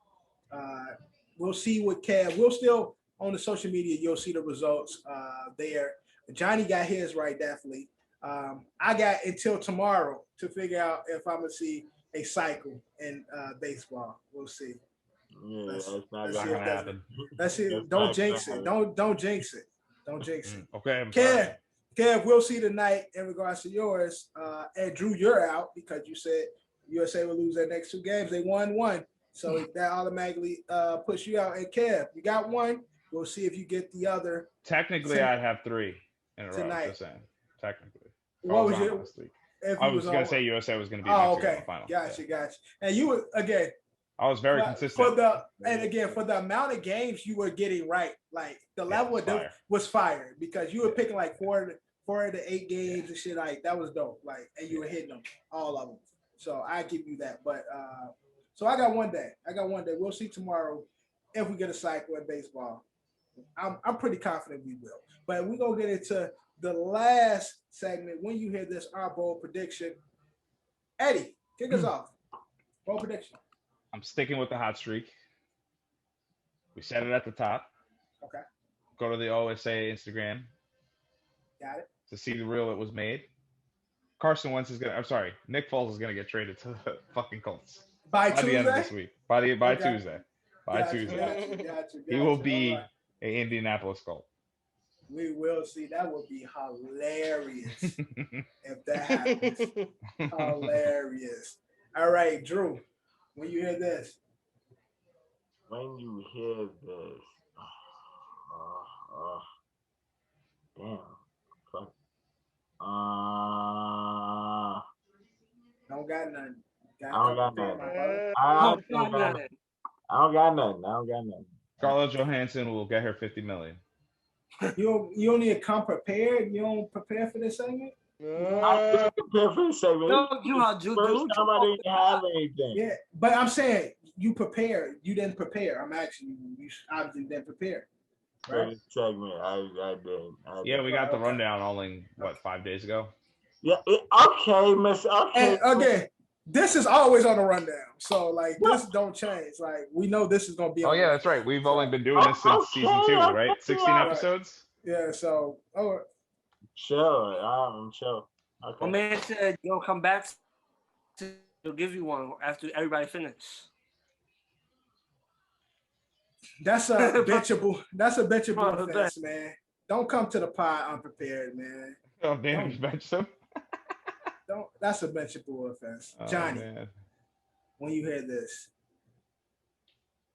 we'll see what we'll still on the social media, you'll see the results there. Johnny got his right, definitely. I got until tomorrow to figure out if I'm going to see a cycle in baseball. We'll see. Yeah, that's not going to happen. That's it. Don't jinx it. Don't jinx it. Don't jinx it. Okay. Kev, we'll see tonight in regards to yours. And Drew, you're out because you said USA will lose their next two games. They won one. So that automatically puts you out. And Kev, you got one. We'll see if you get the other. Technically, I'd have three in a row. Tonight. Just saying. Technically. What was your? I was going to say USA was going to be next year in the final. Gotcha. And you were, again. I was very consistent. For the amount of games you were getting right, like the level of was fire because you were picking like four to 8 games and shit like that was dope. Like, and you were hitting them, all of them. So I give you that. But so I got one day. We'll see tomorrow if we get a cycle in baseball. I'm pretty confident we will. But we're gonna get into the last segment. When you hear this, our bold prediction. Eddie, kick us off. Bold prediction. I'm sticking with the hot streak. We said it at the top. Okay. Go to the OSA Instagram. Got it. To see the reel that was made. Nick Foles is gonna get traded to the fucking Colts by Tuesday? the end of this week. By Tuesday. Gotcha. He will be an Indianapolis Colt. We will see. That would be hilarious if that happens. Hilarious. All right, Drew. When you hear this. Damn. Fuck. Don't got nothing. I don't got nothing. Scarlett Johansson will get her $50 million. You don't need to come prepared. You don't prepare for this segment. I prepare for this segment. First time I didn't have anything. Yeah, but I'm saying you prepared. You didn't prepare. I'm asking you. You obviously didn't prepare. For this segment, I did. Yeah, we got the rundown only 5 days ago. Yeah. Okay, Miss. Okay. And again, this is always on the rundown. So like this don't change. Like we know this is gonna be. Oh yeah, that's right. We've only been doing this since season 2, right? 16 episodes. Yeah. So Chill. I'm chill. Okay. My man said you'll come back. He'll give you one after everybody finishes. That's a benchable. That's a benchable offense, man. Don't come to the pod unprepared, man. Oh, damn, you benched him. Don't. That's a benchable offense, Johnny. Man. When you hear this,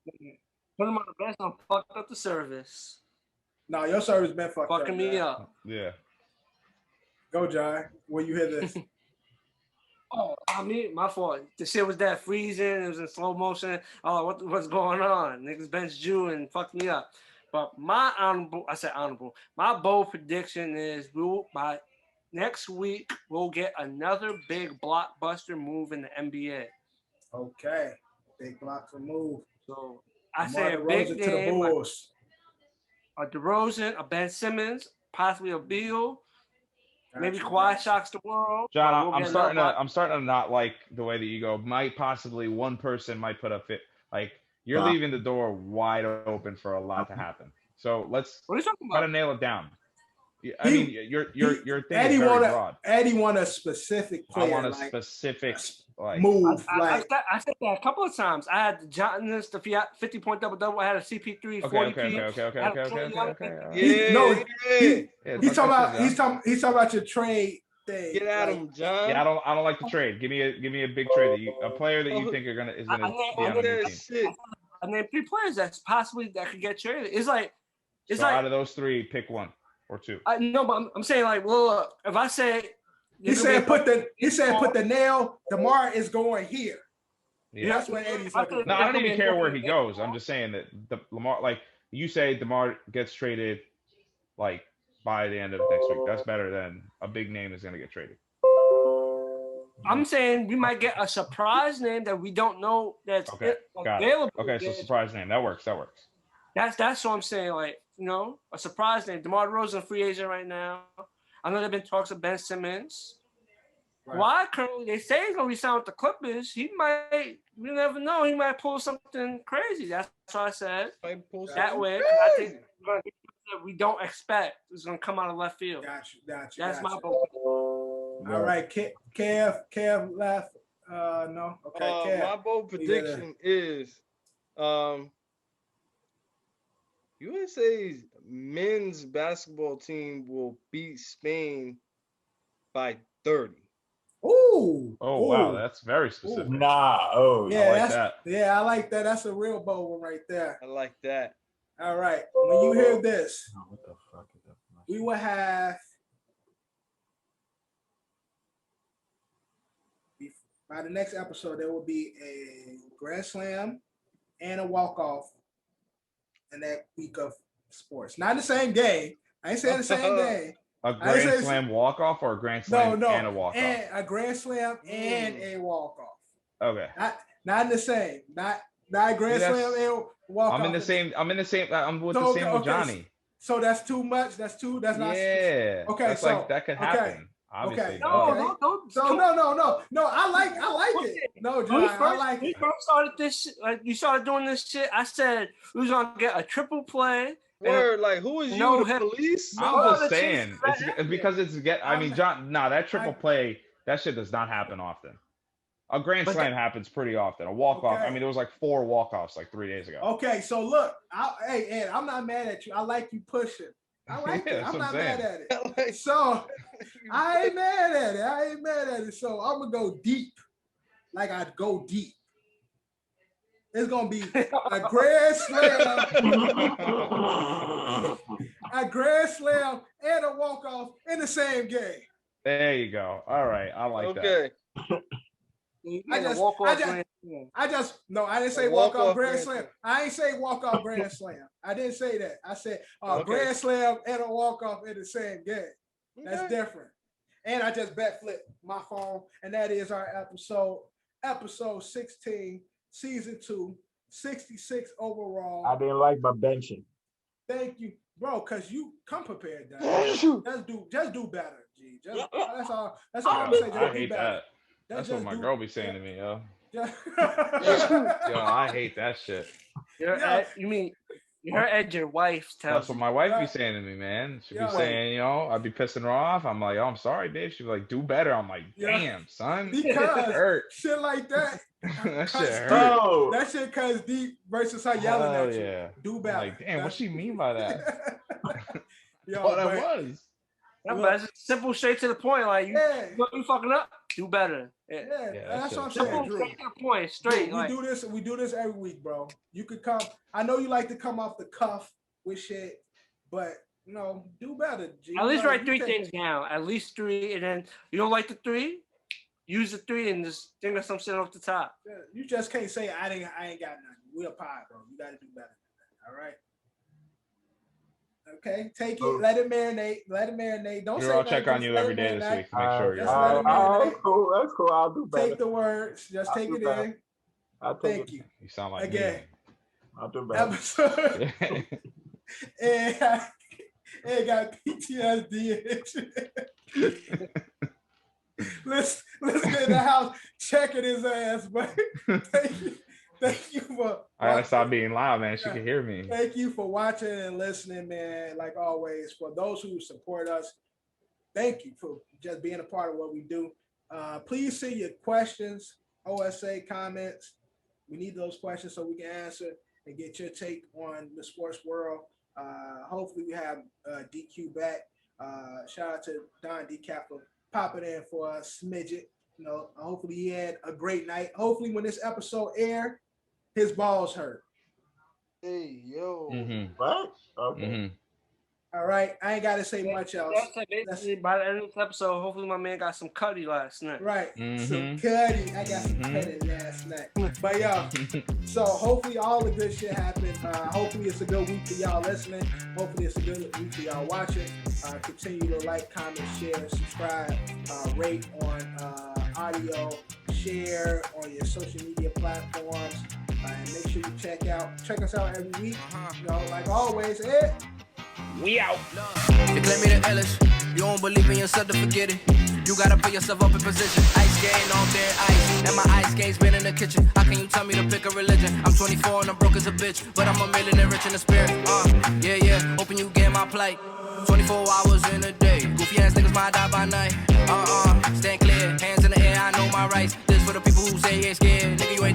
put him on the bench. I'm fucked up the service. No, your service been fucking me up. Yeah. Go, John. When you hear this. Oh, I mean, my fault. The shit was that freezing. It was in slow motion. Oh, what's going on? Niggas bench Jew and fucked me up. But my bold prediction is by next week we'll get another big blockbuster move in the NBA. Okay, big blockbuster move. So I say a big name, to the Bulls. Like a DeRozan, a Ben Simmons, possibly a Beal. Maybe Kawhi shocks the world. John, I'm starting to not like the way that you go. One person might put a fit. Like you're leaving the door wide open for a lot to happen. So let's try to nail it down. I mean, your thing is very broad. Eddie want a specific player. I want a specific move. I said that a couple of times. I had Giannis, the 50-point double-double. I had a CP3, 40 Okay. He's talking about your trade thing. Get at him, John. Yeah, I don't like the trade. Give me a big trade a player that you think is gonna be on your team. I named 3 players that could get traded. It's like out of those 3, pick 1 or 2. No, but I'm saying like, well, if I say he said put the nail, DeMar is going here. Yeah. That's what Eddie's looking for. No, I don't even care where he goes. I'm just saying that Lamar, like you say, DeMar gets traded like by the end of next week. That's better than a big name is going to get traded. I'm saying we might get a surprise name that we don't know that's available. Okay, so surprise name. That works. That's what I'm saying. Like, a surprise name. DeMar DeRozan, free agent right now. I know there have been talks of Ben Simmons. Right. Why currently they say he's gonna resign with the Clippers? We never know. He might pull something crazy. That's what I said. That way, I think we're gonna get something we don't expect. It's gonna come out of left field. Gotcha. That's my vote. All right, Kev left. No. Okay, Kev. My bold prediction is USA's men's basketball team will beat Spain by 30. Ooh. Oh, wow. That's very specific. Ooh. Nah. Oh, yeah. I like that. Yeah, I like that. That's a real bold one right there. I like that. All right. When you hear this, what the fuck is that? We will have by the next episode, there will be a Grand Slam and a walk-off in that week of sports. Not the same game. I ain't saying the same game. A Grand Slam walk-off or a Grand Slam and a walk-off? And a Grand Slam and a walk-off. Okay. Not in the same. Not a Grand Slam and walk-off. I'm in the same. I'm with the same with Johnny. So that's too much. That's not. Yeah. Okay. That's like that could happen. Obviously. Okay. No. I like it. No, John, I like it. When you first started this shit, like you started doing this shit, I said we was gonna get a triple play. Word, like who is you, the police? I'm just saying, it's because I mean, John, that triple play, that shit does not happen often. A Grand Slam happens pretty often. A walk-off, I mean, there was like 4 walk-offs like 3 days ago. Okay, so look, hey, Ed, I'm not mad at you. I like you pushing. I like it. I'm not mad at it. So I ain't mad at it. So I'm gonna go deep. Like I'd go deep. It's gonna be a Grand Slam, and a walk-off in the same game. There you go. All right, I like that. I didn't say walk-off Grand Slam. I ain't say walk-off Grand Slam. I didn't say that. I said Grand Slam and a walk-off in the same game. That's different. And I just bet flipped my phone, and that is our episode 16, season 2, 66 overall. I didn't like my benching. Thank you, bro, because you come prepared. Just do better, G. That's all I'm saying. I hate that. That's what my girl be saying to me, yo. Yo, I hate that shit. You heard your wife tell. That's what my wife be saying to me, man. She be saying, I'd be pissing her off. I'm like, I'm sorry, babe. She'd be like, do better. I'm like, damn, son. Because shit like that, That shit hurt. Bro. That shit cuts deep versus her yelling at you. Yeah. Do better. Like, damn, what she mean by that? Yo, What that was? No, but it's just simple, straight to the point. Like you fucking up, do better. Yeah, that's what I'm simple, saying, Drew. straight to the point, straight. Dude, we do this every week, bro. You could come. I know you like to come off the cuff with shit, but do better. G. At least write 3 things down. At least 3, and then you don't like the 3, use the 3 and just think of some shit off the top. Yeah, you just can't say I ain't got nothing. We a pod, bro. You got to do better than that. All right. Okay, take it. Let it marinate. Don't say I'll check on you every day this week to make sure you're that's cool. That's cool. I'll do better. Take the words. Just take it in. Thank you. You sound like again. Me. I'll do better. Episode. and got PTSD. Let's get in the house checking his ass, but thank you for. I gotta stop being loud, man. She can hear me. Thank you for watching and listening, man. Like always, for those who support us, thank you for just being a part of what we do. Please send your questions, OSA comments. We need those questions so we can answer and get your take on the sports world. Hopefully, we have DQ back. Shout out to Don DeCap for popping in for a smidget. Hopefully he had a great night. Hopefully, when this episode aired, his balls hurt. Hey, yo. Mm-hmm. What? Okay. Mm-hmm. All right. I ain't got to say much else. Basically, by the end of this episode, hopefully my man got some cutty last night. Right. Mm-hmm. Some cutty. I got some cutty last night. But yeah, so hopefully all the good shit happened. Hopefully it's a good week for y'all listening. Hopefully it's a good week for y'all watching. Continue to like, comment, share, subscribe, rate on audio, share on your social media platforms, and make sure you check us out every week. Like always, we out. You claim me the illest. You don't believe in yourself to forget it. You gotta put yourself up in position. Ice skating on bare ice. And my ice skates been in the kitchen. How can you tell me to pick a religion? I'm 24 and I'm broke as a bitch. But I'm a millionaire rich in the spirit. Yeah. Hoping you get my plight. 24 hours in a day. Goofy ass niggas might die by night. Stand clear. Hands in the air. I know my rights. This for the people who say they scared. Nigga, you ain't